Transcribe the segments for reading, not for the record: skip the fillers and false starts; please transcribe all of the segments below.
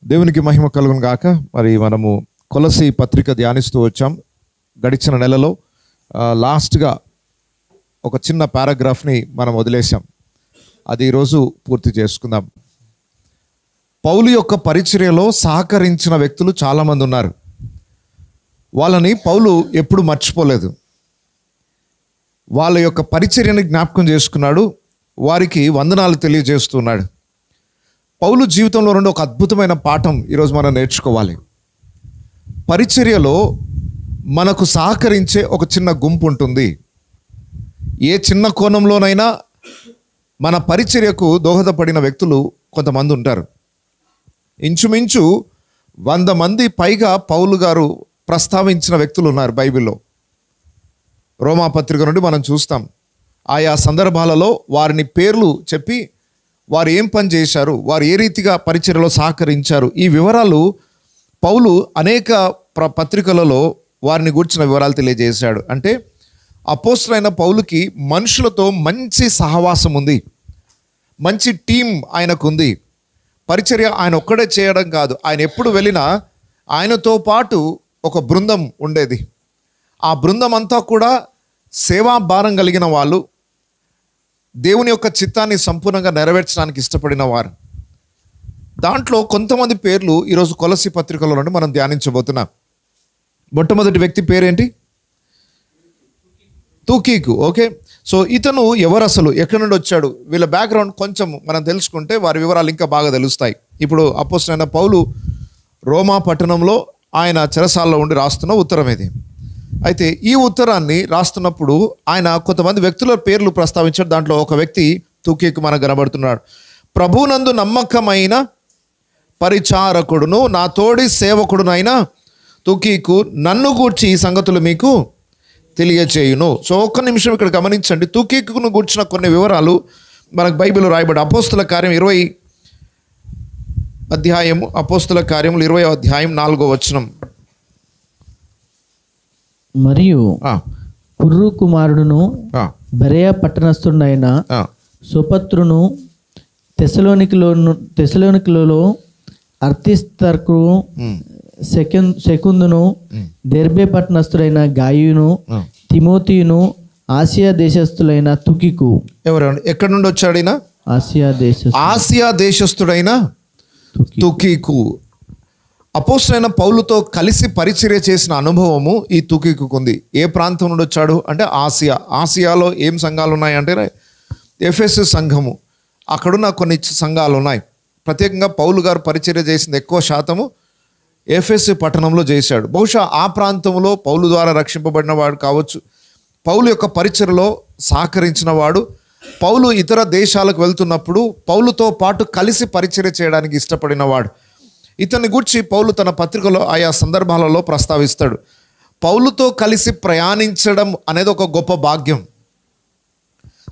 దేవునికి మహిమ కలుగును గాక. మరి మనము కొలసి పత్రిక ధ్యానిస్తూ వచ్చాం. గడిచిన నెలలో లాస్ట్గా ఒక చిన్న పారాగ్రాఫ్ని మనం వదిలేసాం. అది ఈరోజు పూర్తి చేసుకుందాం. పౌలు యొక్క పరిచర్యలో సహకరించిన వ్యక్తులు చాలామంది ఉన్నారు. వాళ్ళని పౌలు ఎప్పుడు మర్చిపోలేదు. వాళ్ళ యొక్క పరిచర్యని జ్ఞాపకం చేసుకున్నాడు. వారికి వందనాలు తెలియజేస్తున్నాడు. పౌలు జీవితంలో నుండి ఒక అద్భుతమైన పాఠం ఈరోజు మనం నేర్చుకోవాలి. పరిచర్యలో మనకు సహకరించే ఒక చిన్న గుంపు ఉంటుంది. ఏ చిన్న కోణంలోనైనా మన పరిచర్యకు దోహదపడిన వ్యక్తులు కొంతమంది ఉంటారు. ఇంచుమించు 100 మంది పైగా పౌలు గారు ప్రస్తావించిన వ్యక్తులు ఉన్నారు బైబిల్లో. రోమా పత్రిక నుండి మనం చూస్తాం. ఆయా సందర్భాలలో వారిని పేర్లు చెప్పి వారు ఏం పని చేశారు, వారు ఏ రీతిగా పరిచర్యలో సహకరించారు, ఈ వివరాలు పౌలు అనేక పత్రికలలో వారిని గూర్చిన వివరాలు తెలియజేశాడు. అంటే అపోస్తలుడైన పౌలుకి మనుషులతో మంచి సహవాసం ఉంది, మంచి టీం ఆయనకుంది. పరిచర్య ఆయన ఒక్కడే చేయడం కాదు, ఆయన ఎప్పుడు వెళ్ళినా ఆయనతో పాటు ఒక బృందం ఉండేది. ఆ బృందం అంతా కూడా సేవా భారం కలిగిన వాళ్ళు, దేవుని యొక్క చిత్తాన్ని సంపూర్ణంగా నెరవేర్చడానికి ఇష్టపడిన వారు. దాంట్లో కొంతమంది పేర్లు ఈరోజు కొలసి పత్రికలో నుండి మనం ధ్యానించబోతున్నాం. మొట్టమొదటి వ్యక్తి పేరేంటి? తుకీకు. ఓకే, సో ఇతను ఎవరు, అసలు ఎక్కడి నుండి వచ్చాడు, వీళ్ళ బ్యాక్గ్రౌండ్ కొంచెం మనం తెలుసుకుంటే వారి వివరాలు ఇంకా బాగా తెలుస్తాయి. ఇప్పుడు అపోస్తలుడైన పౌలు రోమా పట్టణంలో ఆయన చెరసాలలో ఉండి రాస్తున్న ఉత్తరం ఇది. అయితే ఈ ఉత్తరాన్ని రాస్తున్నప్పుడు ఆయన కొంతమంది వ్యక్తుల పేర్లు ప్రస్తావించాడు. దాంట్లో ఒక వ్యక్తి తుకీకు మనకు కనబడుతున్నాడు. ప్రభునందు నమ్మకమైన పరిచారకుడును నా తోడి సేవకుడునైన తుకీకు నన్ను గూర్చి ఈ సంగతులు మీకు తెలియచేయును. సో ఒక్క నిమిషం ఇక్కడ గమనించండి. తుకీకును గూర్చిన కొన్ని వివరాలు మనకు బైబిల్లో రాయబడి అపోస్తల కార్యం 20 అధ్యాయము, అపోస్తల కార్యములు 20వ అధ్యాయం 4వ వచనం. మరియు కుర్రు కుమారుడును బెరయ పట్టణస్థుడైన సోపత్రును తెసలోనికలో అర్తిస్తర్కు సెకుందును దెర్బే పట్టణస్థుడైన గాయును తిమోతియును ఆసియా దేశస్థులైన తుకికు. ఎవరు, ఎక్కడి నుండి వచ్చాడు ఈయన? ఆసియా దేశస్థుడైన తుకీకు. అపోస్తలుడైన పౌలుతో కలిసి పరిచర్య చేసిన అనుభవము ఈ తుకీకు ఉంది. ఏ ప్రాంతం నుండి వచ్చాడు అంటే ఆసియా. ఆసియాలో ఏం సంఘాలు ఉన్నాయంటే ఎఫెసు సంఘము, అక్కడున్న కొన్ని సంఘాలు ఉన్నాయి. ప్రత్యేకంగా పౌలు గారు పరిచర్య చేసింది ఎక్కువ శాతము ఎఫెసు పట్టణంలో చేశాడు. బహుశా ఆ ప్రాంతంలో పౌలు ద్వారా రక్షింపబడిన వాడు కావచ్చు, పౌలు యొక్క పరిచర్యలో సహకరించిన వాడు. పౌలు ఇతర దేశాలకు వెళ్తున్నప్పుడు పౌలుతో పాటు కలిసి పరిచర్య చేయడానికి ఇష్టపడిన వాడు. ఇతన్ని గూర్చి పౌలు తన పత్రికలో ఆయా సందర్భాలలో ప్రస్తావిస్తాడు. పౌలుతో కలిసి ప్రయాణించడం అనేది ఒక గొప్ప భాగ్యం.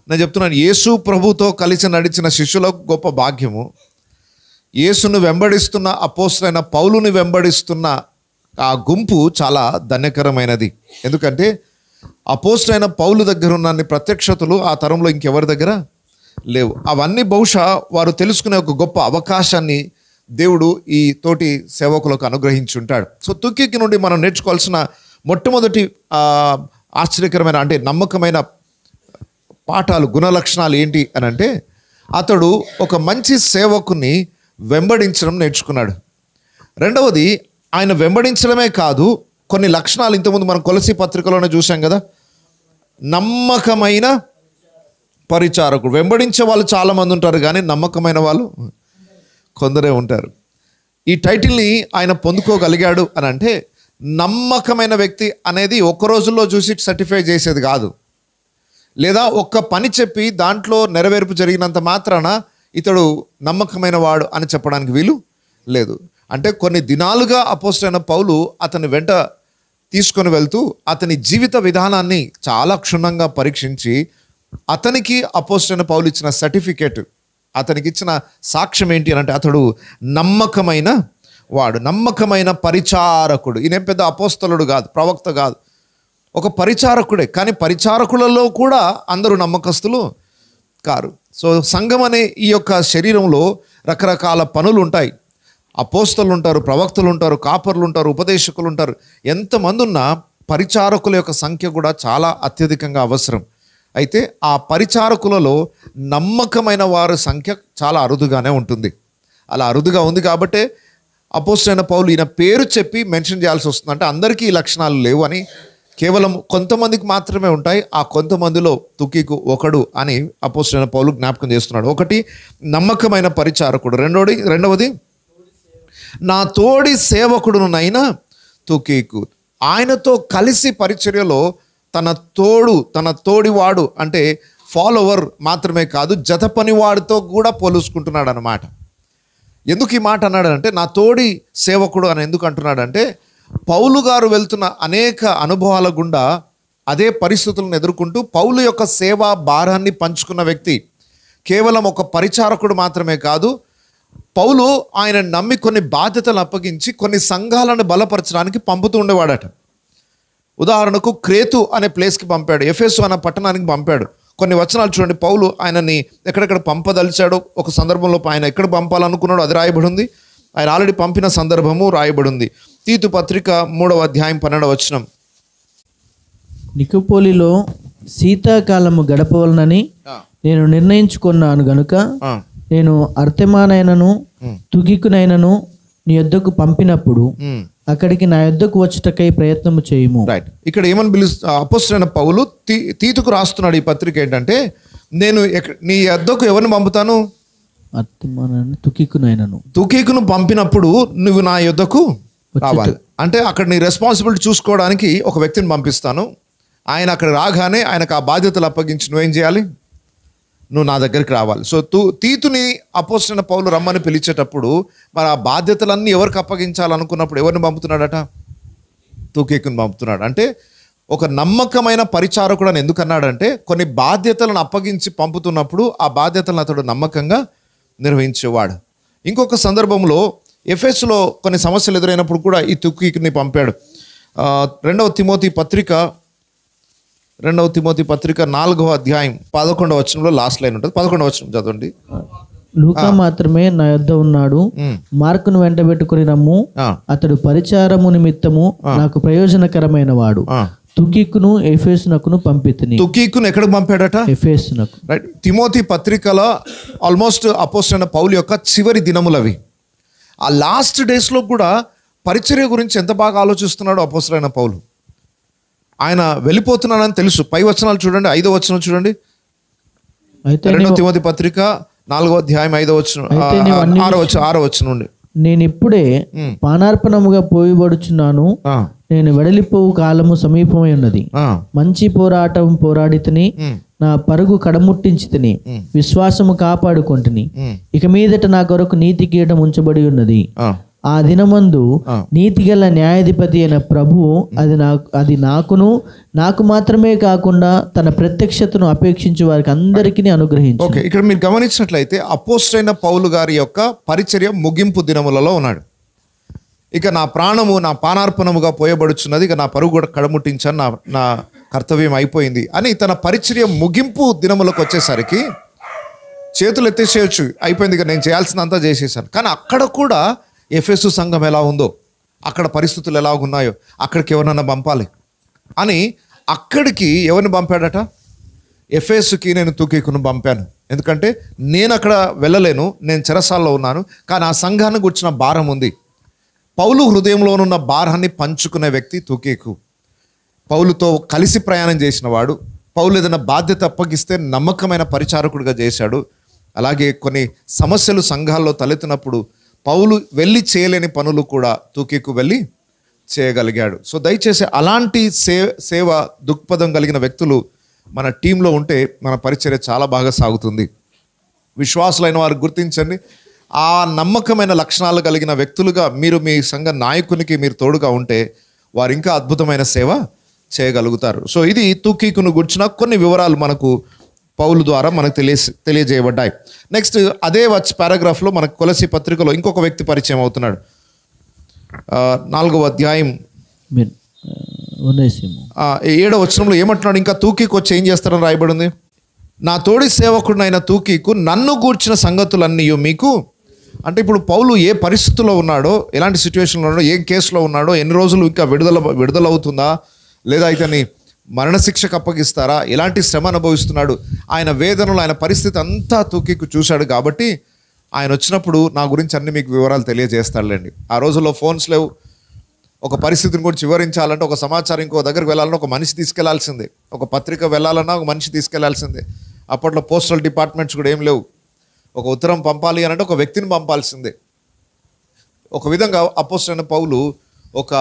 నేను చెప్తున్నాను, యేసు ప్రభుతో కలిసి నడిచిన శిష్యులకు గొప్ప భాగ్యము. యేసును వెంబడిస్తున్న అపోస్తలుడైన పౌలుని వెంబడిస్తున్న ఆ గుంపు చాలా ధన్యకరమైనది. ఎందుకంటే అపోస్తలుడైన పౌలు దగ్గర ఉన్న ప్రత్యక్షతలు ఆ తరంలో ఇంకెవరి దగ్గర లేవు. అవన్నీ బహుశా వారు తెలుసుకునే ఒక గొప్ప అవకాశాన్ని దేవుడు ఈ తోటి సేవకులకు అనుగ్రహించి ఉంటాడు. సో తుకీకి నుండి మనం నేర్చుకోవాల్సిన మొట్టమొదటి ఆశ్చర్యకరమైన అంటే నమ్మకమైన పాఠాలు, గుణలక్షణాలు ఏంటి అని అంటే, అతడు ఒక మంచి సేవకుని వెంబడించడం నేర్చుకున్నాడు. రెండవది, ఆయన వెంబడించడమే కాదు, కొన్ని లక్షణాలు ఇంతకుముందు మనం కొలసి పత్రికలోనే చూసాం కదా. నమ్మకమైన పరిచారకుడు. వెంబడించే వాళ్ళు చాలామంది ఉంటారు, కానీ నమ్మకమైన వాళ్ళు కొందరే ఉంటారు. ఈ టైటిల్ని ఆయన పొందుకోగలిగాడు అని అంటే, నమ్మకమైన వ్యక్తి అనేది ఒక్క రోజుల్లో చూసి సర్టిఫై చేసేది కాదు, లేదా ఒక్క పని చెప్పి దాంట్లో నెరవేర్పు జరిగినంత మాత్రాన ఇతడు నమ్మకమైన వాడు అని చెప్పడానికి వీలు లేదు. అంటే కొన్ని దినాలుగా అపోస్తలుడైన పౌలు అతని వెంట తీసుకొని వెళ్తూ అతని జీవిత విధానాన్ని చాలా క్షుణ్ణంగా పరీక్షించి అతనికి అపోస్తలుడైన పౌలు ఇచ్చిన సర్టిఫికేట్, అతనికి ఇచ్చిన సాక్ష్యం ఏంటి అని అంటే, అతడు నమ్మకమైన వాడు, నమ్మకమైన పరిచారకుడు. ఈయన పెద్ద అపోస్తలుడు కాదు, ప్రవక్త కాదు, ఒక పరిచారకుడే. కానీ పరిచారకులలో కూడా అందరూ నమ్మకస్తులు కారు. సో సంఘం అనే ఈ యొక్క శరీరంలో రకరకాల పనులు ఉంటాయి. అపోస్తలు ఉంటారు, ప్రవక్తలు ఉంటారు, కాపర్లు ఉంటారు, ఉపదేశకులు ఉంటారు. ఎంతమంది ఉన్నా పరిచారకుల యొక్క సంఖ్య కూడా చాలా అత్యధికంగా అవసరం. అయితే ఆ పరిచారకులలో నమ్మకమైన వారి సంఖ్య చాలా అరుదుగానే ఉంటుంది. అలా అరుదుగా ఉంది కాబట్టే అపోస్తలుడైన పౌలు ఈయన పేరు చెప్పి మెన్షన్ చేయాల్సి వస్తుంది. అంటే అందరికీ ఈ లక్షణాలు లేవు అని, కేవలం కొంతమందికి మాత్రమే ఉంటాయి. ఆ కొంతమందిలో తుకీకు ఒకడు అని అపోస్తలుడైన పౌలు జ్ఞాపకం చేస్తున్నాడు. ఒకటి, నమ్మకమైన పరిచారకుడు. రెండవది నా తోడి సేవకుడునైనా తుకీకు. ఆయనతో కలిసి పరిచర్యలో తన తోడివాడు అంటే ఫాలోవర్ మాత్రమే కాదు, జత పనివాడితో కూడా పోలుసుకుంటున్నాడు అన్నమాట. ఎందుకు ఈ మాట అన్నాడంటే, నా తోడి సేవకుడు అని ఎందుకు అంటున్నాడంటే, పౌలు గారు వెళ్తున్న అనేక అనుభవాల గుండా అదే పరిస్థితులను ఎదుర్కొంటూ పౌలు యొక్క సేవా భారాన్ని పంచుకున్న వ్యక్తి. కేవలం ఒక పరిచారకుడు మాత్రమే కాదు, పౌలు ఆయన నమ్మి కొన్ని బాధ్యతలు అప్పగించి కొన్ని సంఘాలను బలపరచడానికి పంపుతూ ఉండేవాడట. ఉదాహరణకు క్రేతు అనే ప్లేస్కి పంపాడు, ఎఫెసు అనే పట్టణానికి పంపాడు. కొన్ని వచనాలు చూడండి, పౌలు ఆయనని ఎక్కడెక్కడ పంపదలిచాడో, ఒక సందర్భంలో ఆయన ఎక్కడ పంపాలనుకున్నాడో అది రాయబడి ఉంది. ఆయన ఆల్రెడీ పంపిన సందర్భము రాయబడి ఉంది. తీతు పత్రిక 3వ అధ్యాయం 12వ వచనం. నికోపోలిలో శీతాకాలము గడపవలనని నేను నిర్ణయించుకున్నాను గనుక నేను అర్తెమానైనను తుకికునైనను నీ యొద్దకు పంపినప్పుడు అక్కడికి నా యొద్దకు వచ్చుటకై ప్రయత్నము చేయము. రైట్, ఇక్కడ ఏమని అపోస్తలుడైన పౌలు తీతుకు రాస్తున్నాడు ఈ పత్రిక ఏంటంటే, నేను నీ యొద్దకు ఎవరిని పంపుతాను? తుకీకును పంపినప్పుడు నువ్వు నా యొద్దకు రావాలి. అంటే అక్కడ నీ రెస్పాన్సిబిలిటీ చూసుకోవడానికి ఒక వ్యక్తిని పంపిస్తాను. ఆయన అక్కడ రాగానే ఆయనకు ఆ బాధ్యతలు అప్పగించి నువ్వేం చేయాలి? నువ్వు నా దగ్గరికి రావాలి. సో తీతుని అపోస్తలుడైన పౌలు రమ్మని పిలిచేటప్పుడు మరి ఆ బాధ్యతలన్నీ ఎవరికి అప్పగించాలనుకున్నప్పుడు ఎవరిని పంపుతున్నాడట? తుకీకుని పంపుతున్నాడు. అంటే ఒక నమ్మకమైన పరిచారకుడు అని ఎందుకు అన్నాడంటే, కొన్ని బాధ్యతలను అప్పగించి పంపుతున్నప్పుడు ఆ బాధ్యతలను అతడు నమ్మకంగా నిర్వహించేవాడు. ఇంకొక సందర్భంలో ఎఫెసులో కొన్ని సమస్యలు ఎదురైనప్పుడు కూడా ఈ తుకీకుని పంపాడు. 2వ తిమోతి పత్రిక 4వ అధ్యాయం 11వ వచనంలో లాస్ట్ లైన్ ఉంటుంది. 11వ వచనం చదవండి. లూకా మాత్రమే నా యొద్ద ఉన్నాడు, మార్కును వెంటబెట్టుకుని రమ్ము, అతడు పరిచారము నిమిత్తము నాకు ప్రయోజనకరమైన వాడు. తుకీకును ఎఫెసునకును పంపితిని. తుకీకును ఎక్కడికి పంపాడట? ఎఫెసునకు. రైట్. తిమోతి పత్రికలో ఆల్మోస్ట్ అపోస్తలుడైన పౌలు యొక్క చివరి దినములవి. ఆ లాస్ట్ డేస్లో కూడా పరిచర్య గురించి ఎంత బాగా ఆలోచిస్తున్నాడో అపోస్తలుడైన పౌలు. ఆయన వెళ్ళిపోతున్నానని తెలుసు. పై వచనాలు చూడండి, 5వ వచనం చూడండి. 2వ తిమోతి పత్రిక 4వ అధ్యాయం 5వ వచనం, 6వ వచనం నుండి. నేను ఇప్పుడే పానార్పణముగా పోయిబడుచున్నాను, నేను వెడలిపోవు కాలము సమీపమై ఉన్నది. మంచి పోరాటం పోరాడితిని, నా పరుగు కడముట్టించితిని, విశ్వాసము కాపాడుకొంటిని. ఇక మీదట నా కొరకు నీతి కిరీటం ఉంచబడి ఉన్నది. ఆ దినమందు నీతిగల న్యాయాధిపతి అయిన ప్రభువు అది నాకు మాత్రమే కాకుండా తన ప్రత్యక్షతను అపేక్షించే వారికి అందరికీ అనుగ్రహించు. ఓకే, ఇక్కడ మీరు గమనించినట్లయితే అపోస్తలుడైన పౌలు గారి యొక్క పరిచర్య ముగింపు దినములలో ఉన్నాడు. ఇక నా ప్రాణము నా పానార్పణముగా పోయబడుచున్నది, ఇక నా పరుగు కూడా కడముట్టించాను, నా కర్తవ్యం అయిపోయింది అని తన పరిచర్య ముగింపు దినములకు వచ్చేసరికి చేతులు ఎత్తేసేయచ్చు, అయిపోయింది, ఇక నేను చేయాల్సినంతా చేసేసాను. కానీ అక్కడ కూడా ఎఫెసు సంఘం ఎలా ఉందో, అక్కడ పరిస్థితులు ఎలా ఉన్నాయో అక్కడికి ఎవరినన్నా పంపాలి అని అక్కడికి ఎవరిని పంపాడట? ఎఫెసుకి నేను తుకీకును పంపాను. ఎందుకంటే నేను అక్కడ వెళ్ళలేను, నేను చెరసాల్లో ఉన్నాను, కానీ ఆ సంఘాన్ని గుర్చిన భారం ఉంది. పౌలు హృదయంలోనున్న భారాన్ని పంచుకునే వ్యక్తి తుకీకు. పౌలుతో కలిసి ప్రయాణం చేసిన వాడు, పౌలు ఏదైనా బాధ్యత అప్పగిస్తే నమ్మకమైన పరిచారకుడిగా చేశాడు. అలాగే కొన్ని సమస్యలు సంఘాల్లో తలెత్తినప్పుడు పౌలు వెళ్ళి చేయలేని పనులు కూడా తుకీకు వెళ్ళి చేయగలిగాడు. సో దయచేసి అలాంటి సేవ దృక్పథం కలిగిన వ్యక్తులు మన టీంలో ఉంటే మన పరిచర్య చాలా బాగా సాగుతుంది. విశ్వాసులైన వారు గుర్తించండి, ఆ నమ్మకమైన లక్షణాలు కలిగిన వ్యక్తులుగా మీరు మీ సంఘ నాయకునికి మీరు తోడుగా ఉంటే వారు ఇంకా అద్భుతమైన సేవ చేయగలుగుతారు. సో ఇది తుకీకును గుర్చిన కొన్ని వివరాలు మనకు పౌలు ద్వారా మనకు తెలియజేయబడ్డాయి. నెక్స్ట్ అదే పారాగ్రాఫ్లో మనకు కొలసి పత్రికలో ఇంకొక వ్యక్తి పరిచయం అవుతున్నాడు. 4వ అధ్యాయం 7వ వచనంలో ఏమంటున్నాడు? ఇంకా తూకీకు వచ్చి ఏం చేస్తారని రాయబడి ఉంది. నా తోడి సేవకుడినైన తూకీకు నన్ను గూర్చిన సంగతులన్నీ మీకు అంటే ఇప్పుడు పౌలు ఏ పరిస్థితుల్లో ఉన్నాడో, ఎలాంటి సిచ్యువేషన్లో ఉన్నాడో, ఏ కేసులో ఉన్నాడో, ఎన్ని రోజులు ఇంకా విడుదలవుతుందా, లేదా ఇతన్ని మరణశిక్షకు అప్పగిస్తారా, ఎలాంటి శ్రమ అనుభవిస్తున్నాడు, ఆయన వేదనలు, ఆయన పరిస్థితి అంతా తూకీకు చూశాడు. కాబట్టి ఆయన వచ్చినప్పుడు నా గురించి అన్ని మీకు వివరాలు తెలియజేస్తాడులేండి. ఆ రోజుల్లో ఫోన్స్ లేవు. ఒక పరిస్థితిని గురించి వివరించాలంటే, ఒక సమాచారం ఇంకో దగ్గరికి వెళ్ళాలన్నా ఒక మనిషి తీసుకెళ్లాల్సిందే, ఒక పత్రిక వెళ్ళాలన్నా ఒక మనిషి తీసుకెళ్లాల్సిందే. అప్పట్లో పోస్టల్ డిపార్ట్మెంట్స్ కూడా ఏం లేవు. ఒక ఉత్తరం పంపాలి అని అంటే ఒక వ్యక్తిని పంపాల్సిందే. ఒక విధంగా అపోస్తలుడైన పౌలు ఒక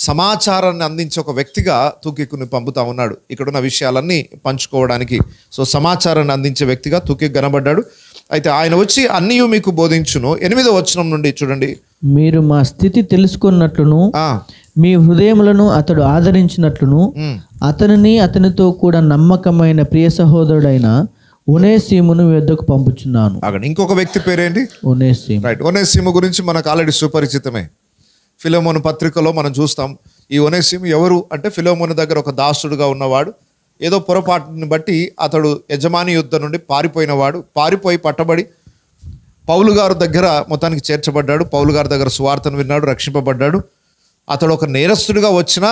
సమాచారాన్ని అందించే ఒక వ్యక్తిగా తూకీకుని పంపుతా ఉన్నాడు, ఇక్కడున్న విషయాలన్నీ పంచుకోవడానికి. సో సమాచారాన్ని అందించే వ్యక్తిగా తూకీకు కనబడ్డాడు. అయితే ఆయన వచ్చి అన్నీ మీకు బోధించును. 8వ వచనం నుండి చూడండి. మీరు మా స్థితి తెలుసుకున్నట్లును మీ హృదయములను అతడు ఆదరించినట్లును అతనిని అతనితో కూడా నమ్మకమైన ప్రియ సహోదరుడైన ఒనేసిమును మీ వద్దకు పంపుచున్నాను. అక్కడ ఇంకొక వ్యక్తి పేరేంటి? ఒనేసిము. రైట్. ఒనేసిము గురించి మనకు ఆల్రెడీ సుపరిచితమే. ఫిలెమోను పత్రికలో మనం చూస్తాం. ఈ ఒనేసిము ఎవరు అంటే, ఫిలెమోను దగ్గర ఒక దాసుడుగా ఉన్నవాడు. ఏదో పొరపాటుని బట్టి అతడు యజమాని యుద్ధ నుండి పారిపోయి పట్టబడి పౌలు గారి దగ్గర మొత్తానికి చేర్చబడ్డాడు. పౌలు గారి దగ్గర సువార్తను విన్నాడు, రక్షింపబడ్డాడు. అతడు ఒక నేరస్తుడిగా వచ్చిన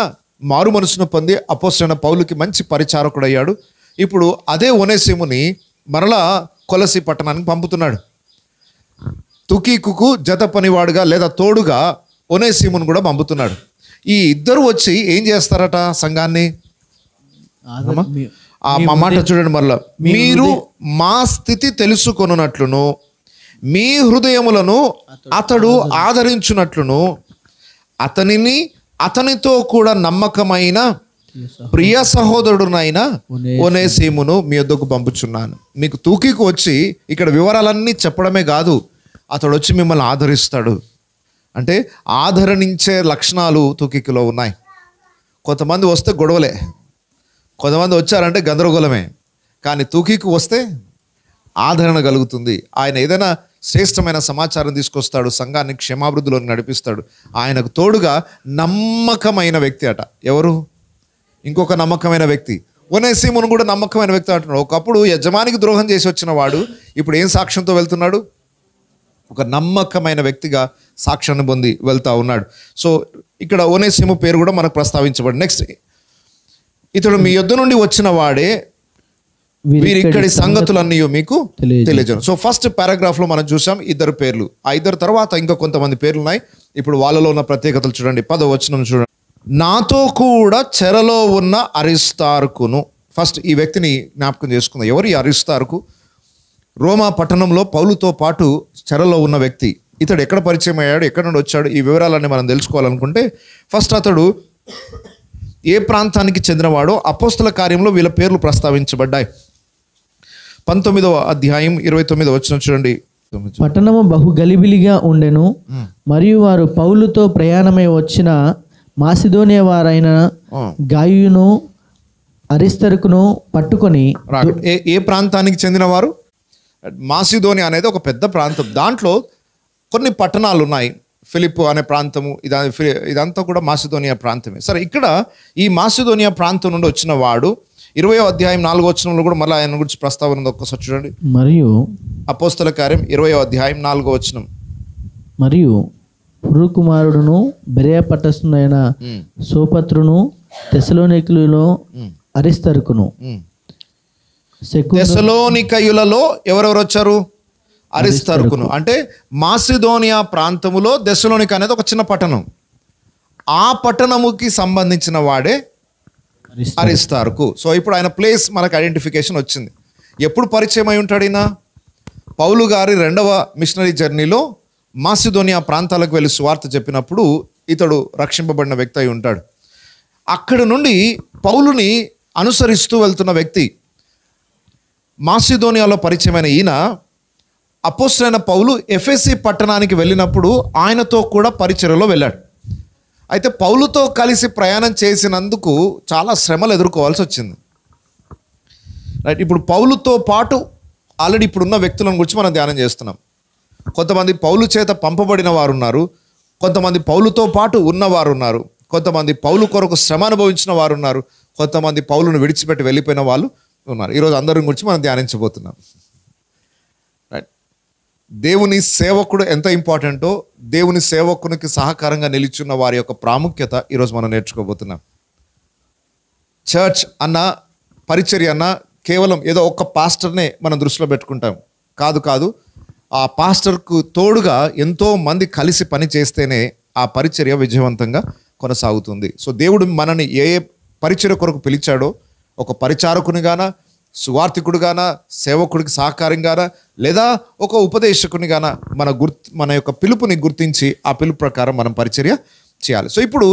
మారు మనసును పొంది అపోస్తలుడైన పౌలుకి మంచి పరిచారకుడు అయ్యాడు. ఇప్పుడు అదే ఒనేసిముని మరలా కొలసి పట్టణానికి పంపుతున్నాడు. తుకీకుకు జత పనివాడుగా లేదా తోడుగా ఒనేసిమును కూడా పంపుతున్నాడు. ఈ ఇద్దరు వచ్చి ఏం చేస్తారట సంఘాన్ని? మా మాట చూడండి మరలా. మీరు మా స్థితి తెలుసుకొనున్నట్లును మీ హృదయములను అతడు ఆదరించున్నట్లును అతనిని అతనితో కూడా నమ్మకమైన ప్రియ సహోదరుడునైన ఒనేసిమును మీ వద్దకు పంపుచున్నాను. మీకు తూకీకు వచ్చి ఇక్కడ వివరాలన్నీ చెప్పడమే కాదు, అతడు వచ్చి మిమ్మల్ని ఆదరిస్తాడు. అంటే ఆదరణించే లక్షణాలు తూకీకులో ఉన్నాయి. కొంతమంది వస్తే గొడవలే, కొంతమంది వచ్చారంటే గందరగోళమే. కానీ తూకీకు వస్తే ఆదరణ కలుగుతుంది. ఆయన ఏదైనా శ్రేష్టమైన సమాచారం తీసుకొస్తాడు, సంఘాన్ని క్షేమాభివృద్ధిలోకి నడిపిస్తాడు. ఆయనకు తోడుగా నమ్మకమైన వ్యక్తి అట. ఎవరు? ఇంకొక నమ్మకమైన వ్యక్తి. ఒనేసిమును కూడా నమ్మకమైన వ్యక్తి అంటున్నాడు. ఒకప్పుడు యజమానికి ద్రోహం చేసి వచ్చిన వాడు ఇప్పుడు ఏం సాక్ష్యంతో వెళ్తున్నాడు? ఒక నమ్మకమైన వ్యక్తిగా సాక్ష్యాన్ని పొంది వెళ్తా ఉన్నాడు. సో ఇక్కడ ఒనేసిము పేరు కూడా మనకు ప్రస్తావించబడి. నెక్స్ట్, ఇతడు మీ యొద్ద నుండి వచ్చిన వాడే, వీరిక్కడి సంగతులన్నీ మీకు తెలియజేయను. సో ఫస్ట్ పారాగ్రాఫ్లో మనం చూసాం ఇద్దరు పేర్లు. ఆ ఇద్దరు తర్వాత ఇంకా కొంతమంది పేర్లు ఉన్నాయి. ఇప్పుడు వాళ్ళలో ఉన్న ప్రత్యేకతలు చూడండి. 10వ వచనం చూడండి. నాతో కూడా చెరలో ఉన్న అరిస్తార్కును. ఫస్ట్ ఈ వ్యక్తిని జ్ఞాపకం చేసుకుందాం. ఎవరు ఈ అరిస్తార్కు? రోమా పట్టణంలో పౌలుతో పాటు చెరలో ఉన్న వ్యక్తి. ఇతడు ఎక్కడ పరిచయం అయ్యాడు, ఎక్కడ నుండి వచ్చాడు, ఈ వివరాలన్నీ మనం తెలుసుకోవాలనుకుంటే ఫస్ట్ అతడు ఏ ప్రాంతానికి చెందినవాడో అపోస్తల కార్యంలో వీళ్ళ పేర్లు ప్రస్తావించబడ్డాయి. 19వ అధ్యాయం 29వ వచనం చూడండి. పట్టణము బహు గలిబిలిగా ఉండెను, మరియు వారు పౌలుతో ప్రయాణమై వచ్చిన మాసిదోనియా వారైన గాయును అరిస్తర్కును పట్టుకొని. ఏ ప్రాంతానికి చెందినవారు? మాసిదోనియా అనేది ఒక పెద్ద ప్రాంతం. దాంట్లో కొన్ని పట్టణాలు ఉన్నాయి. ఫిలిప్పు అనే ప్రాంతము, ఇదంతా కూడా మాసిదోనియా ప్రాంతమే. సరే, ఇక్కడ ఈ మాసిదోనియా ప్రాంతం నుండి వచ్చిన వాడు 20వ అధ్యాయం 4వ వచనంలో కూడా మళ్ళీ ఆయన గురించి ప్రస్తావన ఉంది. ఒక్కసారి చూడండి. మరియు అపోస్తల కార్యం 20వ అధ్యాయం 4వ వచనం. మరియు పురుకుమారుడును బెరేయ పట్టణస్థుడైన సోపత్రును తెస్సలోనికయులలో అరిస్తర్కును. తెస్సలోనికయులలో ఎవరెవరు వచ్చారు? అరిస్తర్కును. అంటే మాసిదోనియా ప్రాంతములో తెస్సలోనిక అనేది ఒక చిన్న పట్టణం. ఆ పట్టణముకి సంబంధించిన వాడే అరిస్తార్కు. సో ఇప్పుడు ఆయన ప్లేస్ మనకు ఐడెంటిఫికేషన్ వచ్చింది. ఎప్పుడు పరిచయం అయి ఉంటాడు ఈయన? పౌలు గారి 2వ మిషనరీ జర్నీలో మాసిదోనియా ప్రాంతాలకు వెళ్ళి సువార్త చెప్పినప్పుడు ఇతడు రక్షింపబడిన వ్యక్తి అయి ఉంటాడు. అక్కడ నుండి పౌలుని అనుసరిస్తూ వెళ్తున్న వ్యక్తి. మాసిదోనియాలో పరిచయమైన ఈయన అపోస్తలుడైన పౌలు ఎఫెసీ పట్టణానికి వెళ్ళినప్పుడు ఆయనతో కూడా పరిచర్యలో వెళ్ళాడు. అయితే పౌలుతో కలిసి ప్రయాణం చేసినందుకు చాలా శ్రమలు ఎదుర్కోవాల్సి వచ్చింది. రైట్. ఇప్పుడు పౌలుతో పాటు ఆల్రెడీ ఇప్పుడున్న వ్యక్తులను గురించి మనం ధ్యానం చేస్తున్నాం. కొంతమంది పౌలు చేత పంపబడిన వారు ఉన్నారు, కొంతమంది పౌలుతో పాటు ఉన్నవారు ఉన్నారు, కొంతమంది పౌలు కొరకు శ్రమ అనుభవించిన వారు ఉన్నారు, కొంతమంది పౌలును విడిచిపెట్టి వెళ్ళిపోయిన వాళ్ళు ఉన్నారు. ఈరోజు అందరి గురించి మనం ధ్యానించబోతున్నాం. రైట్. దేవుని సేవకుడు ఎంత ఇంపార్టెంటో, దేవుని సేవకునికి సహకారంగా నిలిచున్న వారి యొక్క ప్రాముఖ్యత ఈరోజు మనం నేర్చుకోబోతున్నాం. చర్చ్ అన్న, పరిచర్య అన్న కేవలం ఏదో ఒక్క పాస్టర్నే మనం దృష్టిలో పెట్టుకుంటాం. కాదు, ఆ పాస్టర్కు తోడుగా ఎంతో మంది కలిసి పని చేస్తేనే ఆ పరిచర్య విజయవంతంగా కొనసాగుతుంది. సో దేవుడు మనని ఏ పరిచర్య కొరకు పిలిచాడో, ఒక పరిచారకునిగానా, సువార్థికుడుగానా, సేవకుడికి సహకారంగానా, లేదా ఒక ఉపదేశకునిగానా మన యొక్క పిలుపుని గుర్తించి ఆ పిలుపు ప్రకారం మనం పరిచర్య చేయాలి. సో ఇప్పుడు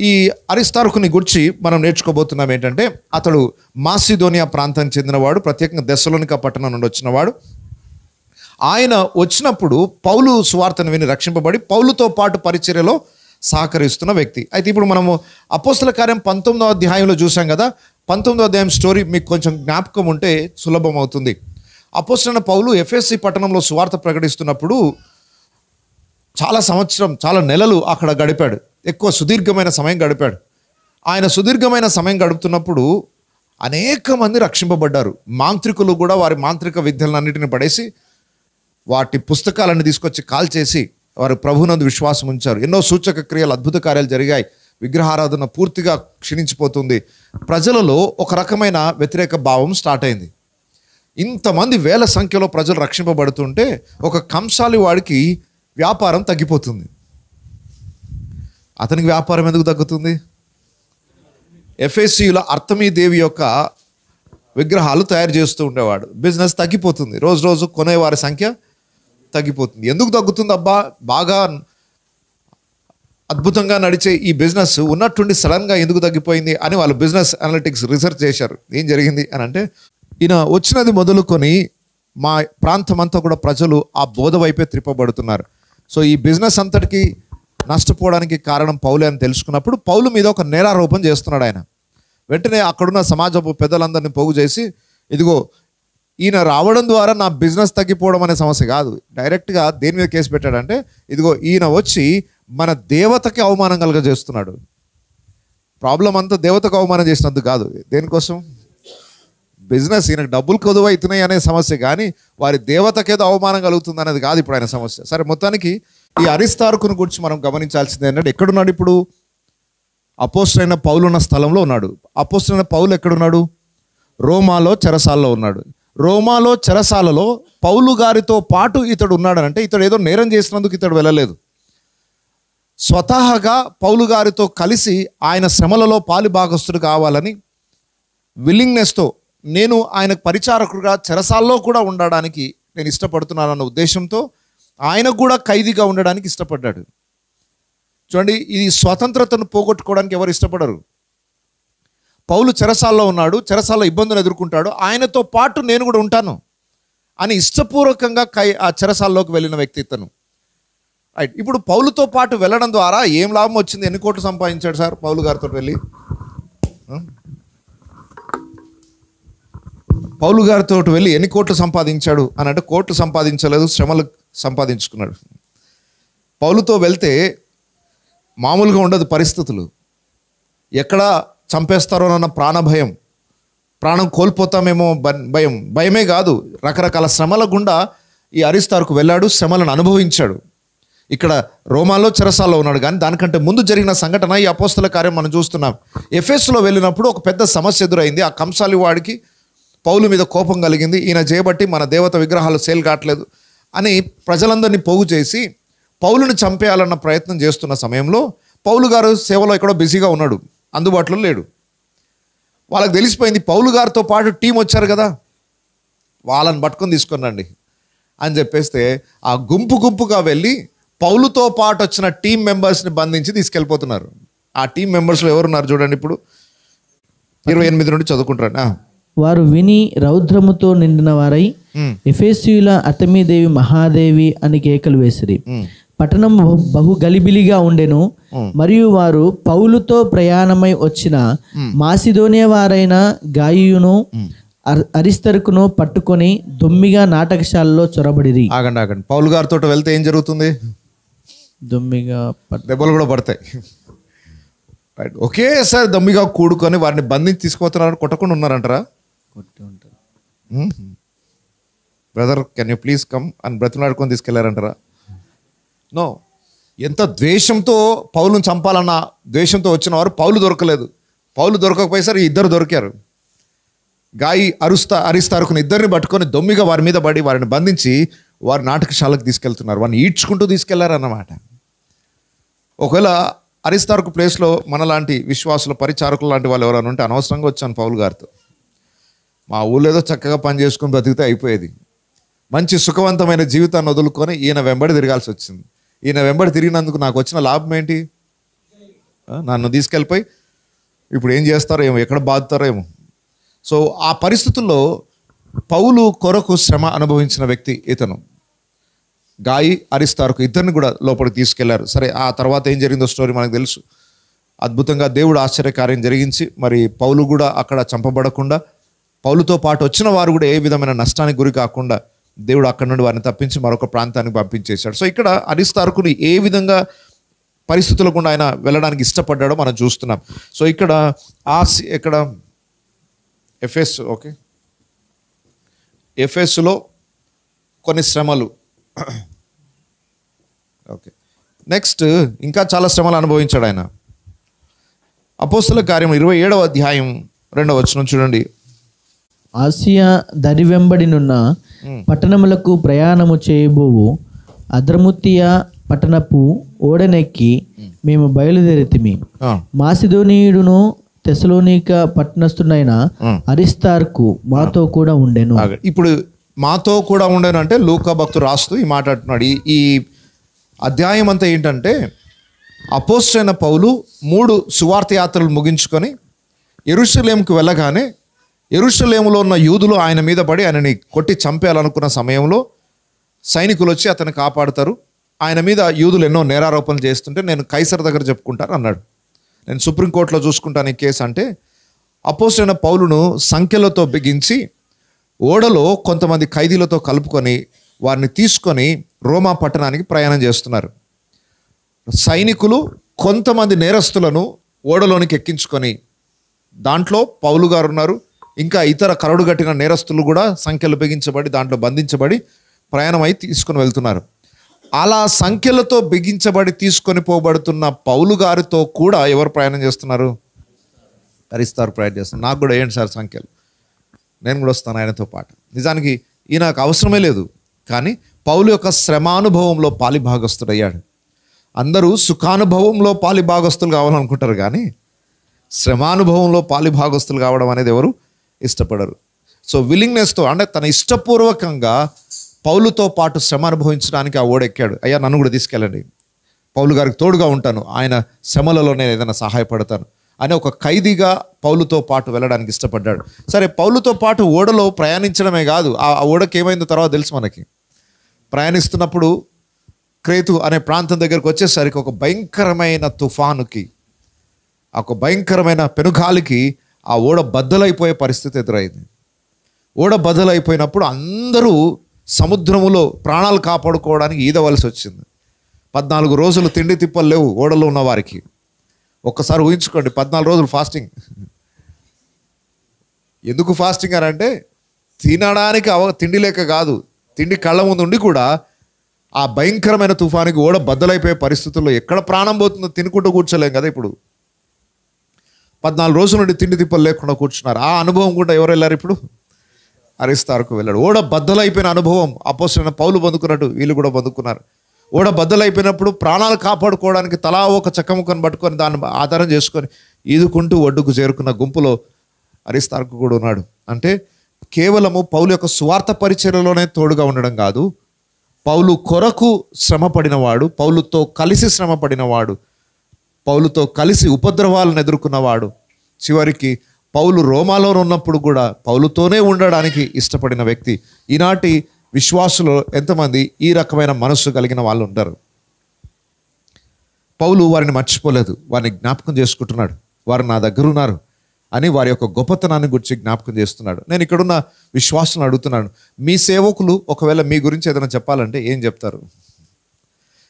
ఈ అరిస్తార్కుని గురించి మనం నేర్చుకోబోతున్నాం. ఏంటంటే అతడు మాసిదోనియా ప్రాంతానికి చెందినవాడు, ప్రత్యేకంగా దెస్సలోనిక పట్టణం నుండి వచ్చినవాడు. ఆయన వచ్చినప్పుడు పౌలు సువార్తను విని రక్షింపబడి పౌలుతో పాటు పరిచర్యలో సహకరిస్తున్న వ్యక్తి. అయితే ఇప్పుడు మనము అపోస్తల కార్యం 19వ అధ్యాయంలో చూసాం కదా. 19వ అధ్యాయం స్టోరీ మీకు కొంచెం జ్ఞాపకం ఉంటే సులభం అవుతుంది. అపోస్తలైన పౌలు ఎఫెసీ పట్టణంలో సువార్త ప్రకటిస్తున్నప్పుడు చాలా నెలలు అక్కడ గడిపాడు. ఎక్కువ సుదీర్ఘమైన సమయం గడిపాడు. ఆయన సుదీర్ఘమైన సమయం గడుపుతున్నప్పుడు అనేక మంది రక్షింపబడ్డారు. మాంత్రికులు కూడా వారి మాంత్రిక విద్యలన్నిటిని పడేసి వాటి పుస్తకాలన్నీ తీసుకొచ్చి కాల్చేసి వారు ప్రభునందు విశ్వాసం ఉంచారు. ఎన్నో సూచక క్రియలు, అద్భుత కార్యాలు జరిగాయి. విగ్రహారాధన పూర్తిగా క్షీణించిపోతుంది. ప్రజలలో ఒక రకమైన వ్యతిరేక భావం స్టార్ట్ అయింది. ఇంతమంది వేల సంఖ్యలో ప్రజలు రక్షింపబడుతుంటే ఒక కంసాలి వాడికి వ్యాపారం తగ్గిపోతుంది. అతనికి వ్యాపారం ఎందుకు తగ్గుతుంది? ఎఫెసీయుల అర్తమీ దేవి యొక్క విగ్రహాలు తయారు చేస్తూ ఉండేవాడు. బిజినెస్ తగ్గిపోతుంది. రోజు రోజు కొనేవారి సంఖ్య తగ్గిపోతుంది. ఎందుకు తగ్గుతుంది? అబ్బా, బాగా అద్భుతంగా నడిచే ఈ బిజినెస్ ఉన్నట్టుండి సడన్గా ఎందుకు తగ్గిపోయింది అని వాళ్ళు బిజినెస్ అనలిటిక్స్ రీసెర్చ్ చేశారు. ఏం జరిగింది అని అంటే, ఈయన వచ్చినది మొదలుకొని మా ప్రాంతం అంతా కూడా ప్రజలు ఆ బోధ వైపే త్రిప్పబడుతున్నారు. సో ఈ బిజినెస్ అంతటికి నష్టపోవడానికి కారణం పౌలే అని తెలుసుకున్నప్పుడు పౌలు మీద ఒక నేరారోపణ చేస్తున్నాడు ఆయన. వెంటనే అక్కడున్న సమాజపు పెద్దలందరినీ పోగు చేసి, ఇదిగో ఈయన రావడం ద్వారా నా బిజినెస్ తగ్గిపోవడం అనే సమస్య కాదు, డైరెక్ట్గా దేని మీద కేసు పెట్టాడంటే, ఇదిగో ఈయన వచ్చి మన దేవతకి అవమానం కలుగజేస్తున్నాడు. ప్రాబ్లం అంతా దేవతకు అవమానం చేసినందుకు కాదు. దేనికోసం? బిజినెస్ ఈయనకు డబ్బులు కొదువు అవుతున్నాయి అనే సమస్య, కానీ వారి దేవతకేదో అవమానం కలుగుతుంది అనేది కాదు ఇప్పుడు ఆయన సమస్య. సరే, మొత్తానికి ఈ అరిస్తార్కుని గురించి మనం గమనించాల్సింది ఏంటంటే, ఎక్కడున్నాడు ఇప్పుడు? అపోస్తలైన పౌలు ఉన్న స్థలంలో ఉన్నాడు. అపోస్తలైన పౌలు ఎక్కడున్నాడు? రోమాలో చెరసాలలో ఉన్నాడు. రోమాలో చెరసాలలో పౌలు గారితో పాటు ఇతడు ఉన్నాడనంటే ఇతడు ఏదో నేరం చేసినందుకు ఇతడు వెళ్ళలేదు. స్వతహాగా పౌలు గారితో కలిసి ఆయన శ్రమలలో పాలుభాగస్తుడు కావాలని విల్లింగ్నెస్తో, నేను ఆయనకు పరిచారకుడుగా చెరసాల్లో కూడా ఉండడానికి నేను ఇష్టపడుతున్నానన్న ఉద్దేశంతో ఆయనకు కూడా ఖైదీగా ఉండడానికి ఇష్టపడ్డాడు. చూడండి, ఇది స్వతంత్రతను పోగొట్టుకోవడానికి ఎవరు ఇష్టపడరు. పౌలు చెరసాల్లో ఉన్నాడు, చెరసాల్లో ఇబ్బందులు ఎదుర్కొంటాడు, ఆయనతో పాటు నేను కూడా ఉంటాను అని ఇష్టపూర్వకంగా ఆ చెరసాల్లోకి వెళ్ళిన వ్యక్తి ఇతను. రైట్. ఇప్పుడు పౌలుతో పాటు వెళ్ళడం ద్వారా ఏం లాభం వచ్చింది? ఎన్ని కోట్లు సంపాదించాడు సార్ పౌలు గారితో వెళ్ళి? పౌలు గారితో వెళ్ళి ఎన్ని కోట్లు సంపాదించాడు అని అంటే, కోట్లు సంపాదించలేదు, శ్రమలు సంపాదించుకున్నాడు. పౌలుతో వెళ్తే మామూలుగా ఉండదు పరిస్థితులు. ఎక్కడ చంపేస్తారోనన్న ప్రాణభయం, ప్రాణం కోల్పోతామేమో భయమే కాదు, రకరకాల శ్రమల గుండా ఈ అరిస్తార్కు వెళ్ళాడు, శ్రమలను అనుభవించాడు. ఇక్కడ రోమాలో చెరసాల్లో ఉన్నాడు. కానీ దానికంటే ముందు జరిగిన సంఘటన ఈ అపోస్తల కార్యం మనం చూస్తున్నాం. ఎఫెసులో వెళ్ళినప్పుడు ఒక పెద్ద సమస్య ఎదురైంది. ఆ కంసాలి వాడికి పౌలు మీద కోపం కలిగింది. ఈయన చేయబట్టి మన దేవత విగ్రహాలు సేల్ కావట్లేదు అని ప్రజలందరినీ పోగు చేసి పౌలుని చంపేయాలన్న ప్రయత్నం చేస్తున్న సమయంలో పౌలు గారు సేవలో ఎక్కడో బిజీగా ఉన్నాడు, అందుబాటులో లేడు. వాళ్ళకి తెలిసిపోయింది, పౌలు గారితో పాటు టీం వచ్చారు కదా, వాళ్ళని పట్టుకొని తీసుకురండి అని చెప్పేస్తే ఆ గుంపుగా వెళ్ళి పౌలుతో పాటు వచ్చిన టీం మెంబర్స్ని బంధించి తీసుకెళ్ళిపోతున్నారు. ఆ టీం మెంబర్స్లో ఎవరున్నారు చూడండి, ఇప్పుడు 28 నుండి చదువుకుంటారు. వారు విని రౌద్రముతో నిండిన వారై ఎఫెసీయుల అర్తమీదేవి మహాదేవి అని కేకలు వేసిరి. పట్టణం బహు గలిబిలిగా ఉండెను. మరియు వారు పౌలుతో ప్రయాణమై వచ్చిన మాసిదోనియా వారైన గాయియును అరిస్తర్కును పట్టుకొని దొమ్మిగా నాటకశాలలో చొరబడిరి. ఆగండి. పౌలు గారితో వెళ్తే ఏం జరుగుతుంది? దొమ్మిగా దెబ్బలు కూడా పడతాయి. రైట్. ఒకేసారి దమ్మిగా కూడుకొని వారిని బంధించి తీసుకుపోతున్నారు, కొట్టకుండా ఉన్నారంటారా? Brother can you please come అని బ్రతిమలాడుకొని తీసుకెళ్లారంటారా? నో. ఎంత ద్వేషంతో పౌలును చంపాలన్న ద్వేషంతో వచ్చిన వారు పౌలు దొరకలేదు. పౌలు దొరకకపోయేసరికి ఇద్దరు దొరికారు. గాయి అరిస్తారుకుని ఇద్దరిని పట్టుకొని దొమ్మిగా వారి మీద పడి వారిని బంధించి వారి నాటకశాలకు తీసుకెళ్తున్నారు. వారిని ఈడ్చుకుంటూ తీసుకెళ్లారన్నమాట. ఒకవేళ అరిస్తారుకు ప్లేస్లో మనలాంటి విశ్వాసుల పరిచారకులు లాంటి వాళ్ళు ఎవరైనా ఉంటే అనవసరంగా వచ్చాను పౌలు గారితో. మా ఊళ్ళో ఏదో చక్కగా పని చేసుకుని బతికితే అయిపోయేది. మంచి సుఖవంతమైన జీవితాన్ని వదులుకొని ఈయన వెంబడి తిరగాల్సి వచ్చింది. ఈయన వెంబడి తిరిగినందుకు నాకు వచ్చిన లాభం ఏంటి? నన్ను తీసుకెళ్ళిపోయి ఇప్పుడు ఏం చేస్తారో ఏమో, ఎక్కడ బాధతారో ఏమో. సో ఆ పరిస్థితుల్లో పౌలు కొరకు శ్రమ అనుభవించిన వ్యక్తి ఇతను. గాయి అరిస్తారుకు ఇద్దరిని కూడా లోపలికి తీసుకెళ్లారు. సరే, ఆ తర్వాత ఏం జరిగిందో స్టోరీ మనకు తెలుసు. అద్భుతంగా దేవుడు ఆశ్చర్యకార్యం జరిగించి మరి పౌలు కూడా అక్కడ చంపబడకుండా, పౌలుతో పాటు వచ్చిన వారు కూడా ఏ విధమైన నష్టానికి గురి కాకుండా దేవుడు అక్కడ నుండి వారిని తప్పించి మరొక ప్రాంతానికి పంపించేశాడు. సో ఇక్కడ అరిస్తారుకుని ఏ విధంగా పరిస్థితులు కూడా ఆయన వెళ్ళడానికి ఇష్టపడ్డాడో మనం చూస్తున్నాం. సో ఇక్కడ ఎఫెస్, ఓకే, ఎఫెస్లో కొన్ని శ్రమలు. ఓకే, నెక్స్ట్ ఇంకా చాలా శ్రమలు అనుభవించాడు ఆయన. అపోస్తల కార్యం 27వ అధ్యాయం 2వ వచనం చూడండి. ఆసియా దరి వెంబడినున్న పట్టణములకు ప్రయాణము చేయబోవు అద్రముత్తియా పట్టణపు ఓడనెక్కి మేము బయలుదేరితిమి. మాసిదోనీయుడును తెసలోనిక పట్టణస్థుడైన అరిస్తార్కు మాతో కూడా ఉండెను. ఇప్పుడు మాతో కూడా ఉండేను అంటే లూకా భక్తుడు రాస్తూ ఈ మాట అంటున్నాడు. ఈ అధ్యాయం అంతా ఏంటంటే అపోస్తలుడైన పౌలు 3 సువార్త యాత్రలు ముగించుకొని యెరూషలేముకు వెళ్ళగానే యెరూషలేములో ఉన్న యూదులు ఆయన మీద పడి ఆయనని కొట్టి చంపేయాలనుకున్న సమయంలో సైనికులు వచ్చి అతన్ని కాపాడుతారు. ఆయన మీద యూదులు ఎన్నో నేరారోపణలు చేస్తుంటే నేను కైసర్ దగ్గర చెప్పుకుంటాను అన్నాడు. నేను సుప్రీంకోర్టులో చూసుకుంటాను ఈ కేసు అంటే. అపోస్తలుడైన పౌలును సంఖ్యలతో బిగించి ఓడలో కొంతమంది ఖైదీలతో కలుపుకొని వారిని తీసుకొని రోమా పట్టణానికి ప్రయాణం చేస్తున్నారు. సైనికులు కొంతమంది నేరస్తులను ఓడలోనికి ఎక్కించుకొని, దాంట్లో పౌలు గారు ఉన్నారు, ఇంకా ఇతర కరడు కట్టిన నేరస్తులు కూడా సంఖ్యలు బిగించబడి దాంట్లో బంధించబడి ప్రయాణం అయి తీసుకొని వెళ్తున్నారు. అలా సంఖ్యలతో బిగించబడి తీసుకొని పోబడుతున్న పౌలు గారితో కూడా ఎవరు ప్రయాణం చేస్తున్నారు? అరిస్తార్ ప్రయాణం చేస్తున్నారు. నాకు కూడా ఏంటి సార్ సంఖ్యలు, నేను కూడా వస్తాను ఆయనతో పాటు. నిజానికి ఈయనకు అవసరమే లేదు, కానీ పౌలు యొక్క శ్రమానుభవంలో పాలిభాగస్తుడయ్యాడు. అందరూ సుఖానుభవంలో పాలిభాగస్తులు కావాలనుకుంటారు, కానీ శ్రమానుభవంలో పాలిభాగస్తులు కావడం అనేది ఎవరు ఇష్టపడరు. సో విల్లింగ్నెస్తో, అంటే తన ఇష్టపూర్వకంగా పౌలుతో పాటు శ్రమ అనుభవించడానికి ఆ ఓడెక్కాడు. అయ్యా నన్ను కూడా తీసుకెళ్ళండి, పౌలు గారికి తోడుగా ఉంటాను, ఆయన శ్రమలలో నేను ఏదైనా సహాయపడతాను అని ఒక ఖైదీగా పౌలుతో పాటు వెళ్ళడానికి ఇష్టపడ్డాడు. సరే, పౌలుతో పాటు ఓడలో ప్రయాణించడమే కాదు, ఆ ఓడకి ఏమైందో తర్వాత తెలుసు మనకి. ప్రయాణిస్తున్నప్పుడు క్రేతు అనే ప్రాంతం దగ్గరకు వచ్చేసరికి ఒక భయంకరమైన తుఫానుకి, ఒక భయంకరమైన పెనుగాలికి ఆ ఓడ బద్దలైపోయే పరిస్థితి ఎదురైంది. ఓడ బద్దలైపోయినప్పుడు అందరూ సముద్రములో ప్రాణాలు కాపాడుకోవడానికి ఈదవలసి వచ్చింది. 14 రోజులు తిండి తిప్పలు లేవు ఓడలో ఉన్న వారికి. ఒక్కసారి ఊహించుకోండి, 14 రోజులు ఫాస్టింగ్. ఎందుకు ఫాస్టింగ్ అని అంటే తినడానికి తిండి లేక కాదు, తిండి కళ్ళ ముందు ఉండి కూడా ఆ భయంకరమైన తుఫానికి ఓడ బద్దలైపోయే పరిస్థితుల్లో ఎక్కడ ప్రాణం పోతుందో తినుకుంటూ కూర్చోలేం కదా. ఇప్పుడు 14 రోజుల నుండి తిండి తిప్పలు లేకుండా కూర్చున్నారు. ఆ అనుభవం కూడా ఎవరు వెళ్ళారు? ఇప్పుడు అరిస్తారుకు వెళ్ళాడు. ఓడ బద్దలైపోయిన అనుభవం అపోస్తలుడైన పౌలు పొందుకున్నట్టు వీళ్ళు కూడా పొందుకున్నారు. ఓడ బద్దలైపోయినప్పుడు ప్రాణాలు కాపాడుకోవడానికి తలా ఒక చెక్కముక్కను పట్టుకొని దాన్ని ఆధారం చేసుకొని ఈదుకుంటూ ఒడ్డుకు చేరుకున్న గుంపులో అరిస్తారుకు కూడా ఉన్నాడు. అంటే కేవలము పౌలు యొక్క స్వార్థ పరిచర్యలోనే తోడుగా ఉండడం కాదు, పౌలు కొరకు శ్రమ పడినవాడు, పౌలుతో కలిసి శ్రమ పడినవాడు, పౌలుతో కలిసి ఉపద్రవాలను ఎదుర్కొన్నవాడు, చివరికి పౌలు రోమాలో ఉన్నప్పుడు కూడా పౌలుతోనే ఉండడానికి ఇష్టపడిన వ్యక్తి. ఈనాటి విశ్వాసులు ఎంతమంది ఈ రకమైన మనస్సు కలిగిన వాళ్ళు ఉంటారు? పౌలు వారిని మర్చిపోలేదు, వారిని జ్ఞాపకం చేసుకుంటున్నాడు. వారు నా దగ్గర ఉన్నారు అని వారి యొక్క గొప్పతనాన్ని గురించి జ్ఞాపకం చేస్తున్నాడు. నేను ఇక్కడున్న విశ్వాసులను అడుగుతున్నాను, మీ సేవకులు ఒకవేళ మీ గురించి ఏదైనా చెప్పాలంటే ఏం చెప్తారు?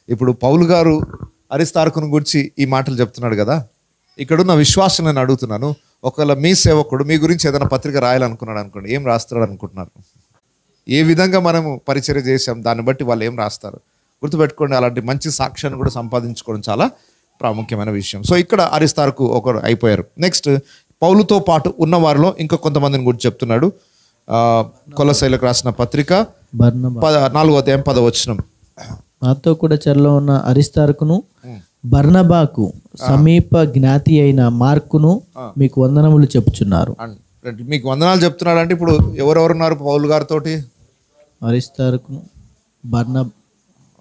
ఇప్పుడు పౌలు గారు అరిస్తార్కును గురించి ఈ మాటలు చెప్తున్నాడు కదా, ఇక్కడున్న విశ్వాసం నేను అడుగుతున్నాను, ఒకవేళ మీ సేవకుడు మీ గురించి ఏదైనా పత్రిక రాయాలనుకున్నాడు అనుకోండి, ఏం రాస్తాడు అనుకుంటున్నారు? ఏ విధంగా మనము పరిచర్య చేసాం దాన్ని బట్టి వాళ్ళు ఏం రాస్తారు. గుర్తుపెట్టుకోండి, అలాంటి మంచి సాక్ష్యాన్ని కూడా సంపాదించుకోవడం చాలా ప్రాముఖ్యమైన విషయం. సో ఇక్కడ అరిస్తార్కు ఒకరు అయిపోయారు. నెక్స్ట్ పౌలుతో పాటు ఉన్న వారిలో ఇంకా కొంతమందిని గురించి చెప్తున్నాడు. కొలస్సీలకు రాసిన పత్రిక 4వ అధ్యాయం 10వ వచనం. నాతో కూడా చెరలో ఉన్న అరిస్తార్కును బర్నబాకు సమీప జ్ఞాతి అయిన మార్కును మీకు వందనములు చెప్పుచున్నారు. మీకు వందనాలు చెప్తున్నాడు అంటే ఇప్పుడు ఎవరెవరున్నారు పౌలు గారితో? అరిస్తార్కును,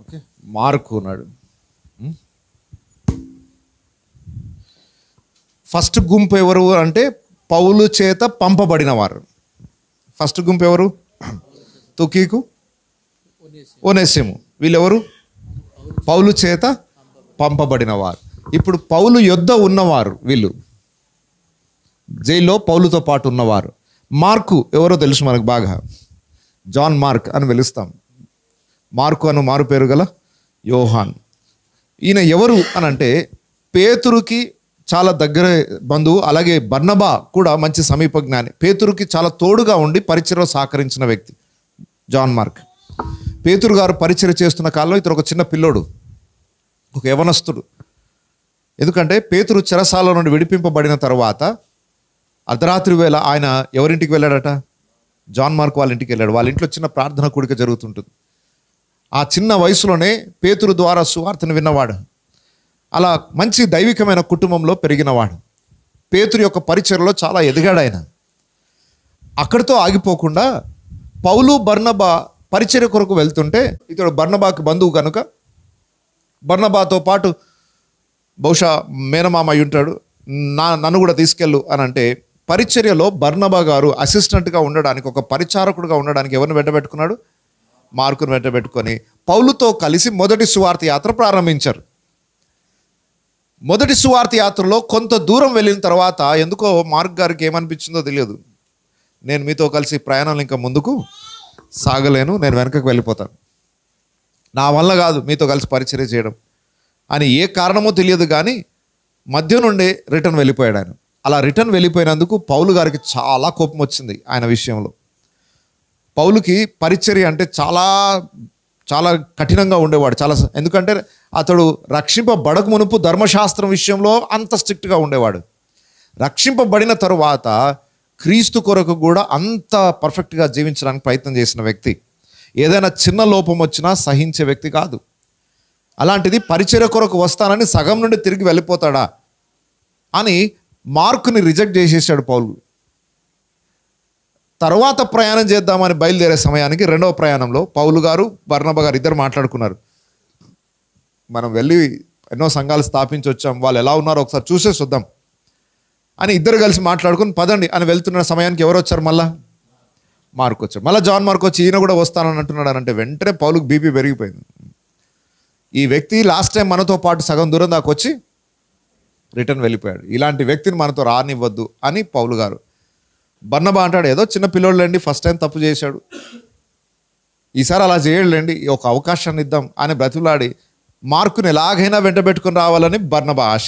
ఓకే, మార్కు ఉన్నాడు. ఫస్ట్ గుంపు ఎవరు అంటే పౌలు చేత పంపబడిన వారు. ఫస్ట్ గుంపు ఎవరు? తుకీకు, ఒనేసిము. వీళ్ళెవరు? పౌలు చేత పంపబడిన వారు. ఇప్పుడు పౌలు యొద్ద ఉన్నవారు వీళ్ళు, జైల్లో పౌలుతో పాటు ఉన్నవారు. మార్కు ఎవరో తెలుసు మనకు బాగా, జాన్ మార్క్ అని పిలుస్తాం. మార్కు అను మారు పేరు గల యోహాన్. ఈయన ఎవరు అని అంటే పేతురుకి చాలా దగ్గర బంధువు. అలాగే బర్నబా కూడా మంచి సమీప జ్ఞాని. పేతురుకి చాలా తోడుగా ఉండి పరిచర్యలో సహకరించిన వ్యక్తి జాన్ మార్క్. పేతురు గారు పరిచర్య చేస్తున్న కాలంలో ఇతను ఒక చిన్న పిల్లోడు, ఒక యవనస్తుడు. ఎందుకంటే పేతురు చెరసాల నుండి విడిపింపబడిన తర్వాత అర్ధరాత్రి వేళ ఆయన ఎవరింటికి వెళ్ళాడట? జాన్ మార్క్ వాళ్ళ ఇంటికి వెళ్ళాడు. వాళ్ళ ఇంట్లో చిన్న ప్రార్థన కూడిక జరుగుతుంటుంది. ఆ చిన్న వయసులోనే పేతురు ద్వారా సువార్తను విన్నవాడు. అలా మంచి దైవికమైన కుటుంబంలో పెరిగినవాడు. పేతురు యొక్క పరిచర్యలో చాలా ఎదిగాడు ఆయన. అక్కడితో ఆగిపోకుండా పౌలు బర్నబా పరిచర్య కొరకు వెళ్తుంటే, ఇతడు బర్నబాకి బంధువు కనుక బర్నబాతో పాటు బహుశా మేనమామ అయి ఉంటాడు, నన్ను కూడా తీసుకెళ్ళు అని అంటే పరిచర్యలో బర్నబా గారు అసిస్టెంట్గా ఉండడానికి, ఒక పరిచారకుడుగా ఉండడానికి ఎవరిని వెంటబెట్టుకున్నాడు? మార్కును వెంటబెట్టుకొని పౌలుతో కలిసి మొదటి సువార్త యాత్ర ప్రారంభించారు. మొదటి సువార్త యాత్రలో కొంత దూరం వెళ్ళిన తర్వాత ఎందుకో మార్క్ గారికి ఏమనిపించిందో తెలియదు, నేను మీతో కలిసి ప్రయాణం ఇంకా ముందుకు సాగలేను, నేను వెనకకు వెళ్ళిపోతాను, నా వల్ల కాదు మీతో కలిసి పరిచర్య చేయడం అని ఏ కారణమో తెలియదు. కానీ మధ్య నుండి రిటర్న్ వెళ్ళిపోయాడు ఆయన. అలా రిటర్న్ వెళ్ళిపోయినందుకు పౌలు గారికి చాలా కోపం వచ్చింది ఆయన విషయంలో. పౌలుకి పరిచర్య అంటే చాలా చాలా కఠినంగా ఉండేవాడు. ఎందుకంటే అతడు రక్షింపబడక మునుపు ధర్మశాస్త్రం విషయంలో అంత స్ట్రిక్ట్గా ఉండేవాడు. రక్షింపబడిన తరువాత క్రీస్తు కొరకు కూడా అంత పర్ఫెక్ట్గా జీవించడానికి ప్రయత్నం చేసిన వ్యక్తి. ఏదైనా చిన్న లోపం వచ్చినా సహించే వ్యక్తి కాదు. అలాంటిది పరిచర్య కొరకు వస్తానని సగం నుండి తిరిగి వెళ్ళిపోతాడా అని మార్కుని రిజెక్ట్ చేసేసాడు పౌలు. తర్వాత ప్రయాణం చేద్దామని బయలుదేరే సమయానికి రెండవ ప్రయాణంలో పౌలు గారు బర్నబా గారు ఇద్దరు మాట్లాడుకున్నారు, మనం వెళ్ళి ఎన్నో సంఘాలు స్థాపించి వచ్చాం, వాళ్ళు ఎలా ఉన్నారో ఒకసారి చూసేసి వద్దాం అని ఇద్దరు కలిసి మాట్లాడుకుని పదండి అని వెళ్తున్న సమయానికి ఎవరు వచ్చారు? మళ్ళా మార్కు వచ్చారు. మళ్ళీ జాన్ మార్క్ వచ్చి ఈయన కూడా వస్తానని అంటున్నాడు అని అంటే వెంటనే పౌలుకు బీపీ పెరిగిపోయింది. ఈ వ్యక్తి లాస్ట్ టైం మనతో పాటు సగం దూరం దాకా వచ్చి రిటర్న్ వెళ్ళిపోయాడు, ఇలాంటి వ్యక్తిని మనతో రానివ్వద్దు అని పౌలు గారు. బర్నబా అంటాడు, ఏదో చిన్న పిల్లోళ్ళండి, ఫస్ట్ టైం తప్పు చేశాడు, ఈసారి అలా చేయలేండి, ఒక అవకాశాన్ని ఇద్దాం అని బ్రతిలాడి మార్కుని ఎలాగైనా వెంటబెట్టుకుని రావాలని బర్నబా ఆశ.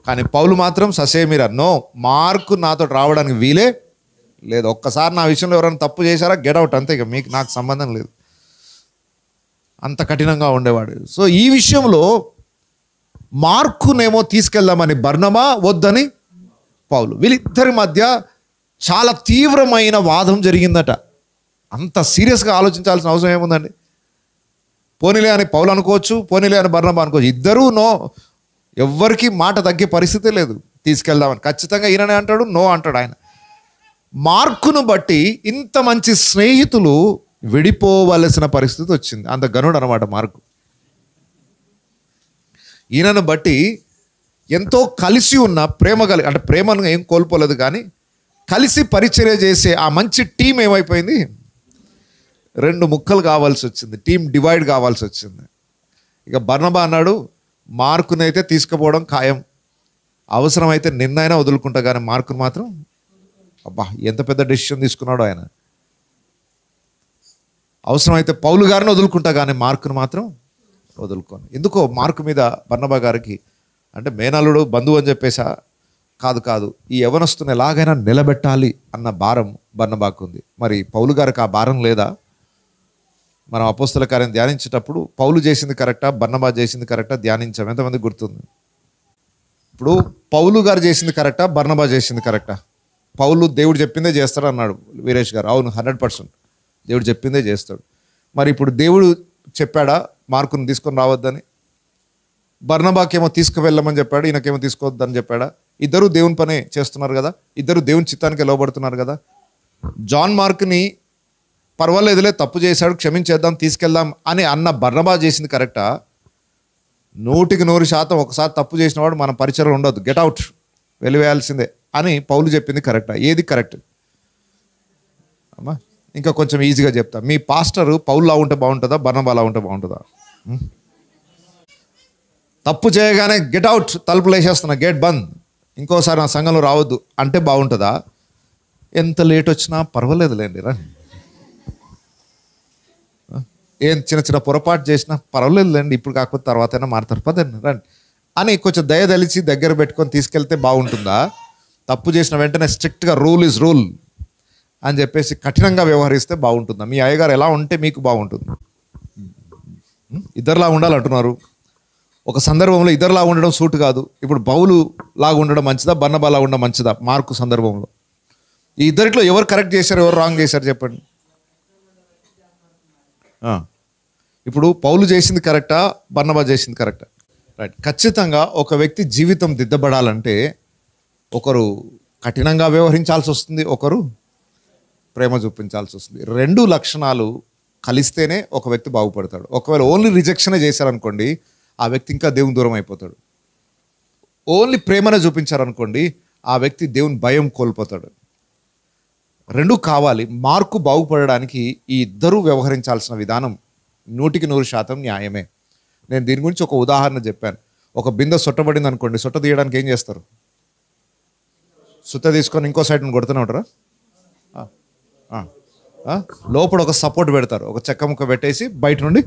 కానీ పౌలు మాత్రం ససేమిరా, నో, మార్కు నాతో రావడానికి వీలే లేదు, ఒక్కసారి నా విషయంలో ఎవరైనా తప్పు చేశారా గెట్అవుట్, అంతే, ఇక మీకు నాకు సంబంధం లేదు. అంత కఠినంగా ఉండేవాడు. సో ఈ విషయంలో మార్కునేమో తీసుకెళ్దామని బర్నబా, వద్దని పౌలు, వీళ్ళిద్దరి మధ్య చాలా తీవ్రమైన వాదం జరిగిందట. అంత సీరియస్గా ఆలోచించాల్సిన అవసరం ఏముందండి? పోనీలే అని పౌలు అనుకోవచ్చు, పోనీలే అని బర్నబా అనుకోవచ్చు. ఇద్దరూ నో, ఎవ్వరికి మాట తగ్గే పరిస్థితి లేదు. తీసుకెళ్దామని ఖచ్చితంగా ఈయననే అంటాడు, నో అంటాడు ఆయన. మార్కును బట్టి ఇంత మంచి స్నేహితులు విడిపోవలసిన పరిస్థితి వచ్చింది. అంత గనుడు అనమాట మార్కు. ఈయనను బట్టి ఎంతో కలిసి ఉన్న ప్రేమ అంటే ప్రేమను ఏం కోల్పోలేదు, కానీ కలిసి పరిచర్య చేసే ఆ మంచి టీం ఏమైపోయింది? రెండు ముక్కలు కావాల్సి వచ్చింది, టీం డివైడ్ కావాల్సి వచ్చింది. ఇక బర్నబా అన్నాడు, మార్కునైతే తీసుకుపోవడం ఖాయం, అవసరమైతే నిన్నైనా వదులుకుంటా, కానీ మార్కును మాత్రం, అబ్బా ఎంత పెద్ద డెసిషన్ తీసుకున్నాడు ఆయన. అవసరమైతే పౌలు గారిని వదులుకుంటా, కానీ మార్కును మాత్రం వదులుకోను. ఎందుకో మార్కు మీద బర్నబా గారికి, అంటే మేనల్లుడు బంధువు అని చెప్పేసా కాదు, ఈ యవనస్తుని ఎలాగైనా నిలబెట్టాలి అన్న భారం బర్నబాకు ఉంది. మరి పౌలు గారికి ఆ భారం లేదా? మనం అపోస్తల కార్యం ధ్యానించేటప్పుడు పౌలు చేసింది కరెక్టా, బర్నబా చేసింది కరెక్టా ధ్యానించాం. ఎంతమంది గుర్తుంది? ఇప్పుడు పౌలు గారు చేసింది కరెక్టా, బర్నబా చేసింది కరెక్టా? పౌలు దేవుడు చెప్పిందే చేస్తాడు అన్నాడు వీరేష్ గారు. అవును, 100% దేవుడు చెప్పిందే చేస్తాడు. మరి ఇప్పుడు దేవుడు చెప్పాడా మార్కుని తీసుకొని రావద్దని? బర్నబాకేమో తీసుకువెళ్ళమని చెప్పాడు, ఈయనకేమో తీసుకోవద్దని చెప్పాడా? ఇద్దరు దేవుని పనే చేస్తున్నారు కదా, ఇద్దరు దేవుని చిత్తానికి లోబడుతున్నారు కదా. జాన్ మార్క్ని పర్వాలేదులే, తప్పు చేశాడు, క్షమించేద్దాం, తీసుకెళ్దాం అని అన్న బర్నబా చేసింది కరెక్టా? 100% ఒకసారి తప్పు చేసిన వాడు మన పరిచయం ఉండొద్దు, గెట్ అవుట్, వెలివేయాల్సిందే అని పౌలు చెప్పింది కరెక్టా? ఏది కరెక్ట్ అమ్మా? ఇంకా కొంచెం ఈజీగా చెప్తా. మీ పాస్టరు పౌలులా ఉంటే బాగుంటుందా, బర్నబాలా ఉంటే బాగుంటుందా? తప్పు చేయగానే గెట్ అవుట్, తలుపులు వేసేస్తున్నా, గేట్ బంద్, ఇంకోసారి నా సంఘంలో రావద్దు అంటే బాగుంటుందా? ఎంత లేట్ వచ్చినా పర్వాలేదులేండి రండి, ఏం చిన్న చిన్న పొరపాటు చేసినా పర్వాలేదులేండి, ఇప్పుడు కాకపోతే తర్వాత అయినా మారుతారు, పదండి రండి అని కొంచెం దయదలిచి దగ్గర పెట్టుకొని తీసుకెళ్తే బాగుంటుందా? తప్పు చేసిన వెంటనే స్ట్రిక్ట్గా రూల్ ఈజ్ రూల్ అని చెప్పేసి కఠినంగా వ్యవహరిస్తే బాగుంటుందా? మీ అయ్యగారు ఎలా ఉంటే మీకు బాగుంటుంది? ఇద్దరులా ఉండాలంటున్నారు. ఒక సందర్భంలో ఇద్దరులా ఉండడం సూట్ కాదు. ఇప్పుడు పౌలు లాగా ఉండడం మంచిదా, బర్నబా లాగా ఉండడం మంచిదా? మార్కు సందర్భంలో ఈ ఇద్దరిలో ఎవరు కరెక్ట్ చేశారు, ఎవరు రాంగ్ చేశారు చెప్పండి. ఇప్పుడు పౌలు చేసింది కరెక్టా, బర్నబా చేసింది కరెక్టా? రైట్. ఖచ్చితంగా ఒక వ్యక్తి జీవితం దిద్దబడాలంటే ఒకరు కఠినంగా వ్యవహరించాల్సి వస్తుంది, ఒకరు ప్రేమ చూపించాల్సి వస్తుంది. 2 లక్షణాలు కలిస్తేనే ఒక వ్యక్తి బాగుపడతాడు. ఒకవేళ ఓన్లీ రిజెక్షనే చేశారనుకోండి, ఆ వ్యక్తి ఇంకా దేవుని దూరం అయిపోతాడు. ఓన్లీ ప్రేమనే చూపించారనుకోండి, ఆ వ్యక్తి దేవుని భయం కోల్పోతాడు. 2 కావాలి. మార్కు బాగుపడడానికి ఈ ఇద్దరూ వ్యవహరించాల్సిన విధానం 100% న్యాయమే. నేను దీని గురించి ఒక ఉదాహరణ చెప్పాను. ఒక బిందె సొట్టబడింది అనుకోండి, సొట్ట తీయడానికి ఏం చేస్తారు? సుత్త తీసుకొని ఇంకో సైడ్ని కొడుతూనే ఉంటారా? లోపల ఒక సపోర్ట్ పెడతారు, ఒక చెక్క ముక్క పెట్టేసి బయట నుండి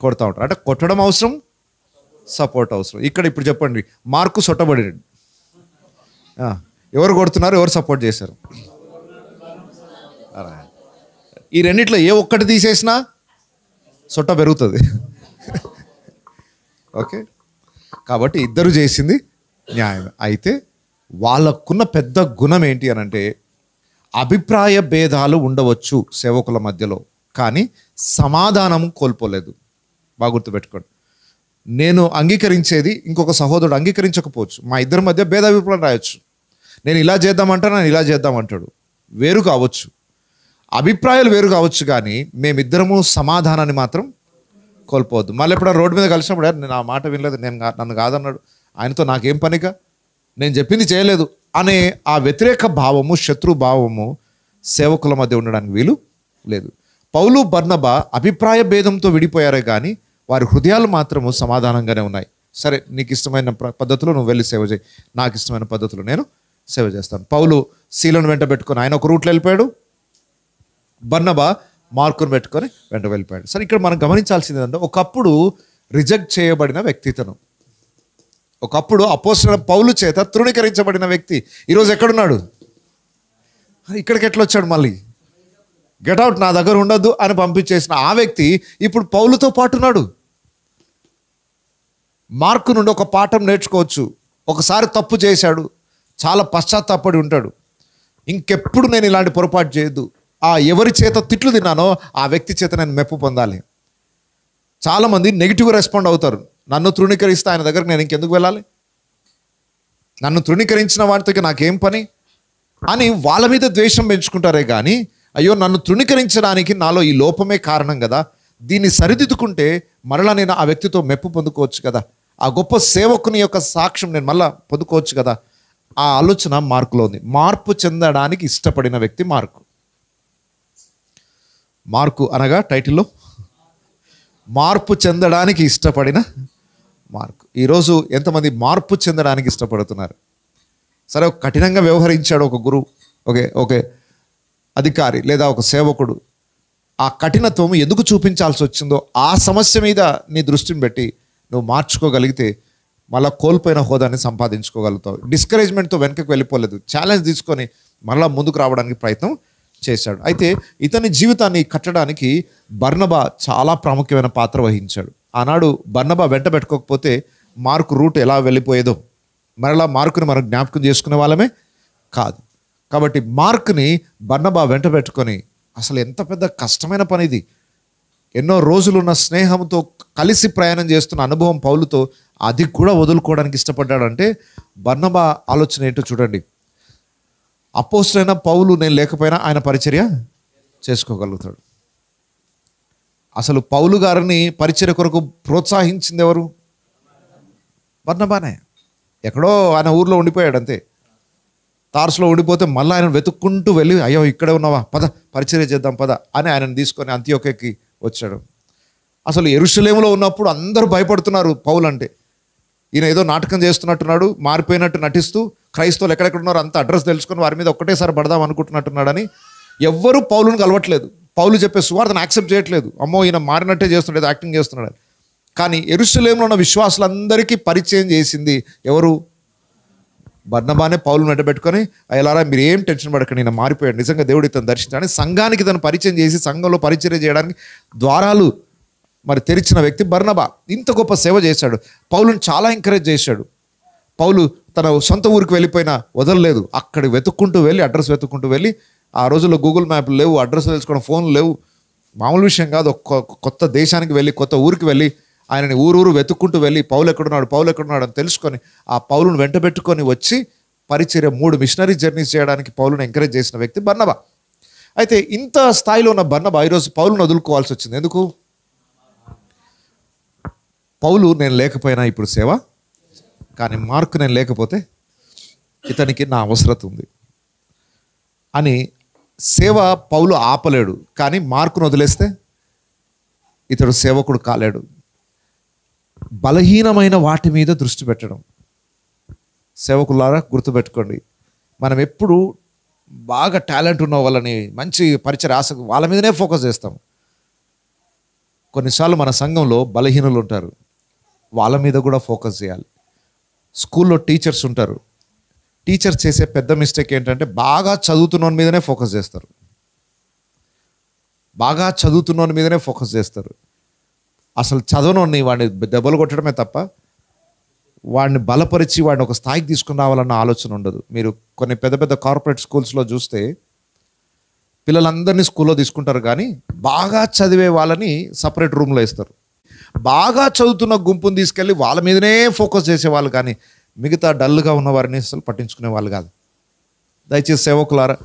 కొడతా ఉంటారు. అంటే కొట్టడం అవసరం, సపోర్ట్ అవసరం. ఇక్కడ ఇప్పుడు చెప్పండి, మార్కు సొట్టబడి ఎవరు కొడుతున్నారు, ఎవరు సపోర్ట్ చేశారు? ఈ రెండిట్లో ఏ ఒక్కటి తీసేసినా సొట్ట పెరుగుతుంది. ఓకే, కాబట్టి ఇద్దరు చేసింది న్యాయం. అయితే వాళ్ళకున్న పెద్ద గుణం ఏంటి అని అంటే, అభిప్రాయ భేదాలు ఉండవచ్చు సేవకుల మధ్యలో, కానీ సమాధానం కోల్పోలేదు. బాగా గుర్తుపెట్టుకోండి. నేను అంగీకరించేది ఇంకొక సహోదరుడు అంగీకరించకపోవచ్చు, మా ఇద్దరి మధ్య భేదాభిప్రాయం రాయొచ్చు. నేను ఇలా చేద్దామంటా, నేను ఇలా చేద్దామంటాడు, వేరు కావచ్చు, అభిప్రాయాలు వేరు కావచ్చు, కానీ మేమిద్దరము సమాధానాన్ని మాత్రం కోల్పోవద్దు. మళ్ళీ ఎప్పుడైనా రోడ్డు మీద కలిసినప్పుడు నేను ఆ మాట వినలేదు, నన్ను కాదన్నాడు, ఆయనతో నాకేం పనిగా, నేను చెప్పింది చేయలేదు అనే ఆ వ్యతిరేక భావము, శత్రు భావము సేవకుల మధ్య ఉండడానికి వీలు లేదు. పౌలు బర్నబా అభిప్రాయ భేదంతో విడిపోయారే కానీ వారి హృదయాలు మాత్రము సమాధానంగానే ఉన్నాయి. సరే, నీకు ఇష్టమైన పద్ధతిలో నువ్వు వెళ్ళి సేవ చేయి, నాకు ఇష్టమైన పద్ధతిలో నేను సేవ చేస్తాను. పౌలు శీలను వెంట పెట్టుకొని ఆయన ఒక రూట్లో వెళ్ళిపోయాడు, బర్నబా మార్కును పెట్టుకొని వెంట వెళ్ళిపోయాడు. సరే, ఇక్కడ మనం గమనించాల్సింది ఏంటంటే, ఒకప్పుడు రిజెక్ట్ చేయబడిన వ్యక్తితనం, ఒకప్పుడు అపోస్తలుడైన పౌలు చేత తృణీకరించబడిన వ్యక్తి ఈరోజు ఎక్కడున్నాడు? ఇక్కడికి ఎట్లా వచ్చాడు? మళ్ళీ గెట్ అవుట్, నా దగ్గర ఉండొద్దు అని పంపించేసిన ఆ వ్యక్తి ఇప్పుడు పౌలుతో పాటు ఉన్నాడు. మార్కు నుండి ఒక పాఠం నేర్చుకోవచ్చు. ఒకసారి తప్పు చేశాడు, చాలా పశ్చాత్తాపడి ఉంటాడు, ఇంకెప్పుడు నేను ఇలాంటి పొరపాటు చేయొద్దు, ఎవరి చేత తిట్లు తిన్నానో ఆ వ్యక్తి చేత నేను మెప్పు పొందాలి. చాలామంది నెగిటివ్గా రెస్పాండ్ అవుతారు. నన్ను తృణీకరిస్తే ఆయన దగ్గరకు నేను ఇంకెందుకు వెళ్ళాలి, నన్ను తృణీకరించిన వాటితో నాకేం పని అని వాళ్ళ మీద ద్వేషం పెంచుకుంటారే కానీ, అయ్యో నన్ను తృణీకరించడానికి నాలో ఈ లోపమే కారణం కదా, దీన్ని సరిదిద్దుకుంటే మరలా నేను ఆ వ్యక్తితో మెప్పు పొందుకోవచ్చు కదా, ఆ గొప్ప సేవకుని యొక్క సాక్ష్యం నేను మళ్ళా పొందుకోవచ్చు కదా, ఆ ఆలోచన మార్కులో ఉంది. మార్పు చెందడానికి ఇష్టపడిన వ్యక్తి మార్కు. మార్కు అనగా టైటిల్లో మార్పు చెందడానికి ఇష్టపడిన మార్కు. ఈరోజు ఎంతమంది మార్పు చెందడానికి ఇష్టపడుతున్నారు? సరే, ఒక కఠినంగా వ్యవహరించాడు ఒక గురువు, ఓకే అధికారి లేదా ఒక సేవకుడు, ఆ కఠినత్వం ఎందుకు చూపించాల్సి వచ్చిందో ఆ సమస్య మీద నీ దృష్టిని పెట్టి నువ్వు మార్చుకోగలిగితే మళ్ళీ కోల్పోయిన హోదాన్ని సంపాదించుకోగలుగుతావు. డిస్కరేజ్మెంట్తో వెనకకి వెళ్ళిపోలేదు, ఛాలెంజ్ తీసుకొని మళ్ళీ ముందుకు రావడానికి ప్రయత్నం చేశాడు. అయితే ఇతని జీవితాన్ని కట్టడానికి బర్నబా చాలా ప్రాముఖ్యమైన పాత్ర వహించాడు. ఆనాడు బర్నబా వెంట పెట్టుకోకపోతే మార్కు రూట్ ఎలా వెళ్ళిపోయేదో, మరలా మార్కుని మనం జ్ఞాపకం చేసుకునే వాళ్ళమే కాదు. కాబట్టి మార్కుని బర్నబా వెంట పెట్టుకొని, అసలు ఎంత పెద్ద కష్టమైన పని ఇది. ఎన్నో రోజులున్న స్నేహంతో కలిసి ప్రయాణం చేస్తున్న అనుభవం పౌలుతో, అది కూడా వదులుకోవడానికి ఇష్టపడ్డాడంటే బర్నబా ఆలోచన ఏంటో చూడండి. అపోస్తలుడైన పౌలు నేను లేకపోయినా ఆయన పరిచర్య చేసుకోగలుగుతాడు. అసలు పౌలు గారిని పరిచర్య కొరకు ప్రోత్సహించింది ఎవరు? బర్నబానే. ఎక్కడో ఆయన ఊర్లో ఉండిపోయాడు అంతే. తార్సులో ఉండిపోతే మళ్ళీ ఆయన వెతుక్కుంటూ వెళ్ళి, అయ్యో ఇక్కడే ఉన్నావా, పద పరిచర్య చేద్దాం పద అని ఆయనను తీసుకొని అంతియోక్యకి వచ్చాడు. అసలు యెరూషలేములో ఉన్నప్పుడు అందరూ భయపడుతున్నారు పౌలు అంటే. ఈయన ఏదో నాటకం చేస్తున్నట్టున్నాడు, మారిపోయినట్టు నటిస్తూ క్రైస్తవులు ఎక్కడెక్కడ ఉన్నారో అంత అడ్రస్ తెలుసుకొని వారి మీద ఒక్కటేసారి పడదాం అనుకుంటున్నట్టున్నాడని ఎవ్వరూ పౌలును కలవట్లేదు. పౌలు చెప్పే సువార్తను యాక్సెప్ట్ చేయట్లేదు. అమ్మో ఈయన మారినట్టే చేస్తున్నాడు, యాక్టింగ్ చేస్తున్నాడు. కానీ యెరూషలేములో ఉన్న విశ్వాసులందరికీ పరిచయం చేసింది ఎవరు? బర్నబానే. పౌలును వెంటబెట్టుకొని, అయ్యలారా మీరు ఏం టెన్షన్ పడకండి, నేను మారిపోయాడు, నిజంగా దేవుడు ఇతను దర్శించాలని సంఘానికి తను పరిచయం చేసి సంఘంలో పరిచర్య చేయడానికి ద్వారాలు మరి తెరిచిన వ్యక్తి బర్నబా. ఇంత గొప్ప సేవ చేశాడు. పౌలుని చాలా ఎంకరేజ్ చేశాడు. పౌలు తన సొంత ఊరికి వెళ్ళిపోయినా వదలలేదు. అక్కడికి వెతుక్కుంటూ వెళ్ళి, అడ్రస్ వెతుక్కుంటూ వెళ్ళి, ఆ రోజుల్లో గూగుల్ మ్యాప్లు లేవు, అడ్రస్ తెలుసుకోవడం ఫోన్లు లేవు, మామూలు విషయం కాదు. కొత్త దేశానికి వెళ్ళి, కొత్త ఊరికి వెళ్ళి, ఆయనని ఊరూరు వెతుక్కుంటూ వెళ్ళి పౌలు ఎక్కడున్నాడు అని తెలుసుకొని ఆ పౌలును వెంటబెట్టుకొని వచ్చి పరిచర్య 3 మిషనరీ జర్నీస్ చేయడానికి పౌలును ఎంకరేజ్ చేసిన వ్యక్తి బర్నబా. అయితే ఇంత స్థాయిలో ఉన్న బర్నబా ఈరోజు పౌలును వదులుకోవాల్సి వచ్చింది. ఎందుకు? పౌలు నేను లేకపోయినా ఇప్పుడు సేవ, కానీ మార్కు నేను లేకపోతే ఇతనికి నా అవసరత ఉంది అని సేవ పౌలు ఆపలేడు. కానీ మార్కును వదిలేస్తే ఇతడు సేవకుడు కాలేడు. బలహీనమైన వాటి మీద దృష్టి పెట్టడం. సేవకులారా గుర్తుపెట్టుకోండి, మనం ఎప్పుడు బాగా టాలెంట్ ఉన్న వాళ్ళని, మంచి పరిచయ ఆసక్తి వాళ్ళ మీదనే ఫోకస్ చేస్తాం. కొన్నిసార్లు మన సంఘంలో బలహీనులు ఉంటారు, వాళ్ళ మీద కూడా ఫోకస్ చేయాలి. స్కూల్లో టీచర్స్ ఉంటారు, టీచర్స్ చేసే పెద్ద మిస్టేక్ ఏంటంటే బాగా చదువుతున్న మీదనే ఫోకస్ చేస్తారు. బాగా చదువుతున్న మీదనే ఫోకస్ చేస్తారు. అసలు చదవనోని వాడిని దెబ్బలు కొట్టడమే తప్ప వాడిని బలపరిచి వాడిని ఒక స్థాయికి తీసుకుని రావాలన్న ఆలోచన ఉండదు. మీరు కొన్ని పెద్ద పెద్ద కార్పొరేట్ స్కూల్స్లో చూస్తే పిల్లలందరినీ స్కూల్లో తీసుకుంటారు, కానీ బాగా చదివే వాళ్ళని సపరేట్ రూమ్లో వేస్తారు. బాగా చదువుతున్న గుంపుని తీసుకెళ్ళి వాళ్ళ మీదనే ఫోకస్ చేసేవాళ్ళు, కానీ మిగతా డల్గా ఉన్న వారిని అసలు పట్టించుకునే వాళ్ళు కాదు. దయచేసి సేవకులారా,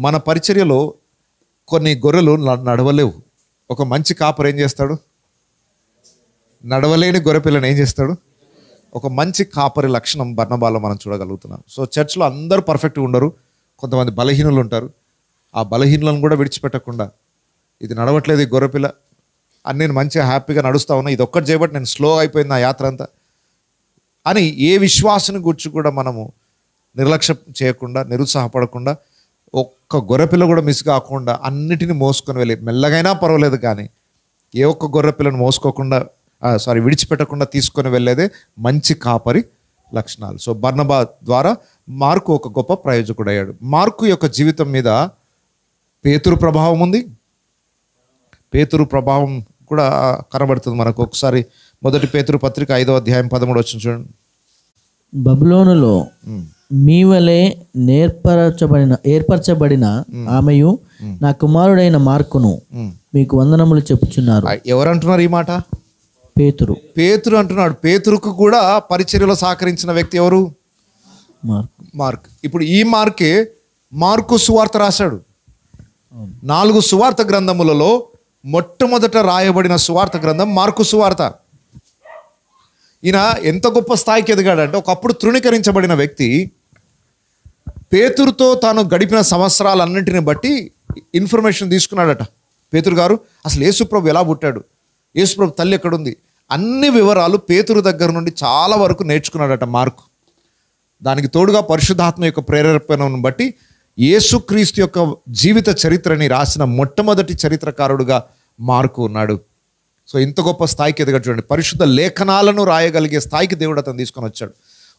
మన పరిచర్యలో కొన్ని గొర్రెలు నడవలేవు. ఒక మంచి కాపరి ఏం చేస్తాడు? నడవలేని గొర్రె పిల్లని ఏం చేస్తాడు? ఒక మంచి కాపరి లక్షణం బర్నబాలో మనం చూడగలుగుతున్నాం. సో చర్చ్లో అందరూ పర్ఫెక్ట్గా ఉండరు, కొంతమంది బలహీనులు ఉంటారు. ఆ బలహీనులను కూడా విడిచిపెట్టకుండా, ఇది నడవట్లేదు ఈ గొర్రెపిల్ల అని, నేను మంచిగా హ్యాపీగా నడుస్తా ఉన్నా, ఇది ఒక్కటి చేయబట్టి నేను స్లో అయిపోయింది నా యాత్ర అంతా అని ఏ విశ్వాసాన్ని గురించి కూడా మనము నిర్లక్ష్యం చేయకుండా, నిరుత్సాహపడకుండా, ఒక్క గొర్రెపిల్ల కూడా మిస్ కాకుండా అన్నిటిని మోసుకొని వెళ్ళి, మెల్లగైనా పర్వాలేదు కానీ ఏ ఒక్క గొర్రెపిల్లను మోసుకోకుండా విడిచిపెట్టకుండా తీసుకొని వెళ్ళేదే మంచి కాపరి లక్షణాలు. సో బర్నబా ద్వారా మార్కు ఒక గొప్ప ప్రయోజకుడు అయ్యాడు. మార్కు యొక్క జీవితం మీద పేతురు ప్రభావం ఉంది. పేతురు ప్రభావం కూడా కనబడుతుంది మనకు. ఒకసారి 1 పేతురు పత్రిక 5వ అధ్యాయం 13 వచ్చిన చూడండి. బబులోనులో మీ వలె ఏర్పరచబడిన ఆమెయు నా కుమారుడైన మార్కును మీకు వందనములు చెప్పుచున్నారు. ఎవరంటున్నారు ఈ మాట? పేతురు అంటున్నాడు. పేతురుకు కూడా పరిచర్యలో సహకరించిన వ్యక్తి ఎవరు? మార్క్. ఇప్పుడు ఈ మార్కు సువార్త రాశాడు. 4 సువార్త గ్రంథములలో మొట్టమొదట రాయబడిన సువార్త గ్రంథం మార్కు సువార్త. ఈయన ఎంత గొప్ప స్థాయికి ఎదిగాడంటే, ఒకప్పుడు తృణీకరించబడిన వ్యక్తి పేతురుతో తాను గడిపిన సంవత్సరాలన్నింటిని బట్టి ఇన్ఫర్మేషన్ తీసుకున్నాడట. పేతురు గారు అసలు యేసుప్రభు ఎలా పుట్టాడు, యేసుప్రభు తల్లి ఎక్కడుంది, అన్ని వివరాలు పేతురు దగ్గర నుండి చాలా వరకు నేర్చుకున్నాడట మార్కు. దానికి తోడుగా పరిశుద్ధాత్మ యొక్క ప్రేరేపణను బట్టి యేసుక్రీస్తు యొక్క జీవిత చరిత్రని రాసిన మొట్టమొదటి చరిత్రకారుడుగా మార్కు ఉన్నాడు. సో ఇంత గొప్ప స్థాయికి ఎదగ చూడండి. పరిశుద్ధ లేఖనాలను రాయగలిగే స్థాయికి దేవుడు అతను తీసుకొని వచ్చాడు.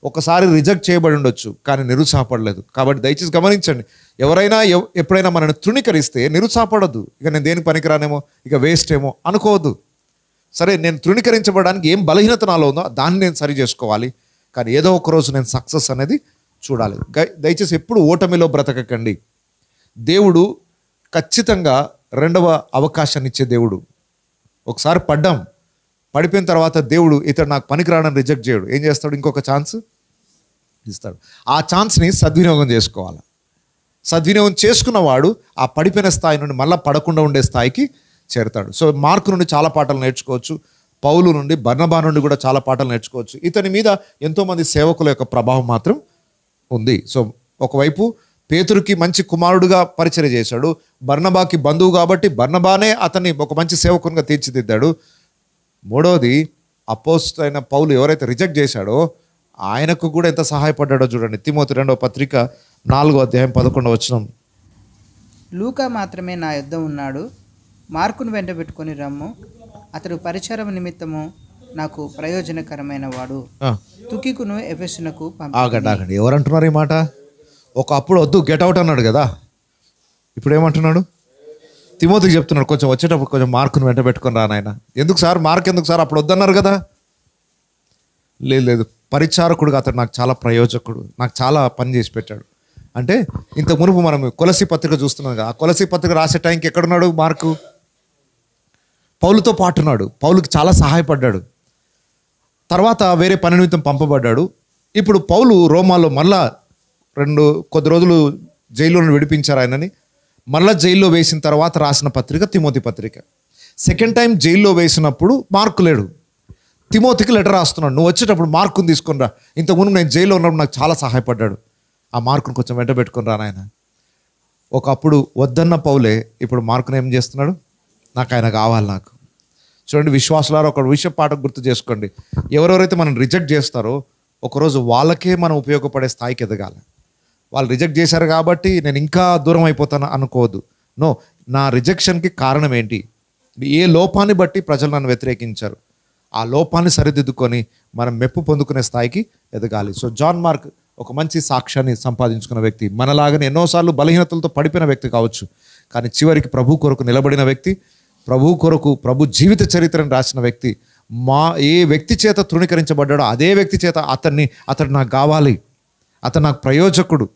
ఒకసారి రిజెక్ట్ చేయబడి ఉండొచ్చు, కానీ నిరుత్సాహపడలేదు. కాబట్టి దయచేసి గమనించండి, ఎవరైనా ఎప్పుడైనా మనల్ని తృణీకరిస్తే నిరుత్సాహపడద్దు. ఇక నేను దేనికి పనికిరానేమో, ఇక వేస్ట్ ఏమో అనుకోవద్దు. సరే, నేను తృణీకరించబడడానికి ఏం బలహీనత నాలో ఉందో దాన్ని నేను సరి చేసుకోవాలి, కానీ ఏదో ఒక రోజు నేను సక్సెస్ అనేది చూడాలి. దయచేసి ఎప్పుడు ఓటమిలో బ్రతకకండి. దేవుడు ఖచ్చితంగా రెండవ అవకాశాన్ని ఇచ్చే దేవుడు. ఒకసారి పడిపోయిన తర్వాత దేవుడు ఇతడు నాకు పనికిరాడని రిజెక్ట్ చేయడు. ఏం చేస్తాడు? ఇంకొక ఛాన్స్ ఇస్తాడు. ఆ ఛాన్స్ని సద్వినియోగం చేసుకోవాలి. సద్వినియోగం చేసుకున్నవాడు ఆ పడిపోయిన స్థాయి నుండి మళ్ళీ పడకుండా ఉండే స్థాయికి చేరుతాడు. సో మార్కు నుండి చాలా పాఠాలు నేర్చుకోవచ్చు, పౌలు నుండి, బర్నబా నుండి కూడా చాలా పాఠాలు నేర్చుకోవచ్చు. ఇతని మీద ఎంతోమంది సేవకుల యొక్క ప్రభావం మాత్రం ఉంది. సో ఒకవైపు పేతురుకి మంచి కుమారుడుగా పరిచయం చేశాడు, బర్నబాకి బంధువు కాబట్టి బర్నబానే అతన్ని ఒక మంచి సేవకునిగా తీర్చిదిద్దాడు. మూడవది, అపోస్తలైన పౌలు ఎవరైతే రిజెక్ట్ చేశాడో ఆయనకు కూడా ఎంత సహాయపడ్డాడో చూడండి. తిమోతి 2వ పత్రిక 4వ అధ్యాయం 11వ వచనం. లూకా మాత్రమే నా యొద్ద ఉన్నాడు, మార్కును వెంట పెట్టుకొని రమ్ము, అతడు పరిచారం నిమిత్తము నాకు ప్రయోజనకరమైన వాడు. తుకికును ఎఫెసునకు ఆగండి, ఎవరంటున్నారు ఈ మాట? ఒకప్పుడు వద్దు, గెట్ అవుట్ అన్నాడు కదా, ఇప్పుడు ఏమంటున్నాడు? తిమోతికి చెప్తున్నాడు, కొంచెం వచ్చేటప్పుడు కొంచెం మార్కును వెంట పెట్టుకొని రా నాయన. ఎందుకు సార్? మార్క్ ఎందుకు సార్? అప్పుడు వద్దన్నారు కదా. లేదు, పరిచారకుడుగా అతడు నాకు చాలా ప్రయోజకుడు, నాకు చాలా పని చేసి పెట్టాడు. అంటే ఇంత మునుపు మనం కొలసి పత్రిక చూస్తున్నాం కదా, ఆ కొలసి పత్రిక రాసే టైంకి ఎక్కడున్నాడు మార్కు? పౌలుతో పాటున్నాడు, పౌలుకి చాలా సహాయపడ్డాడు. తర్వాత వేరే పని నిమిత్తం పంపబడ్డాడు. ఇప్పుడు పౌలు రోమాలో మళ్ళా కొద్ది రోజులు జైల్లో విడిపించారు ఆయనని. మళ్ళా జైల్లో వేసిన తర్వాత రాసిన పత్రిక తిమోతి పత్రిక. సెకండ్ టైం జైల్లో వేసినప్పుడు మార్కు లేడు, తిమోతికి లెటర్ రాస్తున్నాడు, నువ్వు వచ్చేటప్పుడు మార్కుని తీసుకొని రా, ఇంతకుముందు నేను జైల్లో ఉన్నప్పుడు నాకు చాలా సహాయపడ్డాడు, ఆ మార్కుని కొంచెం వెంట పెట్టుకొని రా నాయన. ఒకప్పుడు వద్దన్న పౌలే ఇప్పుడు మార్కుని ఏం చేస్తున్నాడు? నాకు ఆయన కావాలి. నాకు చూడండి విశ్వాసులారా, ఒక విషయ పాఠం గుర్తు చేసుకోండి. ఎవరెవరైతే మనం రిజెక్ట్ చేస్తారో ఒకరోజు వాళ్ళకే మనం ఉపయోగపడే స్థాయికి ఎదగాలి. వాళ్ళు రిజెక్ట్ చేశారు కాబట్టి నేను ఇంకా దూరం అయిపోతాను అనుకోవద్దు. నో, నా రిజెక్షన్కి కారణం ఏంటి? ఏ లోపాన్ని బట్టి ప్రజలు నన్ను వ్యతిరేకించారు, ఆ లోపాన్ని సరిదిద్దుకొని మనం మెప్పు పొందుకునే స్థాయికి ఎదగాలి. సో జాన్ మార్క్ ఒక మంచి సాక్ష్యాన్ని సంపాదించుకున్న వ్యక్తి, మనలాగానే ఎన్నోసార్లు బలహీనతలతో పడిపోయిన వ్యక్తి కావచ్చు, కానీ చివరికి ప్రభు కొరకు నిలబడిన వ్యక్తి, ప్రభు కొరకు ప్రభు జీవిత చరిత్రను రాసిన వ్యక్తి. ఏ వ్యక్తి చేత తృణీకరించబడ్డాడో అదే వ్యక్తి చేత అతడు నాకు కావాలి, అతను నాకు ప్రయోజకుడు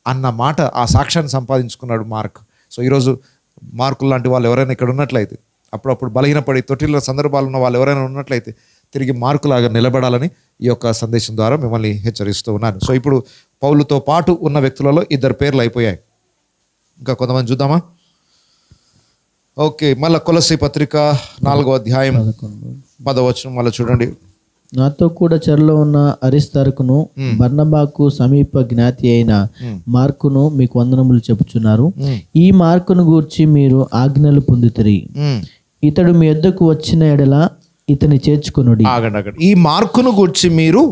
అన్న మాట, ఆ సాక్ష్యాన్ని సంపాదించుకున్నాడు మార్క్. సో ఈరోజు మార్కులు లాంటి వాళ్ళు ఎవరైనా ఇక్కడ ఉన్నట్లయితే, అప్పుడప్పుడు బలహీనపడి తొట్టిల్ల సందర్భాలు ఉన్న వాళ్ళు ఎవరైనా ఉన్నట్లయితే తిరిగి మార్కులాగా నిలబడాలని ఈ యొక్క సందేశం ద్వారా మిమ్మల్ని హెచ్చరిస్తూ ఉన్నాను. సో ఇప్పుడు పౌలుతో పాటు ఉన్న వ్యక్తులలో 2 పేర్లు అయిపోయాయి. ఇంకా కొంతమంది చూద్దామా? ఓకే, మళ్ళీ కొలస్సీ పత్రిక 4వ అధ్యాయం 10వ వచనం మళ్ళీ చూడండి. నాతో కూడా చెరలో ఉన్న అరిస్తార్కును బర్నబాకు సమీప జ్ఞాతి అయిన మార్కును మీకు వందనములు చెప్పుచున్నారు. ఈ మార్కును గూర్చి మీరు ఆజ్ఞలు పొందితిరి. ఇతడు మీ యొద్దకు వచ్చిన ఎడల ఇతని చేర్చుకొనుడి. ఆగండి, ఈ మార్కును గూర్చి మీరు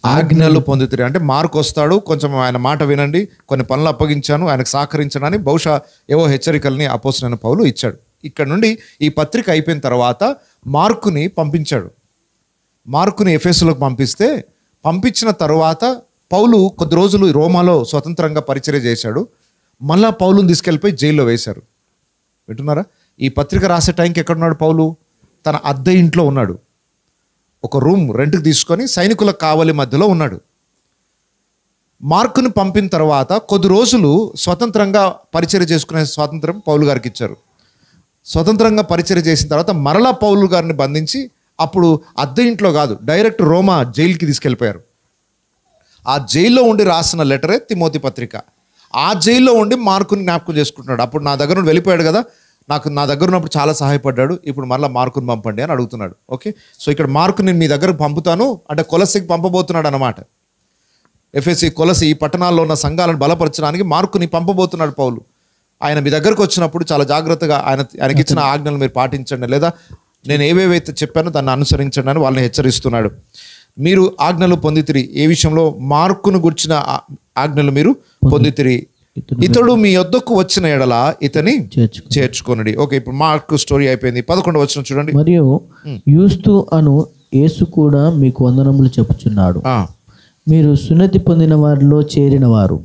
ఆజ్ఞలు పొందితిరి అంటే మార్కు వస్తాడు, కొంచెం ఆయన మాట వినండి, కొన్ని పనులు అప్పగించాను, ఆయనకు సహకరించనని బహుశా ఏవో హెచ్చరికల్ని అపోస్తలుడైన పౌలు ఇచ్చాడు. ఇక్కడ నుండి ఈ పత్రిక అయిపోయిన తర్వాత మార్కుని పంపించాడు. మార్కుని ఎఫెసులోకి పంపించిన తర్వాత పౌలు కొద్ది రోజులు రోమాలో స్వతంత్రంగా పరిచర్య చేశాడు. మళ్ళా పౌలుని తీసుకెళ్ళిపోయి జైల్లో వేశారు. వింటున్నారా? ఈ పత్రిక రాసే టైంకి ఎక్కడున్నాడు పౌలు? తన అద్దె ఇంట్లో ఉన్నాడు. ఒక రూమ్ రెంట్కి తీసుకొని సైనికుల కావలి మధ్యలో ఉన్నాడు. మార్కుని పంపిన తర్వాత కొద్ది రోజులు స్వతంత్రంగా పరిచర్య చేసుకునే స్వాతంత్రం పౌలు గారికి ఇచ్చారు. స్వతంత్రంగా పరిచర్య చేసిన తర్వాత మరలా పౌలు గారిని బంధించి అప్పుడు అద్దె ఇంట్లో కాదు, డైరెక్ట్ రోమా జైలుకి తీసుకెళ్ళిపోయారు. ఆ జైల్లో ఉండి రాసిన లెటరే తిమోతి పత్రిక. ఆ జైల్లో ఉండి మార్కుని జ్ఞాపకం చేసుకుంటున్నాడు. అప్పుడు నా దగ్గర నుండి వెళ్ళిపోయాడు కదా, నా దగ్గర ఉన్నప్పుడు చాలా సహాయపడ్డాడు, ఇప్పుడు మళ్ళీ మార్కుని పంపండి అని అడుగుతున్నాడు. ఓకే, సో ఇక్కడ మార్కు నేను మీ దగ్గరకు పంపుతాను అంటే కొలసికి పంపబోతున్నాడు అన్నమాట. ఎఫెసీ, కొలసి ఈ పట్టణాల్లో ఉన్న సంఘాలను బలపరచడానికి మార్కుని పంపబోతున్నాడు పౌలు. ఆయన మీ దగ్గరకు వచ్చినప్పుడు చాలా జాగ్రత్తగా ఆయనకి ఇచ్చిన ఆజ్ఞలు మీరు పాటించండి, లేదా నేను ఏవేవైతే చెప్పానో దాన్ని అనుసరించండి అని వాళ్ళని హెచ్చరిస్తున్నాడు. మీరు ఆజ్ఞలు పొందితిరి. ఏ విషయంలో? మార్కును గుర్చిన ఆజ్ఞలు మీరు పొందితిరి. ఇతడు మీ యొద్దకు వచ్చిన ఎడల ఇతని చేర్చుకొనుడి. ఓకే, ఇప్పుడు మార్కు స్టోరీ అయిపోయింది. 11వ వచనం చూడండి. మరియు యూస్తు అను యేసు కూడా మీకు వందనములు చెప్పుచున్నాడు. మీరు సున్నతి పొందిన వారిలో చేరిన వారు.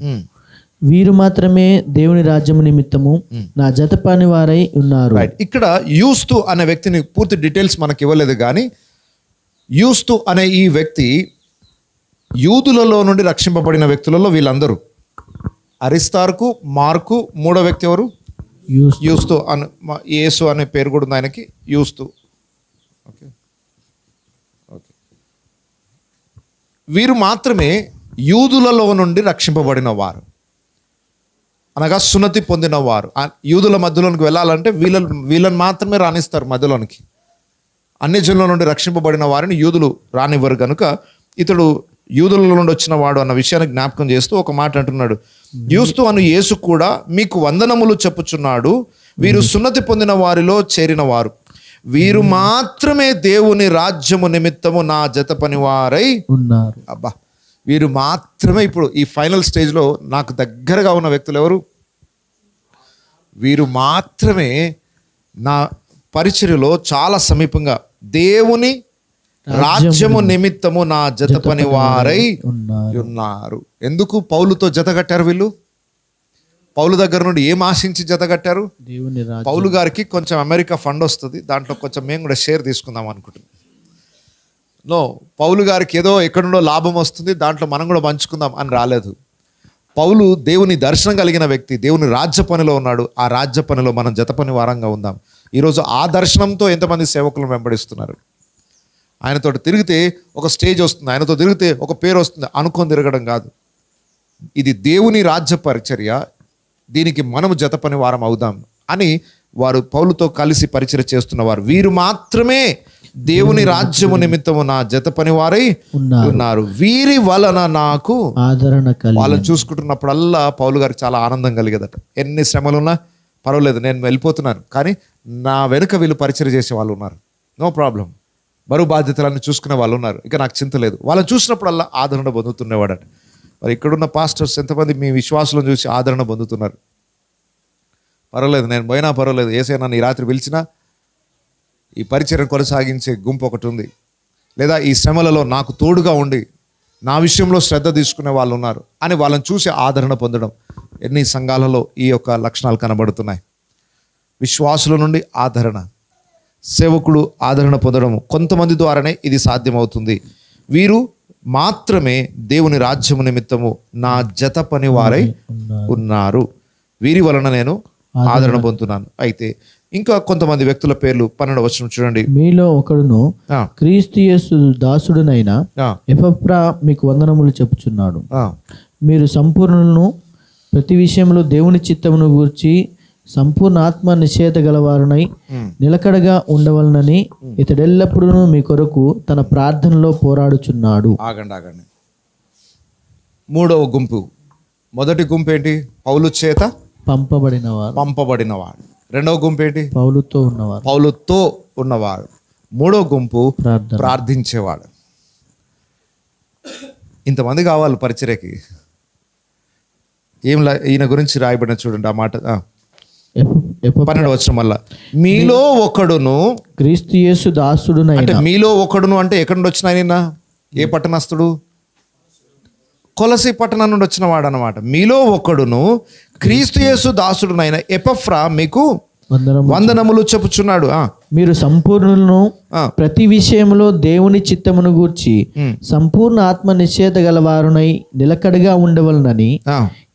వీరు మాత్రమే దేవుని రాజ్యము నిమిత్తము నా జత పని వారై ఉన్నారు. ఇక్కడ యూస్తు అనే వ్యక్తిని పూర్తి డీటెయిల్స్ మనకి ఇవ్వలేదు, కానీ యూస్తు అనే ఈ వ్యక్తి యూదులలో నుండి రక్షింపబడిన వ్యక్తులలో వీళ్ళందరూ. అరిస్తార్కు, మార్కు, మూడో వ్యక్తి ఎవరు? యూస్తు అని, యేసు అనే పేరు కూడా ఉంది ఆయనకి, యూస్తు. ఓకే ఓకే వీరు మాత్రమే యూదులలో నుండి రక్షింపబడిన వారు, అనగా సున్నతి పొందిన వారు. యూదుల మధ్యలోనికి వెళ్ళాలంటే వీళ్ళని మాత్రమే రాణిస్తారు మధ్యలోనికి. అన్ని జనుల నుండి రక్షింపబడిన వారిని యూదులు రానివ్వరు కనుక ఇతడు యూదుల నుండి వచ్చిన వాడు అన్న విషయాన్ని జ్ఞాపకం చేస్తూ ఒక మాట అంటున్నాడు. యూస్తు అను యేసు కూడా మీకు వందనములు చెప్పుచున్నాడు. వీరు సున్నతి పొందిన వారిలో చేరిన వారు. వీరు మాత్రమే దేవుని రాజ్యము నిమిత్తము నా జత పని వారై ఉన్నారు. అబ్బా, వీరు మాత్రమే. ఇప్పుడు ఈ ఫైనల్ స్టేజ్లో నాకు దగ్గరగా ఉన్న వ్యక్తులు ఎవరు? వీరు మాత్రమే నా పరిచర్యలో చాలా సమీపంగా దేవుని రాజ్యము నిమిత్తము నా జత పని వారై ఉన్నారు. ఎందుకు పౌలుతో జత కట్టారు వీళ్ళు? పౌలు దగ్గర నుండి ఏం ఆశించి జత కట్టారు? పౌలు గారికి కొంచెం అమెరికా ఫండ్ వస్తుంది, దాంట్లో కొంచెం మేము కూడా షేర్ తీసుకుందాం అనుకుంటున్నాం. పౌలు గారికి ఏదో ఎక్కడుండో లాభం వస్తుంది, దాంట్లో మనం కూడా పంచుకుందాం అని రాలేదు. పౌలు దేవుని దర్శనం కలిగిన వ్యక్తి, దేవుని రాజ్య పనిలో ఉన్నాడు. ఆ రాజ్య పనిలో మనం జత పని వారంగా ఉందాం. ఈరోజు ఆ దర్శనంతో ఎంతమంది సేవకులను వెంబడిస్తున్నారు? ఆయనతో తిరిగితే ఒక స్టేజ్ వస్తుంది, ఆయనతో తిరిగితే ఒక పేరు వస్తుంది అనుకొని తిరగడం కాదు. ఇది దేవుని రాజ్య పరిచర్య, దీనికి మనము జత పని వారం అవుదాం అని వారు పౌలుతో కలిసి పరిచర్య చేస్తున్నవారు. వీరు మాత్రమే దేవుని రాజ్యము నిమిత్తము నా జత పని వారై ఉన్నారు. వీరి వలన నాకు ఆదరణ. వాళ్ళని చూసుకుంటున్నప్పుడల్లా పౌలు గారికి చాలా ఆనందం కలిగేదట. ఎన్ని శ్రమలున్నా పర్వాలేదు, నేను వెళ్ళిపోతున్నాను, కానీ నా వెనుక వీళ్ళు పరిచర్య చేసే వాళ్ళు ఉన్నారు, నో ప్రాబ్లం. బరువు బాధ్యతలన్నీ చూసుకునే వాళ్ళు ఉన్నారు, ఇక నాకు చింత లేదు. వాళ్ళని చూసినప్పుడల్లా ఆదరణ పొందుతుండేవాడట. మరి ఇక్కడున్న పాస్టర్స్ ఎంతమంది మీ విశ్వాసులను చూసి ఆదరణ పొందుతున్నారు? పర్వాలేదు, నేను పోయినా పర్వాలేదు, ఏసైనా నన్ను ఈ రాత్రి పిలిచినా ఈ పరిచర్యను కొనసాగించే గుంపు ఒకటి ఉంది, లేదా ఈ శ్రమలలో నాకు తోడుగా ఉండి నా విషయంలో శ్రద్ధ తీసుకునే వాళ్ళు ఉన్నారు అని వాళ్ళని చూసి ఆదరణ పొందడం. ఎన్ని సంఘాలలో ఈ యొక్క లక్షణాలు కనబడుతున్నాయి. విశ్వాసుల నుండి ఆదరణ, సేవకుడు ఆదరణ పొందడం, కొంతమంది ద్వారానే ఇది సాధ్యమవుతుంది. వీరు మాత్రమే దేవుని రాజ్యము నిమిత్తము నా జత పని వారై ఉన్నారు. వీరి వలన నేను ఆదరణ పొందుతున్నాను. అయితే ఇంకా కొంతమంది వ్యక్తుల పేర్లు 12వ వచనం చూడండి. మీలో ఒకడును క్రీస్తు యేసు దాసుడునైన ఎపఫ్రా మీకు వందనములు చెప్పుచున్నాడు. మీరు సంపూర్ణులను, ప్రతి విషయంలో దేవుని చిత్తమును గూర్చి సంపూర్ణ ఆత్మ నిశ్చయత గలవారునై నిలకడగా ఉండవలనని ఇతడెల్లప్పుడూ మీ కొరకు తన ప్రార్థనలో పోరాడుచున్నాడు. ఆగండి. మూడవ గుంపు. మొదటి గుంపు ఏంటి? పౌలు చేత పంపబడినవాడు. రెండవ గుంపు ఏంటి? పౌలుతో ఉన్నవాడు. మూడవ గుంపు ప్రార్థించేవాడు. ఇంతమంది కావాలి పరిచర్యకి. ఈయన గురించి రాయబడిన చూడండి ఆ మాట. 12వ వచనం మళ్ళా, మీలో ఒకడును క్రీస్తు యేసు దాసుడునైన. అంటే మీలో ఒకడును అంటే ఎక్కడి నుండి వచ్చిన ఆయన? ఏ పట్టణస్థుడు? కొలసి పట్టణం నుండి వచ్చిన వాడు అనమాట. మీలో ఒకడును క్రీస్తు యేసు దాసుడునైన ఎపఫ్రా మీకు వందనములు చెప్పుచున్నాడు. మీరు సంపూర్ణులను, ప్రతి విషయంలో దేవుని చిత్తమును గూర్చి సంపూర్ణ ఆత్మ నిశ్చయత గలవారునై నిలకడగా ఉండవలనని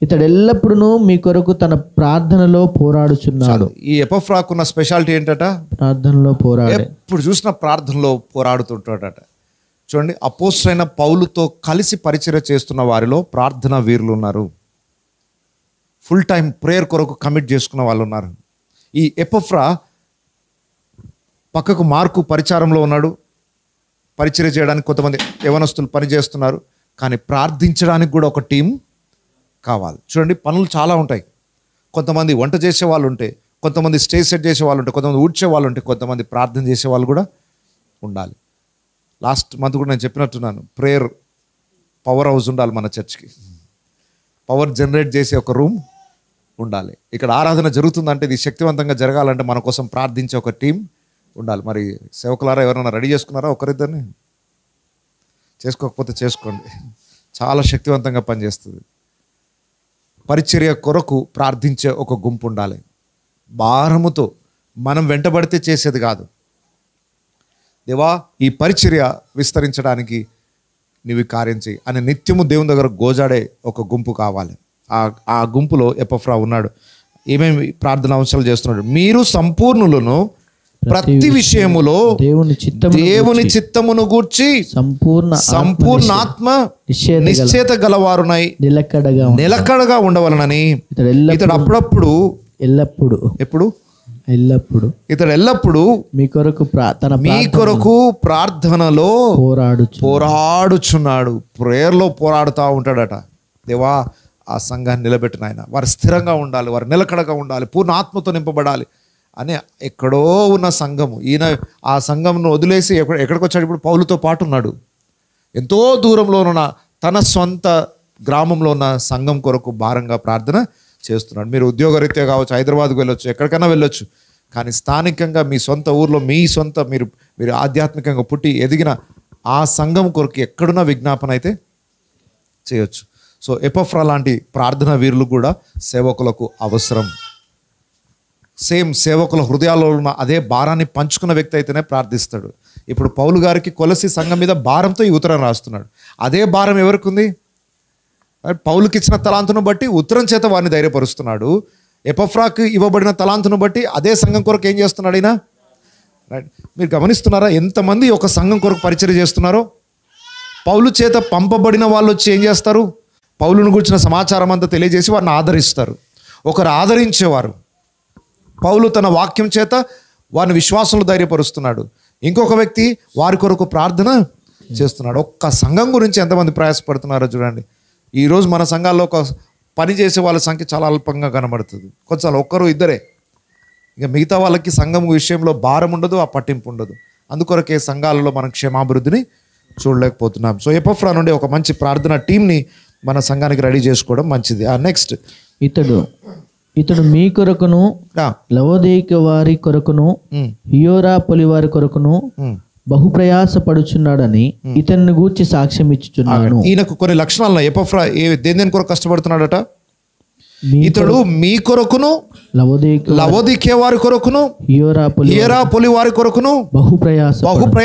ఇతడు ఎల్లప్పుడూ మీ కొరకు తన ప్రార్థనలో పోరాడుచున్నాడు. ఈ ఎపఫ్రాకున్న స్పెషాలిటీ ఏంటట? ప్రార్థనలో ఎప్పుడు చూసిన ప్రార్థనలో పోరాడుతుంటాడట. చూడండి, అపోస్తలుడైన పౌలుతో కలిసి పరిచర్య చేస్తున్న వారిలో ప్రార్థనా వీరులు ఉన్నారు. ఫుల్ టైం ప్రేయర్ కొరకు కమిట్ చేసుకున్న వాళ్ళు ఉన్నారు. ఈ ఎపఫ్రా పక్కకు మార్కు పరిచారంలో ఉన్నాడు, పరిచర్య చేయడానికి కొంతమంది యవనస్తులు పనిచేస్తున్నారు, కానీ ప్రార్థించడానికి కూడా ఒక టీం కావాలి. చూడండి, పనులు చాలా ఉంటాయి. కొంతమంది వంట చేసే వాళ్ళు ఉంటే, కొంతమంది స్టేజ్ సెట్ చేసే వాళ్ళు ఉంటే, కొంతమంది ఊడ్చే వాళ్ళు ఉంటే, కొంతమంది ప్రార్థన చేసే వాళ్ళు కూడా ఉండాలి. లాస్ట్ మంత్ కూడా నేను చెప్పినట్టున్నాను, ప్రేయర్ పవర్ హౌస్ ఉండాలి మన చర్చ్కి. పవర్ జనరేట్ చేసే ఒక రూమ్ ఉండాలి. ఇక్కడ ఆరాధన జరుగుతుందంటే ఇది శక్తివంతంగా జరగాలంటే మన కోసం ప్రార్థించే ఒక టీం ఉండాలి. మరి సేవకులారా ఎవరైనా రెడీ చేసుకున్నారా? ఒకరిద్దరిని చేసుకోకపోతే చేసుకోండి. చాలా శక్తివంతంగా పనిచేస్తుంది. పరిచర్య కొరకు ప్రార్థించే ఒక గుంపు ఉండాలి. భారముతో మనం వెంటబడితే చేసేది కాదు. దేవా, ఈ పరిచర్య విస్తరించడానికి నీవి కార్యం చేయి అని నిత్యము దేవుని దగ్గర గోజాడే ఒక గుంపు కావాలి. ఆ గుంపులో ఎపఫ్రా ఉన్నాడు. ఏమేమి ప్రార్థన అంశాలు చేస్తున్నాడు? మీరు సంపూర్ణులను ప్రతి విషయములో దేవుని చిత్తమును గూర్చి సంపూర్ణాత్మ నిశ్చయత గలవారునై నిలకడగా ఉండవలనని ఇతడు అప్పుడప్పుడు ఇతడు ఎల్లప్పుడు మీ కొరకు ప్రార్థనలో పోరాడుచున్నాడు. ప్రేయర్లో పోరాడుతూ ఉంటాడట. దేవా, ఆ సంఘాన్ని నిలబెట్టిన ఆయన, వారు స్థిరంగా ఉండాలి, వారు నిలకడగా ఉండాలి, పూర్ణ ఆత్మతో నింపబడాలి అని ఎక్కడో ఉన్న సంఘము. ఈయన ఆ సంఘంను వదిలేసి ఎక్కడికి వచ్చాడు? ఇప్పుడు పౌలుతో పాటు ఉన్నాడు. ఎంతో దూరంలో ఉన్న తన సొంత గ్రామంలో ఉన్న సంఘం కొరకు భారంగా ప్రార్థన చేస్తున్నాడు. మీరు ఉద్యోగరీత్యా కావచ్చు, హైదరాబాద్కు వెళ్ళొచ్చు, ఎక్కడికైనా వెళ్ళొచ్చు. కానీ స్థానికంగా మీ సొంత ఊర్లో మీరు ఆధ్యాత్మికంగా పుట్టి ఎదిగిన ఆ సంఘం కొరకు ఎక్కడున్న విజ్ఞాపన అయితే చేయొచ్చు. సో ఎపఫ్రా లాంటి ప్రార్థనా వీరులు కూడా సేవకులకు అవసరం. సేమ్ సేవకుల హృదయాల్లో ఉన్న అదే భారాన్ని పంచుకున్న వ్యక్తి అయితేనే ప్రార్థిస్తాడు. ఇప్పుడు పౌలు గారికి కొలసి సంఘం మీద భారంతో ఈ ఉత్తరం రాస్తున్నాడు. అదే భారం ఎవరికి ఉంది? పౌలుకి ఇచ్చిన తలాంతును బట్టి ఉత్తరం చేత వారిని ధైర్యపరుస్తున్నాడు. ఎపఫ్రాకు ఇవ్వబడిన తలాంతును బట్టి అదే సంఘం కొరకు ఏం చేస్తున్నాడు ఈయన? రైట్, మీరు గమనిస్తున్నారా ఎంతమంది ఒక సంఘం కొరకు పరిచర్య చేస్తున్నారో? పౌలు చేత పంపబడిన వాళ్ళు వచ్చి ఏం చేస్తారు? పౌలును గురించిన సమాచారం అంతా తెలియజేసి వారిని ఆదరిస్తారు. ఒకరు ఆదరించేవారు. పౌలు తన వాక్యం చేత వారిని విశ్వాసంలో ధైర్యపరుస్తున్నాడు. ఇంకొక వ్యక్తి వారి కొరకు ప్రార్థన చేస్తున్నాడు. ఒక్క సంఘం గురించి ఎంతమంది ప్రయాసపడుతున్నారో చూడండి. ఈరోజు మన సంఘాల్లో ఒక పని చేసే వాళ్ళ సంఖ్య చాలా అల్పంగా కనబడుతుంది. కొంచెం ఒక్కరు ఇద్దరే. ఇక మిగతా వాళ్ళకి సంఘం విషయంలో భారం ఉండదు, ఆ పట్టింపు ఉండదు. అందుకొరకే సంఘాలలో మనం క్షేమాభివృద్ధిని చూడలేకపోతున్నాం. సో ఎపఫ్రా నుండి ఒక మంచి ప్రార్థన టీంని మన సంఘానికి రెడీ చేసుకోవడం మంచిది. నెక్స్ట్, ఇతడు మీ కొరకును లవోదికయ వారి కొరకును హియోరాపొలి వారి కొరకును బహు ప్రయాస పడుచున్నాడని ఇతన్ని గూర్చి సాక్ష్యం ఇచ్చుచున్నాను. ఈయనకు కొన్ని లక్షణాలు. ఎపఫ్రా దేని కొరకు కష్టపడుతున్నాడట? ఇతడు మీ కొరకును లవోదికయ వారి కొరకును హియోరాపొలి వారి కొరకును బహు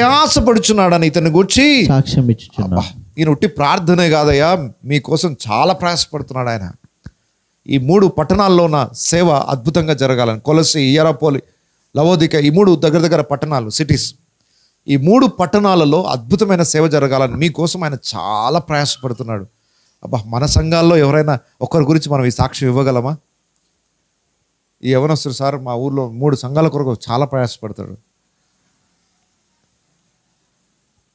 ప్రయాస పడుచున్నాడని ఇతన్ని గూర్చి సాక్ష్యం ఇచ్చుచున్నాను. ఈయన ఉట్టి ప్రార్థనే కాదయ్యా, మీకోసం చాలా ప్రయాసపడుతున్నాడు ఆయన. ఈ 3 పట్టణాల్లో ఉన్న సేవ అద్భుతంగా జరగాలని, కొలసి, హియరాపోలి, లవోదికయ, ఈ 3 దగ్గర పట్టణాలు, సిటీస్, ఈ 3 పట్టణాలలో అద్భుతమైన సేవ జరగాలని మీకోసం ఆయన చాలా ప్రయాసపడుతున్నాడు. అబ్బా, మన సంఘాల్లో ఎవరైనా ఒకరి గురించి మనం ఈ సాక్ష్యం ఇవ్వగలమా? ఈ యవనస్తుడు సార్ మా ఊర్లో 3 సంఘాల కొరకు చాలా ప్రయాసపడతాడు.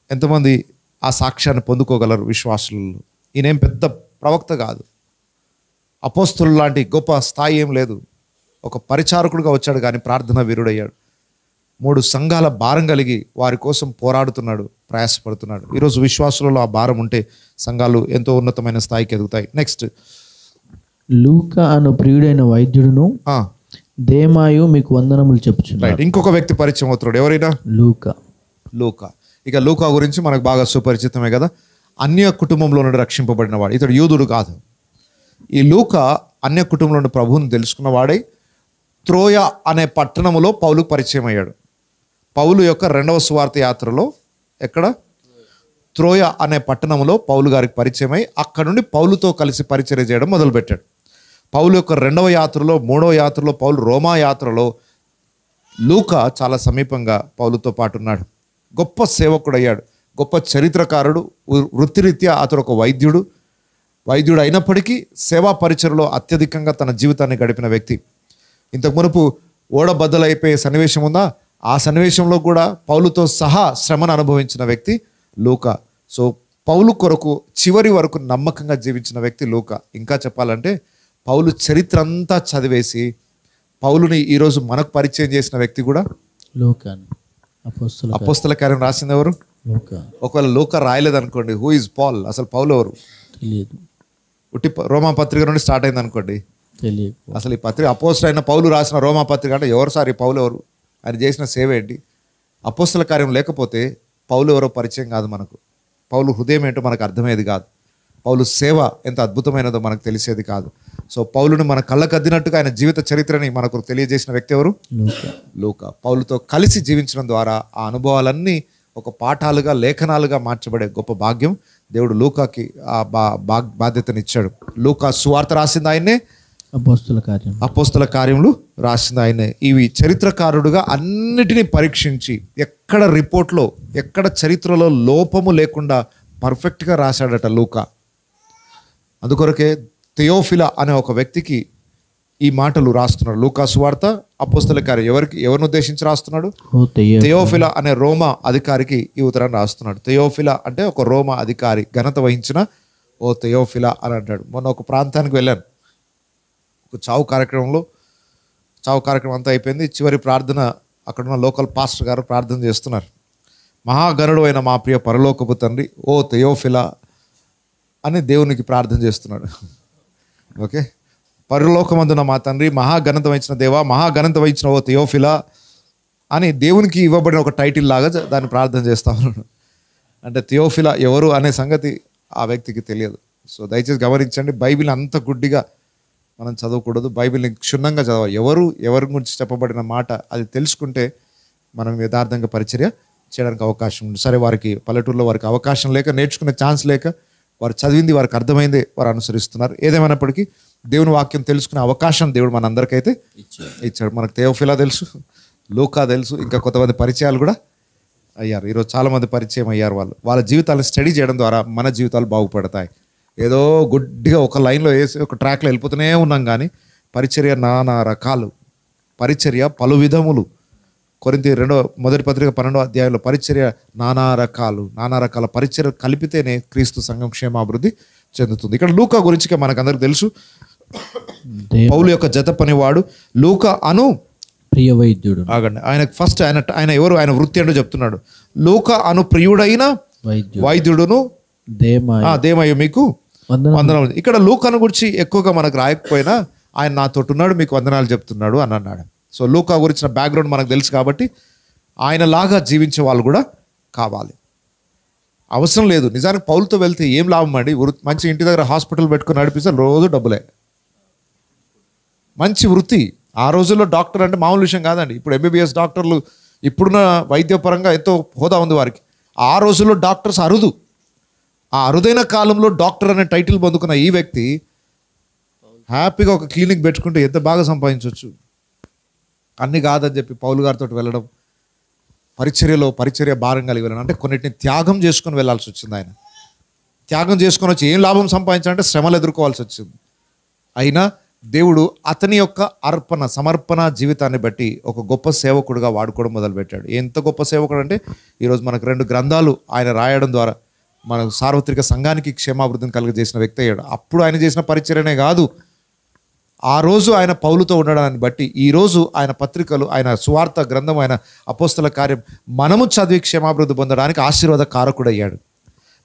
ఎంతమంది ఆ సాక్ష్యాన్ని పొందుకోగలరు విశ్వాసులలో? ఈయనేం పెద్ద ప్రవక్త కాదు, అపోస్తులు లాంటి గొప్ప స్థాయి ఏం లేదు. ఒక పరిచారకుడుగా వచ్చాడు కానీ ప్రార్థనా వీరుడయ్యాడు. 3 సంఘాల భారం కలిగి వారి కోసం పోరాడుతున్నాడు, ప్రయాసపడుతున్నాడు. ఈరోజు విశ్వాసులలో ఆ భారం ఉంటే సంఘాలు ఎంతో ఉన్నతమైన స్థాయికి ఎదుగుతాయి. నెక్స్ట్, లూకా అను ప్రియుడైన వైద్యుడును దేమాయు మీకు వందనములు చెప్పుచున్నాడు. ఇంకొక వ్యక్తి పరిచయం అవుతున్నాడు. ఎవరైనా? లూకా. ఇక లూకా గురించి మనకు బాగా సుపరిచితమే కదా. అన్య కుటుంబంలో నుండి రక్షింపబడిన వాడు. ఇతడు యూదుడు కాదు. ఈ లూకా అన్య కుటుంబంలో నుండి ప్రభువుని తెలుసుకున్నవాడై త్రోయ అనే పట్టణములో పౌలుకు పరిచయం అయ్యాడు. పౌలు యొక్క 2వ సువార్త యాత్రలో ఎక్కడ? త్రోయ అనే పట్టణంలో పౌలు గారికి పరిచయం అయ్యి అక్కడ నుండి పౌలుతో కలిసి పరిచర్య చేయడం మొదలుపెట్టాడు. పౌలు యొక్క 2వ యాత్రలో, 3వ యాత్రలో, పౌలు రోమా యాత్రలో లూకా చాలా సమీపంగా పౌలుతో పాటు ఉన్నాడు. గొప్ప సేవకుడు అయ్యాడు, గొప్ప చరిత్రకారుడు. వృత్తిరీత్యా అతడు ఒక వైద్యుడు అయినప్పటికీ సేవా పరిచర్యలో అత్యధికంగా తన జీవితాన్ని గడిపిన వ్యక్తి. ఇంతకు మునుపు ఓడ బద్దలైపోయే సన్నివేశం ఉందా? ఆ సన్నివేశంలో కూడా పౌలుతో సహా శ్రమను అనుభవించిన వ్యక్తి లూకా. సో పౌలు కొరకు చివరి వరకు నమ్మకంగా జీవించిన వ్యక్తి లూకా. ఇంకా చెప్పాలంటే పౌలు చరిత్ర అంతా చదివేసి పౌలుని ఈరోజు మనకు పరిచయం చేసిన వ్యక్తి కూడా లూకా. అపోస్తల కార్యం రాసింది ఎవరు? ఒకవేళ లూకా రాయలేదు అనుకోండి, హూ ఇస్ పాల్? అసలు పౌలు ఎవరు తెలియదు. ఉట్టి రోమా పత్రిక నుండి స్టార్ట్ అయింది అనుకోండి, తెలియదు. అసలు ఈ పత్రిక అపోస్తలు అయిన పౌలు రాసిన రోమా పత్రిక అంటే ఎవరు సార్ ఈ పౌలు ఎవరు? ఆయన చేసిన సేవ ఏంటి? అపోస్తల కార్యం లేకపోతే పౌలు ఎవరో పరిచయం కాదు మనకు. పౌలు హృదయం ఏంటో మనకు అర్థమయ్యేది కాదు. పౌలు సేవ ఎంత అద్భుతమైనదో మనకు తెలిసేది కాదు. సో పౌలును మన కళ్ళకు అద్దినట్టుగా ఆయన జీవిత చరిత్రని మనకు తెలియజేసిన వ్యక్తి ఎవరు? లూకా. పౌలుతో కలిసి జీవించడం ద్వారా ఆ అనుభవాలన్నీ ఒక పాఠాలుగా, లేఖనాలుగా మార్చబడే గొప్ప భాగ్యం దేవుడు లూకాకి ఆ బాధ్యతనిచ్చాడు. లూకా సువార్త రాసింది ఆయన్నే, అపోస్తల కార్యములు రాసింది ఆయనే. ఇవి చరిత్రకారుడుగా అన్నిటినీ పరీక్షించి ఎక్కడ రిపోర్ట్లో, ఎక్కడ చరిత్రలో లోపము లేకుండా పర్ఫెక్ట్గా రాశాడట లూకా. అందుకొరకే థెయోఫిలా అనే ఒక వ్యక్తికి ఈ మాటలు రాస్తున్నాడు. లూకా సువార్త, అపోస్తల కార్యం ఎవరిని ఉద్దేశించి రాస్తున్నాడు? థెయోఫిలా అనే రోమా అధికారికి ఈ ఉత్తరాన్ని రాస్తున్నాడు. థెయోఫిలా అంటే ఒక రోమా అధికారి, ఘనత వహించిన ఓ థెయోఫిలా అని అంటాడు. మొన్న ఒక ప్రాంతానికి వెళ్ళాను, ఒక చావు కార్యక్రమం అంతా అయిపోయింది. చివరి ప్రార్థన అక్కడున్న లోకల్ పాస్టర్ గారు ప్రార్థన చేస్తున్నారు. మహాగణుడు అయిన మా ప్రియ పరలోకపు తండ్రి, ఓ థెయోఫిలా అని దేవునికి ప్రార్థన చేస్తున్నాడు. ఓకే, పరలోకమందున మా తండ్రి, మహాఘనత వహించిన దేవా, మహాఘనత వహించిన ఓ థెయోఫిలా అని దేవునికి ఇవ్వబడిన ఒక టైటిల్ లాగా దాన్ని ప్రార్థన చేస్తా ఉన్నాడు. అంటే థెయోఫిలా ఎవరు అనే సంగతి ఆ వ్యక్తికి తెలియదు. సో దయచేసి గమనించండి, బైబిల్ అంత గుడ్డిగా మనం చదవకూడదు. బైబిల్ని క్షుణ్ణంగా చదవాలి. ఎవరి గురించి చెప్పబడిన మాట అది తెలుసుకుంటే మనం యథార్థంగా పరిచర్య చేయడానికి అవకాశం ఉంది. సరే, వారికి పల్లెటూరులో వారికి అవకాశం లేక, నేర్చుకునే ఛాన్స్ లేక, వారు చదివింది వారికి అర్థమైంది వారు అనుసరిస్తున్నారు. ఏదేమైనప్పటికీ దేవుని వాక్యం తెలుసుకునే అవకాశం దేవుడు మనందరికైతే ఇచ్చాడు. మనకు థెయోఫిలా తెలుసు, లూకా తెలుసు, ఇంకా కొంతమంది పరిచయాలు కూడా అయ్యారు. ఈరోజు చాలామంది పరిచయం అయ్యారు. వాళ్ళ జీవితాలను స్టడీ చేయడం ద్వారా మన జీవితాలు బాగుపడతాయి. ఏదో గుడ్డిగా ఒక లైన్లో వేసి ఒక ట్రాక్లో వెళ్ళిపోతూనే ఉన్నాం కానీ పరిచర్య నానా రకాలు, పరిచర్య పలు విధములు. కొరింథీ 1:12 అధ్యాయంలో పరిచర్య నానా రకాల పరిచర్య కలిపితేనే క్రీస్తు సంఘం క్షేమాభివృద్ధి చెందుతుంది. ఇక్కడ లూకా గురించి మనకందరికి తెలుసు. పౌలు యొక్క జత పనివాడు లూకా అను ప్రియ వైద్యుడు. ఆగండి, ఆయనకు ఫస్ట్ ఆయన ఎవరు, ఆయన వృత్తి అంటే చెప్తున్నాడు. లూకా అను ప్రియుడైన వైద్యుడును దేమయ్య మీకు వందనాలు. ఇక్కడ లూకాను గురించి ఎక్కువగా మనకు రాయకపోయినా ఆయన నాతోటి ఉన్నాడు, మీకు వందనాలు చెప్తున్నాడు అని అన్నాడు. సో లూకా గురించిన బ్యాక్గ్రౌండ్ మనకు తెలుసు కాబట్టి ఆయనలాగా జీవించే వాళ్ళు కూడా కావాలి. అవసరం లేదు. నిజానికి పౌలుతో వెళ్తే ఏం లాభం అండి? మంచి ఇంటి దగ్గర హాస్పిటల్ పెట్టుకుని నడిపిస్తే రోజు డబ్బులే. మంచి వృత్తి. ఆ రోజుల్లో డాక్టర్ అంటే మామూలు విషయం కాదండి. ఇప్పుడు ఎంబీబీఎస్ డాక్టర్లు ఇప్పుడున్న వైద్యపరంగా ఎంతో హోదా ఉంది వారికి. ఆ రోజుల్లో డాక్టర్స్ అరుదు. ఆ అరుదైన కాలంలో డాక్టర్ అనే టైటిల్ పొందుకున్న ఈ వ్యక్తి హ్యాపీగా ఒక క్లినిక్ పెట్టుకుంటే ఎంత బాగా సంపాదించవచ్చు. అన్ని కాదని చెప్పి పౌలు గారితో వెళ్ళడం, పరిచర్య భారం కలిగి వెళ్ళడం, అంటే కొన్నిటిని త్యాగం చేసుకొని వెళ్ళాల్సి వచ్చింది. ఆయన త్యాగం చేసుకొని వచ్చి ఏం లాభం సంపాదించాలంటే శ్రమలు ఎదుర్కోవాల్సి వచ్చింది. అయినా దేవుడు అతని యొక్క సమర్పణ జీవితాన్ని బట్టి ఒక గొప్ప సేవకుడుగా వాడుకోవడం మొదలుపెట్టాడు. ఎంత గొప్ప సేవకుడు అంటే ఈరోజు మనకు 2 గ్రంథాలు ఆయన రాయడం ద్వారా మన సార్వత్రిక సంఘానికి క్షేమాభివృద్ధిని కలిగజేసిన వ్యక్తి అయ్యాడు. అప్పుడు ఆయన చేసిన పరిచర్యనే కాదు, ఆ రోజు ఆయన పౌలుతో ఉండడాన్ని బట్టి ఈరోజు ఆయన పత్రికలు, ఆయన సువార్త గ్రంథం, ఆయన అపోస్తల కార్యం మనము చదివి క్షేమాభివృద్ధి పొందడానికి ఆశీర్వాద కారకుడయ్యాడు.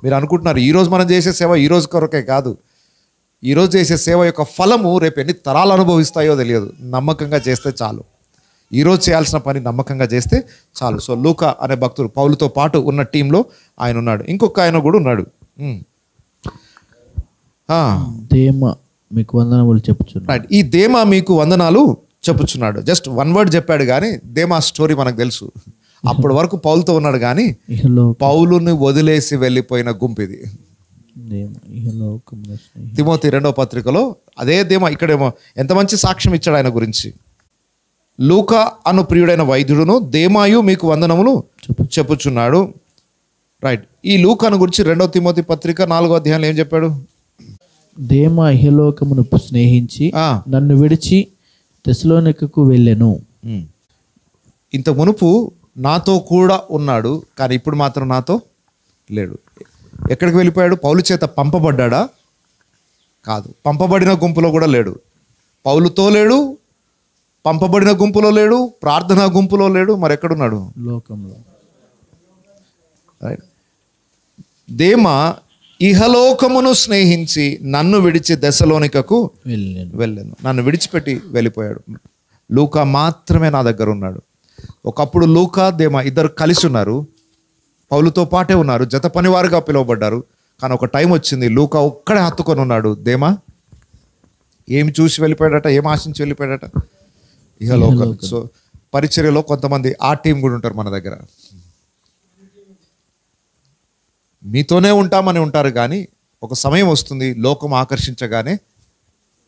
మీరు అనుకుంటున్నారు ఈరోజు మనం చేసే సేవ ఈ రోజు కొరకే కాదు. ఈరోజు చేసే సేవ యొక్క ఫలము రేపు ఎన్ని తరాలు అనుభవిస్తాయో తెలియదు. నమ్మకంగా చేస్తే చాలు. ఈరోజు చేయాల్సిన పని నమ్మకంగా చేస్తే చాలు. సో లూకా అనే భక్తుడు పౌలుతో పాటు ఉన్న టీంలో ఆయన ఉన్నాడు. ఇంకొక ఆయన కూడా ఉన్నాడు. మీకు వందనములు చెప్పుచున్నాడు. రైట్, ఈ దేమా మీకు వందనాలు చెప్పుచున్నాడు. జస్ట్ 1 word చెప్పాడు కానీ దేమా స్టోరీ మనకు తెలుసు. అప్పటి వరకు పౌలుతో ఉన్నాడు కానీ పౌలుని వదిలేసి వెళ్ళిపోయిన గుంపు ఇది. తిమోతి 2వ పత్రికలో అదే దేమా ఇక్కడేమో ఎంత మంచి సాక్ష్యం ఇచ్చాడు ఆయన గురించి. లూకా అను ప్రియుడైన వైద్యుడును దేమాయు మీకు వందనములు చెప్పుచున్నాడు. రైట్, ఈ లూకాను గురించి 2వ తిమోతి పత్రిక 4వ అధ్యాయంలో ఏం చెప్పాడు? దేమా ఇహలోకమును స్నేహించి నన్ను విడిచి తెస్సలోనికకు వెళ్ళెను. ఇంత మునుపు నాతో కూడా ఉన్నాడు కానీ ఇప్పుడు మాత్రం నాతో లేడు. ఎక్కడికి వెళ్ళిపోయాడు? పౌలు చేత పంపబడ్డా? కాదు, పంపబడిన గుంపులో కూడా లేడు. పౌలుతో లేడు, పంపబడిన గుంపులో లేడు, ప్రార్థనా గుంపులో లేడు. మరి ఎక్కడున్నాడు? లోకంలో. దేమా ఇహలోకమును స్నేహించి నన్ను విడిచి తెస్సలోనికకు వెళ్ళాను. నన్ను విడిచిపెట్టి వెళ్ళిపోయాడు. లూకా మాత్రమే నా దగ్గర ఉన్నాడు. ఒకప్పుడు లూకా దేమా ఇద్దరు కలిసి ఉన్నారు, పౌలుతో పాటే ఉన్నారు, జత పనివారుగా పిలువబడ్డారు. కానీ ఒక టైం వచ్చింది, లూకా ఒక్కడే హత్తుకొని ఉన్నాడు. దేమా ఏమి చూసి వెళ్ళిపోయాడట, ఏం ఆశించి వెళ్ళిపోయాడట? ఇహలోకం. సో పరిచర్యలో కొంతమంది ఆ టీం కూడా ఉంటారు మన దగ్గర. మీతోనే ఉంటామని ఉంటారు, కానీ ఒక సమయం వస్తుంది లోకం ఆకర్షించగానే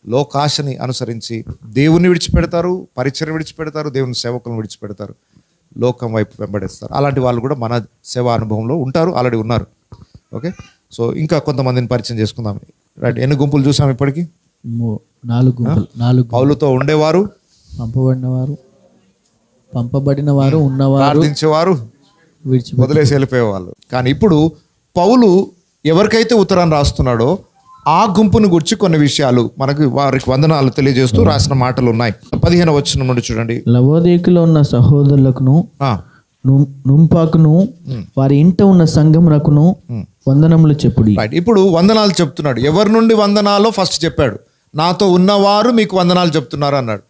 లోకాశని అనుసరించి దేవుని విడిచిపెడతారు, పరిచర్య విడిచిపెడతారు, దేవుని సేవకులను విడిచిపెడతారు, లోకం వైపు వెంబడిస్తారు. అలాంటి వాళ్ళు కూడా మన సేవా అనుభవంలో ఉంటారు, ఆల్రెడీ ఉన్నారు. ఓకే, సో ఇంకా కొంతమందిని పరిచయం చేసుకుందాం. రైట్, ఎన్ని గుంపులు చూసాం ఇప్పటికీ? 4 గుంపులు. పౌలుతో ఉండేవారు, పంపబడిన వారు, ఉన్నవారు, ప్రార్థించేవారు, వదిలేసి వెళ్ళిపోయేవాళ్ళు. కానీ ఇప్పుడు పౌలు ఎవరికైతే ఉత్తరాన్ని రాస్తున్నాడో ఆ గుంపును గురించి కొన్ని విషయాలు మనకు వారికి వందనాలు తెలియజేస్తూ రాసిన మాటలు ఉన్నాయి. 15వ వచనం నుండి చూడండి. లవోదికలో ఉన్న సహోదరులకును నుంపాకును వారి ఇంట ఉన్న సంఘమునకును వందనములు చెప్పుడి. ఇప్పుడు వందనాలు చెప్తున్నాడు. ఎవరి నుండి వందనాలో ఫస్ట్ చెప్పాడు, నాతో ఉన్నవారు మీకు వందనాలు చెప్తున్నారు అన్నాడు.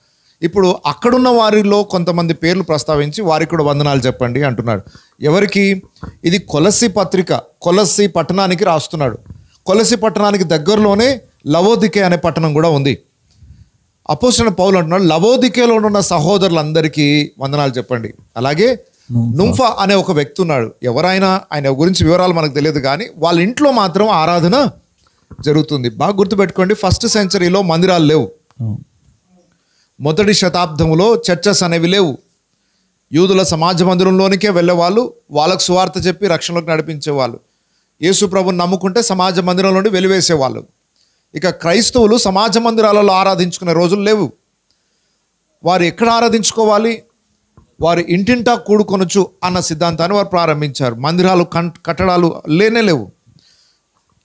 ఇప్పుడు అక్కడున్న వారిలో కొంతమంది పేర్లు ప్రస్తావించి వారికి కూడా వందనాలు చెప్పండి అంటున్నాడు. ఎవరికి? ఇది కొలస్సీ పత్రిక, కొలస్సీ పట్టణానికి రాస్తున్నాడు. కొలస్సీ పట్టణానికి దగ్గరలోనే లవోదికే అనే పట్టణం కూడా ఉంది. అపోస్తలుడైన పౌలు అంటున్నాడు, లవోదికేలో ఉన్న సహోదరులందరికీ వందనాలు చెప్పండి. అలాగే నుంఫా అనే ఒక వ్యక్తి ఉన్నాడు. ఎవరైనా ఆయన గురించి వివరాలు మనకు తెలియదు, కానీ వాళ్ళ ఇంట్లో మాత్రం ఆరాధన జరుగుతుంది. బాగా గుర్తుపెట్టుకోండి, ఫస్ట్ సెంచరీలో మందిరాలు లేవు. మొదటి శతాబ్దంలో చర్చస్ అనేవి లేవు. యూదుల సమాజ మందిరంలోనికే వెళ్ళేవాళ్ళు, వాళ్ళకు సువార్త చెప్పి రక్షణలోకి నడిపించేవాళ్ళు. యేసు ప్రభుని నమ్ముకుంటే సమాజ మందిరం నుండి వెలివేసేవాళ్ళు. ఇక క్రైస్తవులు సమాజ మందిరాలలో ఆరాధించుకునే రోజులు లేవు. వారు ఎక్కడ ఆరాధించుకోవాలి? వారు ఇంటింటా కూడుకొనొచ్చు అన్న సిద్ధాంతాన్ని వారు ప్రారంభించారు. మందిరాలు కట్టడాలు లేనే లేవు.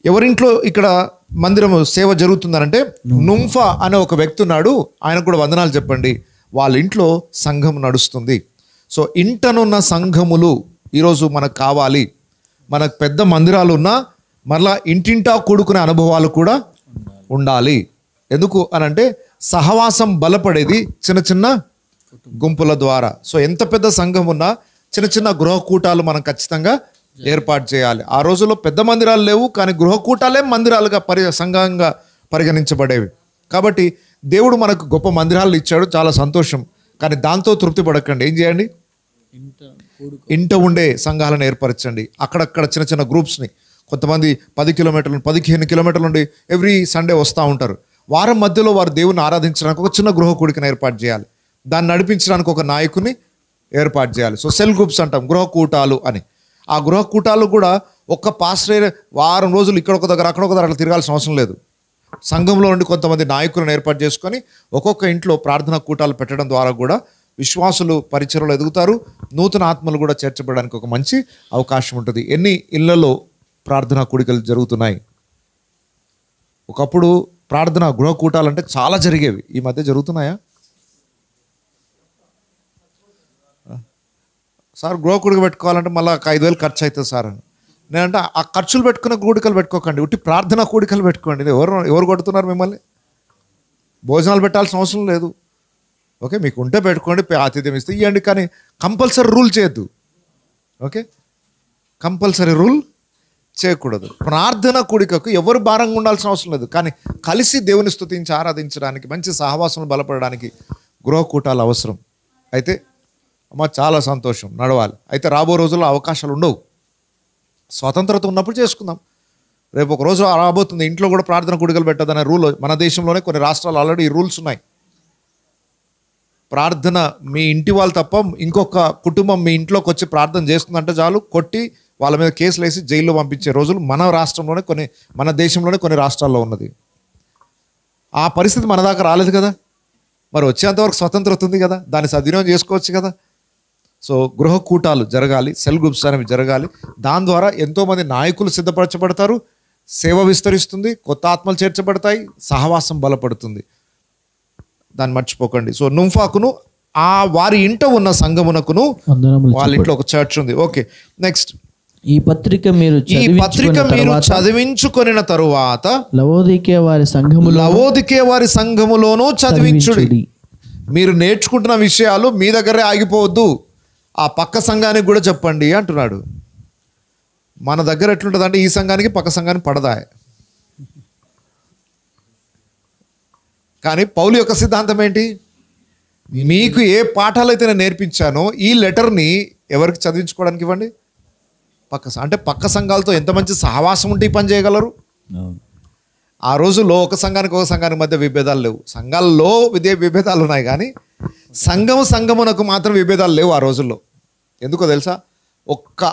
ఎవరింట్లో ఇక్కడ మందిరం సేవ జరుగుతుందనంటే నుంఫా అనే ఒక వ్యక్తి ఉన్నాడు, ఆయనకు కూడా వందనాలు చెప్పండి. వాళ్ళ ఇంట్లో సంఘం నడుస్తుంది. సో ఇంటనున్న సంఘములు ఈరోజు మనకు కావాలి. మనకు పెద్ద మందిరాలు ఉన్నా మరలా ఇంటింటా కూడుకునే అనుభవాలు కూడా ఉండాలి. ఎందుకు అనంటే సహవాసం బలపడేది చిన్న చిన్న గుంపుల ద్వారా. సో ఎంత పెద్ద సంఘం ఉన్నా చిన్న చిన్న గృహకూటాలు మనం ఖచ్చితంగా ఏర్పాటు చేయాలి. ఆ రోజుల్లో పెద్ద మందిరాలు లేవు, కానీ గృహకూటాలే మందిరాలుగా సంఘంగా పరిగణించబడేవి. కాబట్టి దేవుడు మనకు గొప్ప మందిరాలు ఇచ్చాడు, చాలా సంతోషం. కానీ దాంతో తృప్తి పడకండి. ఏం చేయండి? ఇంట ఉండే సంఘాలను ఏర్పరచండి. అక్కడక్కడ చిన్న చిన్న గ్రూప్స్ని, కొంతమంది 10 కిలోమీటర్లు 15 కిలోమీటర్ల నుండి ఎవ్రీ సండే వస్తూ ఉంటారు. వారం మధ్యలో వారు దేవుని ఆరాధించడానికి ఒక చిన్న గృహ కూడికను ఏర్పాటు చేయాలి. దాన్ని నడిపించడానికి ఒక నాయకుని ఏర్పాటు చేయాలి. సో సెల్ గ్రూప్స్ అంటాం, గృహ కూటాలు అని. ఆ గృహ కూటాలు కూడా ఒక్క పాస్టర్ వారం రోజులు ఇక్కడ ఒక దగ్గర అక్కడ ఒక దగ్గర అట్లా తిరగాల్సిన అవసరం లేదు. సంఘంలో నుండి కొంతమంది నాయకులను ఏర్పాటు చేసుకొని ఒక్కొక్క ఇంట్లో ప్రార్థనా కూటాలు పెట్టడం ద్వారా కూడా విశ్వాసులు పరిచర్యలో ఎదుగుతారు. నూతన ఆత్మలు కూడా చేర్చబడడానికి ఒక మంచి అవకాశం ఉంటుంది. ఎన్ని ఇళ్లలో ప్రార్థనా కూడికలు జరుగుతున్నాయి? ఒకప్పుడు ప్రార్థన గృహ కూటాలంటే చాలా జరిగేవి. ఈ మధ్య జరుగుతున్నాయా? సార్ గృహ కూడిక పెట్టుకోవాలంటే మళ్ళీ 5,000 ఖర్చు అవుతుంది సార్ అని. నేనంటే ఆ ఖర్చులు పెట్టుకున్న కూడికలు పెట్టుకోకండి, ఉట్టి ప్రార్థనా కూడికలు పెట్టుకోండి. ఎవరు కొడుతున్నారు మిమ్మల్ని? భోజనాలు పెట్టాల్సిన అవసరం లేదు. ఓకే, మీకు ఉంటే పెట్టుకోండి, ఆతిథ్యం ఇస్తే ఇవ్వండి, కానీ కంపల్సరీ రూల్ చేయొద్దు. ఓకే, కంపల్సరీ రూల్ చేయకూడదు. ప్రార్థన కూడికకు ఎవరు భారంగా ఉండాల్సిన అవసరం లేదు, కానీ కలిసి దేవుని స్తుతించి ఆరాధించడానికి, మంచి సహవాసం బలపడడానికి గృహ కూటాలు అవసరం. అయితే అమ్మ చాలా సంతోషం, నడవాలి. అయితే రాబో రోజుల్లో అవకాశాలు ఉండవు. స్వతంత్రత ఉన్నప్పుడు చేసుకుందాం. రేపు ఒక రోజు రాబోతుంది ఇంట్లో కూడా ప్రార్థన కూడికలు పెట్టదనే రూల్. మన దేశంలోనే కొన్ని రాష్ట్రాలు ఆల్రెడీ ఈ రూల్స్ ఉన్నాయి. ప్రార్థన మీ ఇంటి వాళ్ళు తప్ప ఇంకొక కుటుంబం మీ ఇంట్లోకి వచ్చి ప్రార్థన చేస్తుందంటే చాలు కొట్టి వాళ్ళ మీద కేసులు వేసి జైల్లో పంపించే రోజులు మన రాష్ట్రంలోనే మన దేశంలోనే కొన్ని రాష్ట్రాల్లో ఉన్నది. ఆ పరిస్థితి మన దాకా రాలేదు కదా. మరి వచ్చేంతవరకు స్వతంత్రత ఉంది కదా, దాన్ని సద్వినియోగం చేసుకోవచ్చు కదా. సో గృహ కూటాలు జరగాలి, సెల్ గ్రూప్స్ అనేవి జరగాలి. దాని ద్వారా ఎంతోమంది నాయకులు సిద్ధపరచబడతారు, సేవ విస్తరిస్తుంది, కొత్త ఆత్మలు చేర్చబడతాయి, సహవాసం బలపడుతుంది. దాన్ని మర్చిపోకండి. సో నుంఫాకును ఆ వారి ఇంట ఉన్న సంఘమునకును, వాళ్ళ ఇంట్లో ఒక చర్చ్ ఉంది. Okay, next. ఈ పత్రిక మీరు చదివించుకొనిన తరువాత లవోదికే వారి సంఘములోనూ చదివించుడి. మీరు నేర్చుకుంటున్న విషయాలు మీ దగ్గరే ఆగిపోవద్దు, ఆ పక్క సంఘానికి కూడా చెప్పండి అంటున్నాడు. మన దగ్గర ఎట్లుంటుంది అంటే ఈ సంఘానికి పక్క సంఘానికి పడదా. కానీ పౌలు యొక్క సిద్ధాంతం ఏంటి? మీకు ఏ పాఠాలు అయితే నేను నేర్పించానో ఈ లెటర్ని ఎవరికి చదివించుకోవడానికి ఇవ్వండి, అంటే పక్క సంఘాలతో ఎంత మంచి సహవాసం ఉంటే ఈ పని చేయగలరు. ఆ రోజుల్లో ఒక సంఘానికి మధ్య విభేదాలు లేవు. సంఘాల్లో విభేదాలు ఉన్నాయి కానీ సంఘమునకు మాత్రం విభేదాలు లేవు ఆ రోజుల్లో. ఎందుకో తెలుసా? ఒక్క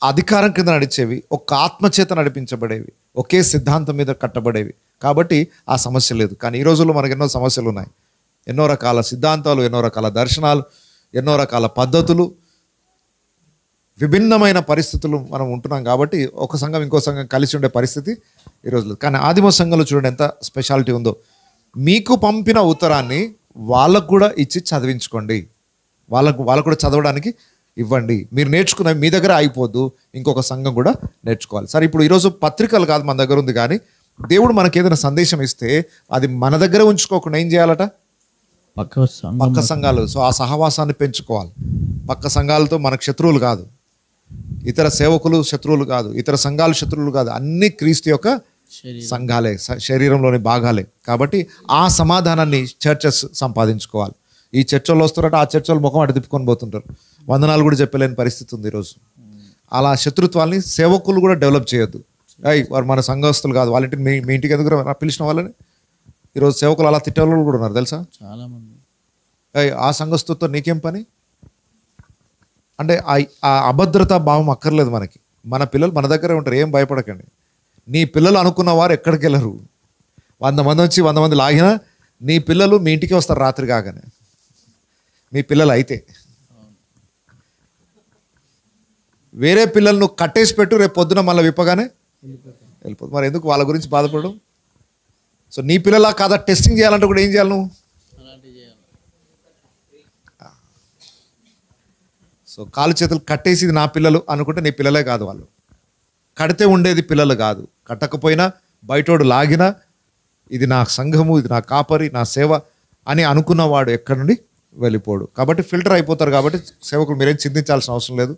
అధికారం కింద నడిచేవి, ఒక్క ఆత్మచేత నడిపించబడేవి, ఒకే సిద్ధాంతం మీద కట్టబడేవి. కాబట్టి ఆ సమస్య లేదు. కానీ ఈ రోజుల్లో మనకు ఎన్నో సమస్యలు ఉన్నాయి. ఎన్నో రకాల సిద్ధాంతాలు, ఎన్నో రకాల దర్శనాలు, ఎన్నో రకాల పద్ధతులు, విభిన్నమైన పరిస్థితులు మనం ఉంటున్నాం. కాబట్టి ఒక సంఘం ఇంకో సంఘం కలిసి ఉండే పరిస్థితి ఈరోజు. కానీ ఆదిమ సంఘంలో చూడండి ఎంత స్పెషాలిటీ ఉందో. మీకు పంపిన ఉత్తరాన్ని వాళ్ళకు కూడా ఇచ్చి చదివించుకోండి, వాళ్ళకు కూడా చదవడానికి ఇవ్వండి. మీరు నేర్చుకున్నవి మీ దగ్గర అయిపోద్దు, ఇంకొక సంఘం కూడా నేర్చుకోవాలి. సరే, ఇప్పుడు ఈరోజు పత్రికలు కాదు మన దగ్గర ఉంది, కానీ దేవుడు మనకి ఏదైనా సందేశం ఇస్తే అది మన దగ్గర ఉంచుకోకుండా ఏం చేయాలట? పక్క సంఘాలు. సో ఆ సహవాసాన్ని పెంచుకోవాలి. పక్క సంఘాలతో మనకు శత్రువులు కాదు, ఇతర సేవకులు శత్రువులు కాదు, ఇతర సంఘాలు శత్రువులు కాదు, అన్ని క్రీస్తు యొక్క సంఘాలే, శరీరంలోని భాగాలే. కాబట్టి ఆ సమాధానాన్ని చర్చెస్ సంపాదించుకోవాలి. ఈ చర్చల్లో వస్తారట, ఆ చర్చలు ముఖం అటు తిప్పుకొని పోతుంటారు, వందనాలు కూడా చెప్పలేని పరిస్థితి ఉంది ఈరోజు. అలా శత్రుత్వాన్ని సేవకులు కూడా డెవలప్ చేయొద్దు. వారు మన సంఘస్థులు కాదు, వాళ్ళ ఇంటికి మీ ఇంటికి ఎందుకు పిలిచిన వాళ్ళని. ఈరోజు సేవకులు అలా తిట్టే వాళ్ళు కూడా ఉన్నారు తెలుసా, చాలా మంది. ఆ సంఘస్థుతో నీకేం పని అంటే ఆ అభద్రతా భావం అక్కర్లేదు మనకి. మన పిల్లలు మన దగ్గరే ఉంటారు, ఏం భయపడకండి. నీ పిల్లలు అనుకున్న వారు ఎక్కడికి వెళ్ళరు. 100 మంది వచ్చి 100 మంది లాగినా నీ పిల్లలు మీ ఇంటికి వస్తారు రాత్రి కాగానే. మీ పిల్లలు అయితే వేరే పిల్లలను కట్టేసి పెట్టు, రేపు పొద్దున మళ్ళీ విప్పగానే వెళ్ళిపోతుంది. మరి ఎందుకు వాళ్ళ గురించి బాధపడడం? సో నీ పిల్లలా కాదా టెస్టింగ్ చేయాలంటే కూడా ఏం చేయాలి నువ్వు? సో కాలు చేతులు కట్టేసి ఇది నా పిల్లలు అనుకుంటే నీ పిల్లలే కాదు వాళ్ళు. కడితే ఉండేది పిల్లలు కాదు. కట్టకపోయినా బయటోడు లాగినా ఇది నా సంఘము, ఇది నా కాపరి, నా సేవ అని అనుకున్నవాడు ఎక్కడి నుండి వెళ్ళిపోడు. కాబట్టి ఫిల్టర్ అయిపోతారు. కాబట్టి సేవకులు మీరేం చింతించాల్సిన అవసరం లేదు.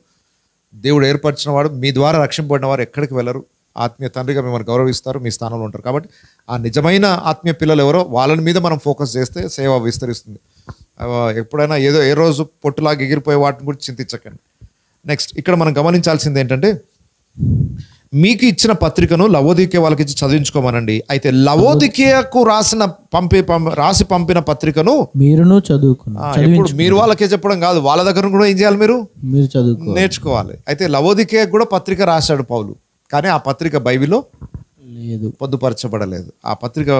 దేవుడు ఏర్పరిచిన వాడు, మీ ద్వారా రక్షింపబడిన వారు ఎక్కడికి వెళ్ళరు. ఆత్మీయ తండ్రిగా మిమ్మల్ని గౌరవిస్తారు, మీ స్థానంలో ఉంటారు. కాబట్టి ఆ నిజమైన ఆత్మీయ పిల్లలు ఎవరో వాళ్ళ మీద మనం ఫోకస్ చేస్తే సేవ విస్తరిస్తుంది. ఎప్పుడైనా ఏ రోజు పొట్టులాగా ఎగిరిపోయే వాటిని గురించి చింతించకండి. నెక్స్ట్ ఇక్కడ మనం గమనించాల్సింది ఏంటంటే, మీకు ఇచ్చిన పత్రికను లవోదికే వాళ్ళకి ఇచ్చి చదివించుకోమనండి. అయితే లవోదికేయకు రాసి పంపిన పత్రికను మీరును చదువుకున్నారు. మీరు వాళ్ళకే చెప్పడం కాదు, వాళ్ళ దగ్గర కూడా ఏం చేయాలి? మీరు నేర్చుకోవాలి. అయితే లవోదికేయకు కూడా పత్రిక రాశాడు పౌలు, కానీ ఆ పత్రిక బైబిల్లో లేదు, పొందుపరచబడలేదు. ఆ పత్రిక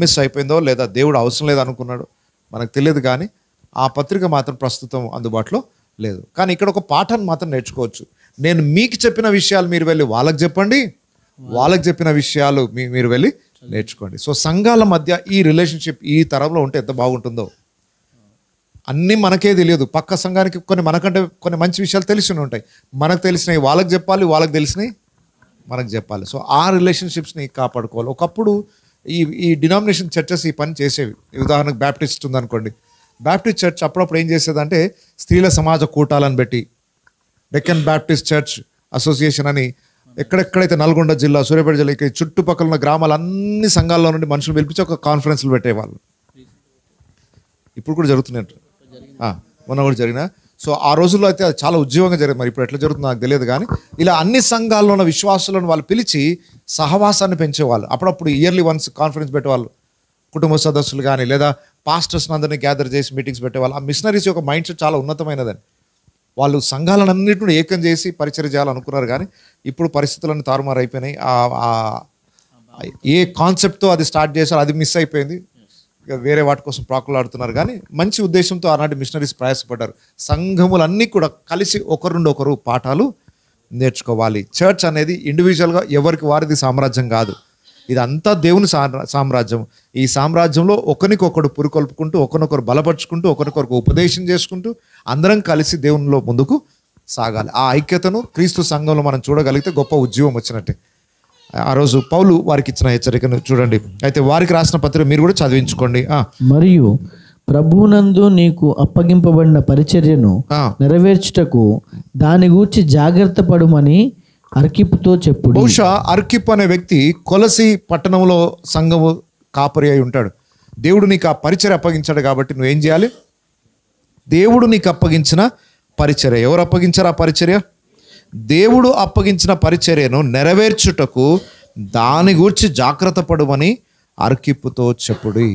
మిస్ అయిపోయిందో లేదా దేవుడు అవసరం లేదు అనుకున్నాడు మనకు తెలియదు, కానీ ఆ పత్రిక మాత్రం ప్రస్తుతం అందుబాటులో లేదు. కానీ ఇక్కడ ఒక పాఠాన్ని మాత్రం నేర్చుకోవచ్చు. నేను మీకు చెప్పిన విషయాలు మీరు వెళ్ళి వాళ్ళకి చెప్పండి, వాళ్ళకి చెప్పిన విషయాలు మీరు వెళ్ళి నేర్చుకోండి. సో సంఘాల మధ్య ఈ రిలేషన్షిప్ ఈ తరంలో ఉంటే ఎంత బాగుంటుందో. అన్నీ మనకే తెలియదు, పక్క సంఘానికి మనకంటే కొన్ని మంచి విషయాలు తెలిసి ఉంటాయి. మనకు తెలిసినవి వాళ్ళకి చెప్పాలి, వాళ్ళకి తెలిసినవి మనకు చెప్పాలి. సో ఆ రిలేషన్షిప్స్ని కాపాడుకోవాలి. ఒకప్పుడు ఈ డినామినేషన్ చర్చెస్ ఈ పని చేసేవి. ఉదాహరణకు బ్యాప్టిస్ట్ ఉందనుకోండి, బ్యాప్టిస్ట్ చర్చ్ అప్పుడప్పుడు ఏం చేసేదంటే స్త్రీల సమాజ కూటాలను పెట్టి డెక్కన్ బ్యాప్టిస్ట్ చర్చ్ అసోసియేషన్ అని ఎక్కడెక్కడైతే నల్గొండ జిల్లా, సూర్యాపేట జిల్లా, ఇక్కడ చుట్టుపక్కల ఉన్న గ్రామాల అన్ని సంఘాల్లో నుండి మనుషులు పిలిపించి ఒక కాన్ఫరెన్స్లు పెట్టేవాళ్ళు. ఇప్పుడు కూడా జరుగుతున్నట్టు మొన్న కూడా జరిగిన. సో ఆ రోజుల్లో అయితే అది చాలా ఉద్యోగంగా జరిగింది. మరి ఇప్పుడు ఎట్లా జరుగుతుందో నాకు తెలియదు, కానీ ఇలా అన్ని సంఘాల్లో ఉన్న విశ్వాసులను వాళ్ళు పిలిచి సహవాసాన్ని పెంచేవాళ్ళు. అప్పుడప్పుడు ఇయర్లీ వన్స్ కాన్ఫరెన్స్ పెట్టేవాళ్ళు. కుటుంబ సదస్సులు కానీ లేదా పాస్టర్స్ అందరినీ గ్యాదర్ చేసి మీటింగ్స్ పెట్టేవాళ్ళు. ఆ మిషనరీస్ యొక్క మైండ్ సెట్ చాలా ఉన్నతమైనదని. వాళ్ళు సంఘాలన్నింటినీ ఏకం చేసి పరిచయం చేయాలనుకున్నారు, కానీ ఇప్పుడు పరిస్థితులన్నీ తారుమారు అయిపోయినాయి. ఏ కాన్సెప్ట్తో అది స్టార్ట్ చేశారో అది మిస్ అయిపోయింది. వేరే వాటి కోసం ప్రాకులాడుతున్నారు, కానీ మంచి ఉద్దేశంతో ఆనాటి మిషనరీస్ ప్రయాసపడ్డారు. సంఘములన్నీ కూడా కలిసి ఒకరి నుండి ఒకరు పాఠాలు నేర్చుకోవాలి. చర్చ్ అనేది ఇండివిజువల్గా ఎవరికి వారిది సామ్రాజ్యం కాదు, ఇదంతా దేవుని సామ్రాజ్యం. ఈ సామ్రాజ్యంలో ఒకరికొకడు పురికొల్పుకుంటూ, ఒకరినొకరు బలపరుచుకుంటూ, ఒకరికొకరు ఉపదేశం చేసుకుంటూ అందరం కలిసి దేవునిలో ముందుకు సాగాలి. ఆ ఐక్యతను క్రీస్తు సంఘంలో మనం చూడగలిగితే గొప్ప ఉద్యోగం వచ్చినట్టే. ఆ రోజు పౌలు వారికి ఇచ్చిన హెచ్చరికను చూడండి. అయితే వారికి రాసిన పత్రిక మీరు కూడా చదివించుకోండి. మరియు ప్రభువునందు నీకు అప్పగింపబడిన పరిచర్యను నెరవేర్చుటకు దాని గూర్చి జాగ్రత్త పడుమని అర్కిప్పుతో చెప్పుడు. బహుశా అర్కిప్ అనే వ్యక్తి కొలసి పట్టణంలో సంఘము కాపరి అయి ఉంటాడు. దేవుడు నీకు ఆ పరిచర్య అప్పగించాడు కాబట్టి నువ్వేం చేయాలి? దేవుడు నీకు అప్పగించిన పరిచర్య. ఎవరు అప్పగించారు ఆ పరిచర్య? దేవుడు అప్పగించిన పరిచర్యను నెరవేర్చుటకు దాని గురించి జాగ్రత్త పడుమని అర్కిప్పుతో చెప్పుడు.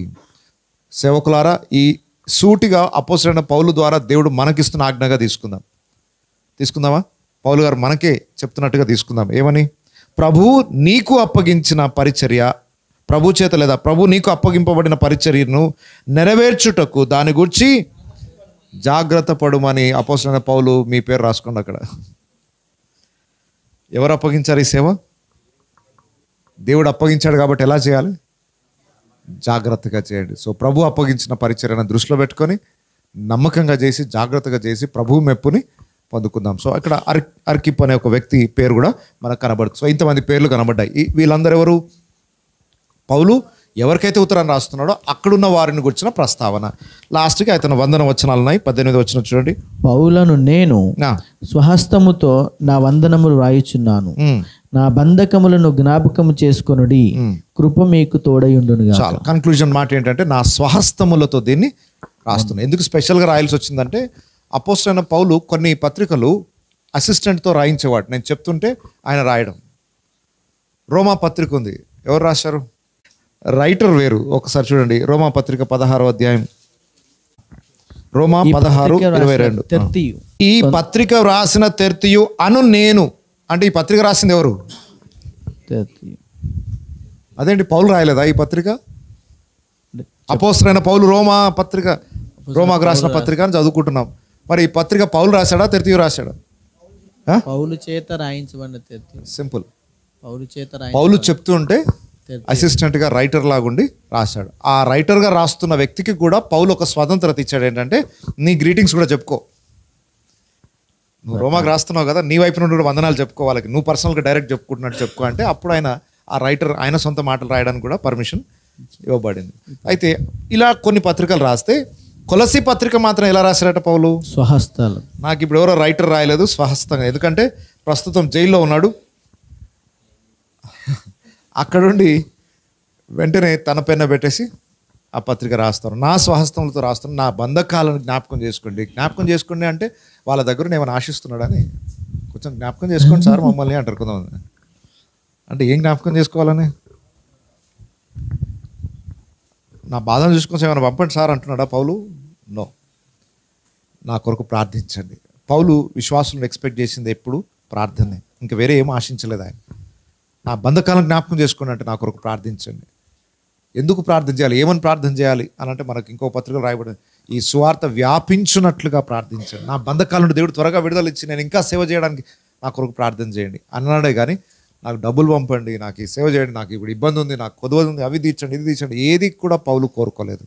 సేవకులారా, ఈ సూటిగా అపోస్తలుడైన పౌలు ద్వారా దేవుడు మనకిస్తున్న ఆజ్ఞగా తీసుకుందామా? పౌలు గారు మనకే చెప్తున్నట్టుగా తీసుకుందాం. ఏమని? ప్రభువు నీకు అప్పగించిన పరిచర్య, ప్రభు చేత లేదా ప్రభు నీకు అప్పగింపబడిన పరిచర్యను నెరవేర్చుటకు దాని గురించి జాగ్రత్త పడుమని అపోస్తలుడైన పౌలు మీ పేరు రాసుకోండి అక్కడ. ఎవరు అప్పగించారు ఈ సేవ? దేవుడు అప్పగించాడు కాబట్టి ఎలా చేయాలి? జాగ్రత్తగా చేయండి. సో ప్రభు అప్పగించిన పరిచర్యను దృష్టిలో పెట్టుకొని నమ్మకంగా చేసి జాగ్రత్తగా చేసి ప్రభు మెప్పుని పొందుకుందాం. సో ఇక్కడ అర్కిప్ అనే ఒక వ్యక్తి పేరు కూడా మనకు కనబడుతుంది. సో ఇంతమంది పేర్లు కనబడ్డాయి. వీళ్ళందరూ ఎవరు? పౌలు ఎవరికైతే ఉత్తరాన్ని రాస్తున్నాడో అక్కడున్న వారిని గురించిన ప్రస్తావన. లాస్ట్కి అతను వందన వచనాలు ఉన్నాయి. 18 వచనం చూడండి. పౌలను నేను స్వహస్తముతో నా వందనములు రాయుచున్నాను, నా బంధకములను జ్ఞాపకము చేసుకొనుడి, కృప మీకు తోడయుండునుగా. చాలా కన్క్లూజన్ మాట ఏంటంటే నా స్వహస్తములతో దీన్ని రాస్తున్నాను. ఎందుకు స్పెషల్గా రాయాల్సి వచ్చిందంటే అపోస్తలుడైన పౌలు కొన్ని పత్రికలు అసిస్టెంట్తో రాయించేవాడు. నేను చెప్తుంటే ఆయన రాయడం. రోమా పత్రిక ఉంది, ఎవరు రాశారు? రైటర్ వేరు. ఒకసారి చూడండి, రోమా పత్రిక 16వ అధ్యాయం, రోమా 16:22. ఈ పత్రిక రాసిన తెర్తియు అను నేను. అంటే ఈ పత్రిక రాసింది ఎవరు? అదేంటి, పౌలు రాయలేదా ఈ పత్రిక? అపోస్తలుడైన పౌలు రోమాకు రాసిన పత్రిక అని చదువుకుంటున్నాం. మరి ఈ పత్రిక పౌలు రాశాడా, తెర్తియు రాశాడా? పౌలు చేత రాయించబడిన తెర్తియు. సింపుల్. పౌలు చెప్తూ ఉంటే అసిస్టెంట్గా రైటర్ లాగుండి రాశాడు. ఆ రైటర్గా రాస్తున్న వ్యక్తికి కూడా పౌలు ఒక స్వతంత్రత ఇచ్చాడు. ఏంటంటే నీ గ్రీటింగ్స్ కూడా చెప్పుకో. నువ్వు రోమాకు రాస్తున్నావు కదా, నీ వైపు నుండి కూడా వందనాలు చెప్పుకో వాళ్ళకి. నువ్వు పర్సనల్గా డైరెక్ట్ చెప్పుకుంటున్నట్టు చెప్పుకో అంటే అప్పుడు ఆ రైటర్ ఆయన సొంత మాటలు రాయడానికి కూడా పర్మిషన్ ఇవ్వబడింది. అయితే ఇలా కొన్ని పత్రికలు రాస్తే కొలసి పత్రిక మాత్రం ఎలా రాశారట పౌలు? స్వహస్తాలు. నాకు ఇప్పుడు ఎవరో రైటర్ రాయలేదు, స్వహస్తంగా. ఎందుకంటే ప్రస్తుతం జైల్లో ఉన్నాడు. అక్కడుండి వెంటనే తన పెన్న పెట్టేసి ఆ పత్రిక రాస్తారు. నా స్వహస్తములతో రాస్తాను, నా బంధకాలను జ్ఞాపకం చేసుకోండి అంటే వాళ్ళ దగ్గర ఏమైనా ఆశిస్తున్నాడని, కొంచెం జ్ఞాపకం చేసుకోండి సార్ మమ్మల్ని అంటారు కొంతమంది. అంటే ఏం జ్ఞాపకం చేసుకోవాలని? నా బాధను చూసుకొని ఏమైనా పంపండి సార్ అంటున్నాడా పౌలు? నో, నా కొరకు ప్రార్థించండి. పౌలు విశ్వాసులను ఎక్స్పెక్ట్ చేసింది ఎప్పుడు ప్రార్థనే, ఇంకా వేరే ఏం ఆశించలేదు ఆయన. నా బంధకాలను జ్ఞాపకం చేసుకోండి అంటే నా కొరకు ప్రార్థించండి. ఎందుకు ప్రార్థన చేయాలి, ఏమని ప్రార్థన చేయాలి అని అంటే మనకి ఇంకో పత్రికలు రాయబడింది, ఈ సువార్త వ్యాపించున్నట్లుగా ప్రార్థించండి. నా బంధకాల నుండి దేవుడు త్వరగా విడుదల ఇచ్చి నేను ఇంకా సేవ చేయడానికి నా కొరకు ప్రార్థన చేయండి అన్నాడే కానీ నాకు డబ్బులు పంపండి, నాకు ఈ సేవ చేయండి, నాకు ఇప్పుడు ఇబ్బంది ఉంది, నాకు కొద్ది ఉంది, అవి తీర్చండి, ఇది తీర్చండి, ఏది కూడా పౌలు కోరుకోలేదు.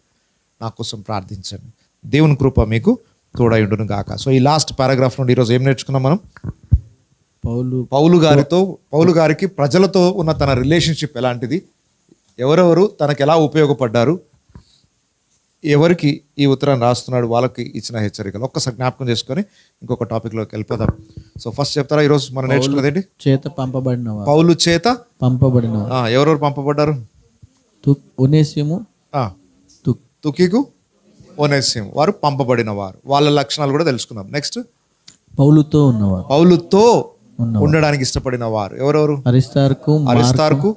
నా కోసం ప్రార్థించండి, దేవుని కృప మీకు తోడయుండును గాక. సో ఈ లాస్ట్ పారాగ్రాఫ్ నుండి ఈరోజు ఏం నేర్చుకున్నాం మనం? పౌలు గారికి ప్రజలతో ఉన్న తన రిలేషన్షిప్ ఎలాంటిది, ఎవరెవరు తనకు ఎలా ఉపయోగపడ్డారు, ఎవరికి ఈ ఉత్తరాన్ని రాస్తున్నాడు, వాళ్ళకి ఇచ్చిన హెచ్చరికలు ఒక్కసారి జ్ఞాపకం చేసుకొని ఇంకొక టాపిక్లోకి వెళ్ళిపోదాం. సో ఫస్ట్ చెప్తారా ఈరోజు మనం నేర్చుకున్నది ఏంటి? పౌలు చేత పంపబడిన. ఎవరెవరు పంపబడ్డారు? తుకికు, ఒనేసిము వారు పంపబడిన వారు. వాళ్ళ లక్షణాలు కూడా తెలుసుకుందాం. నెక్స్ట్ పౌలుతో ఉండడానికి ఇష్టపడిన వారు ఎవరెవరు? అరిస్తార్కు,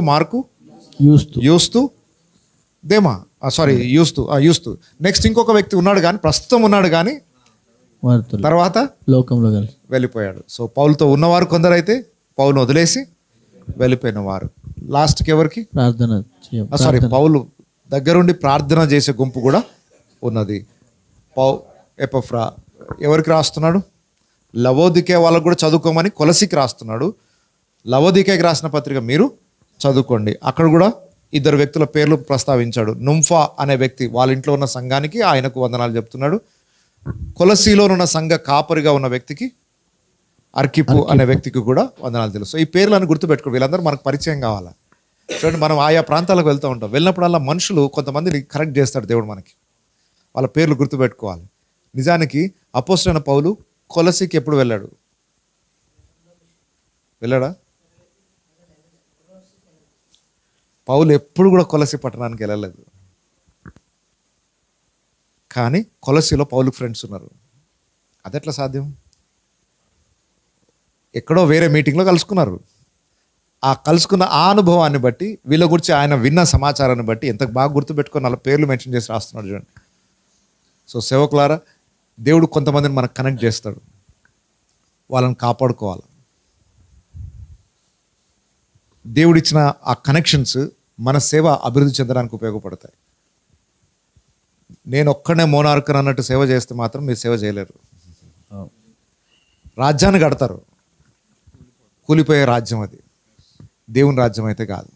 మార్కు, యూస్తు, దేమా, సారీ యూస్తు. నెక్స్ట్ ఇంకొక వ్యక్తి ఉన్నాడు కానీ, ప్రస్తుతం ఉన్నాడు కానీ తర్వాత లోకంలో వెళ్ళిపోయాడు. సో పౌలుతో ఉన్నవారు కొందరైతే పౌలును వదిలేసి వెళ్ళిపోయిన వారు. లాస్ట్కి ఎవరికి? పౌలు దగ్గరుండి ప్రార్థన చేసే గుంపు కూడా ఉన్నది. ఎపఫ్రా ఎవరికి రాస్తున్నాడు? లవోదికే వాళ్ళకు కూడా చదువుకోమని కొలసికి రాస్తున్నాడు. లవోదికేకి రాసిన పత్రిక మీరు చదువుకోండి. అక్కడ కూడా ఇద్దరు వ్యక్తుల పేర్లు ప్రస్తావించాడు. నుంఫా అనే వ్యక్తి వాళ్ళ ఇంట్లో ఉన్న సంఘానికి ఆయనకు వందనాలు చెప్తున్నాడు. కొలసీలో ఉన్న సంఘ కాపరిగా ఉన్న వ్యక్తికి, అర్కిపు అనే వ్యక్తికి కూడా వందనాలు తెలుసు. ఈ పేర్లను గుర్తుపెట్టుకోండి, వీళ్ళందరూ మనకు పరిచయం కావాలా. చూడండి, మనం ఆయా ప్రాంతాలకు వెళ్తూ ఉంటాం. వెళ్ళినప్పుడల్లా మనుషులు కొంతమందిని కరెక్ట్ చేస్తాడు దేవుడు మనకి. వాళ్ళ పేర్లు గుర్తుపెట్టుకోవాలి. నిజానికి అపోస్తలుడైన పౌలు కొలసికి ఎప్పుడు వెళ్ళాడా? పౌలు ఎప్పుడు కూడా కొలసి పట్టణానికి వెళ్ళలేదు. కానీ కొలసిలో పౌలు ఫ్రెండ్స్ ఉన్నారు. అదెట్లా సాధ్యం? ఎక్కడో వేరే మీటింగ్లో కలుసుకున్నారు. ఆ కలుసుకున్న ఆ అనుభవాన్ని బట్టి, వీళ్ళ గురించి ఆయన విన్న సమాచారాన్ని బట్టి ఎంత బాగా గుర్తుపెట్టుకొని వాళ్ళ పేర్లు మెన్షన్ చేసి రాస్తున్నాడు చూడండి. సో సేవకులారా, దేవుడు కొంతమందిని మనకు కనెక్ట్ చేస్తాడు, వాళ్ళని కాపాడుకోవాలి. దేవుడిచ్చిన ఆ కనెక్షన్స్ మన సేవ అభివృద్ధి చెందడానికి ఉపయోగపడతాయి. నేను ఒక్కడే మోనార్కన్ అన్నట్టు సేవ చేస్తే మాత్రం మీరు సేవ చేయలేరు. రాజ్యాన్ని కడతారు, కూలిపోయే రాజ్యం అది, దేవుని రాజ్యం అయితే కాదు.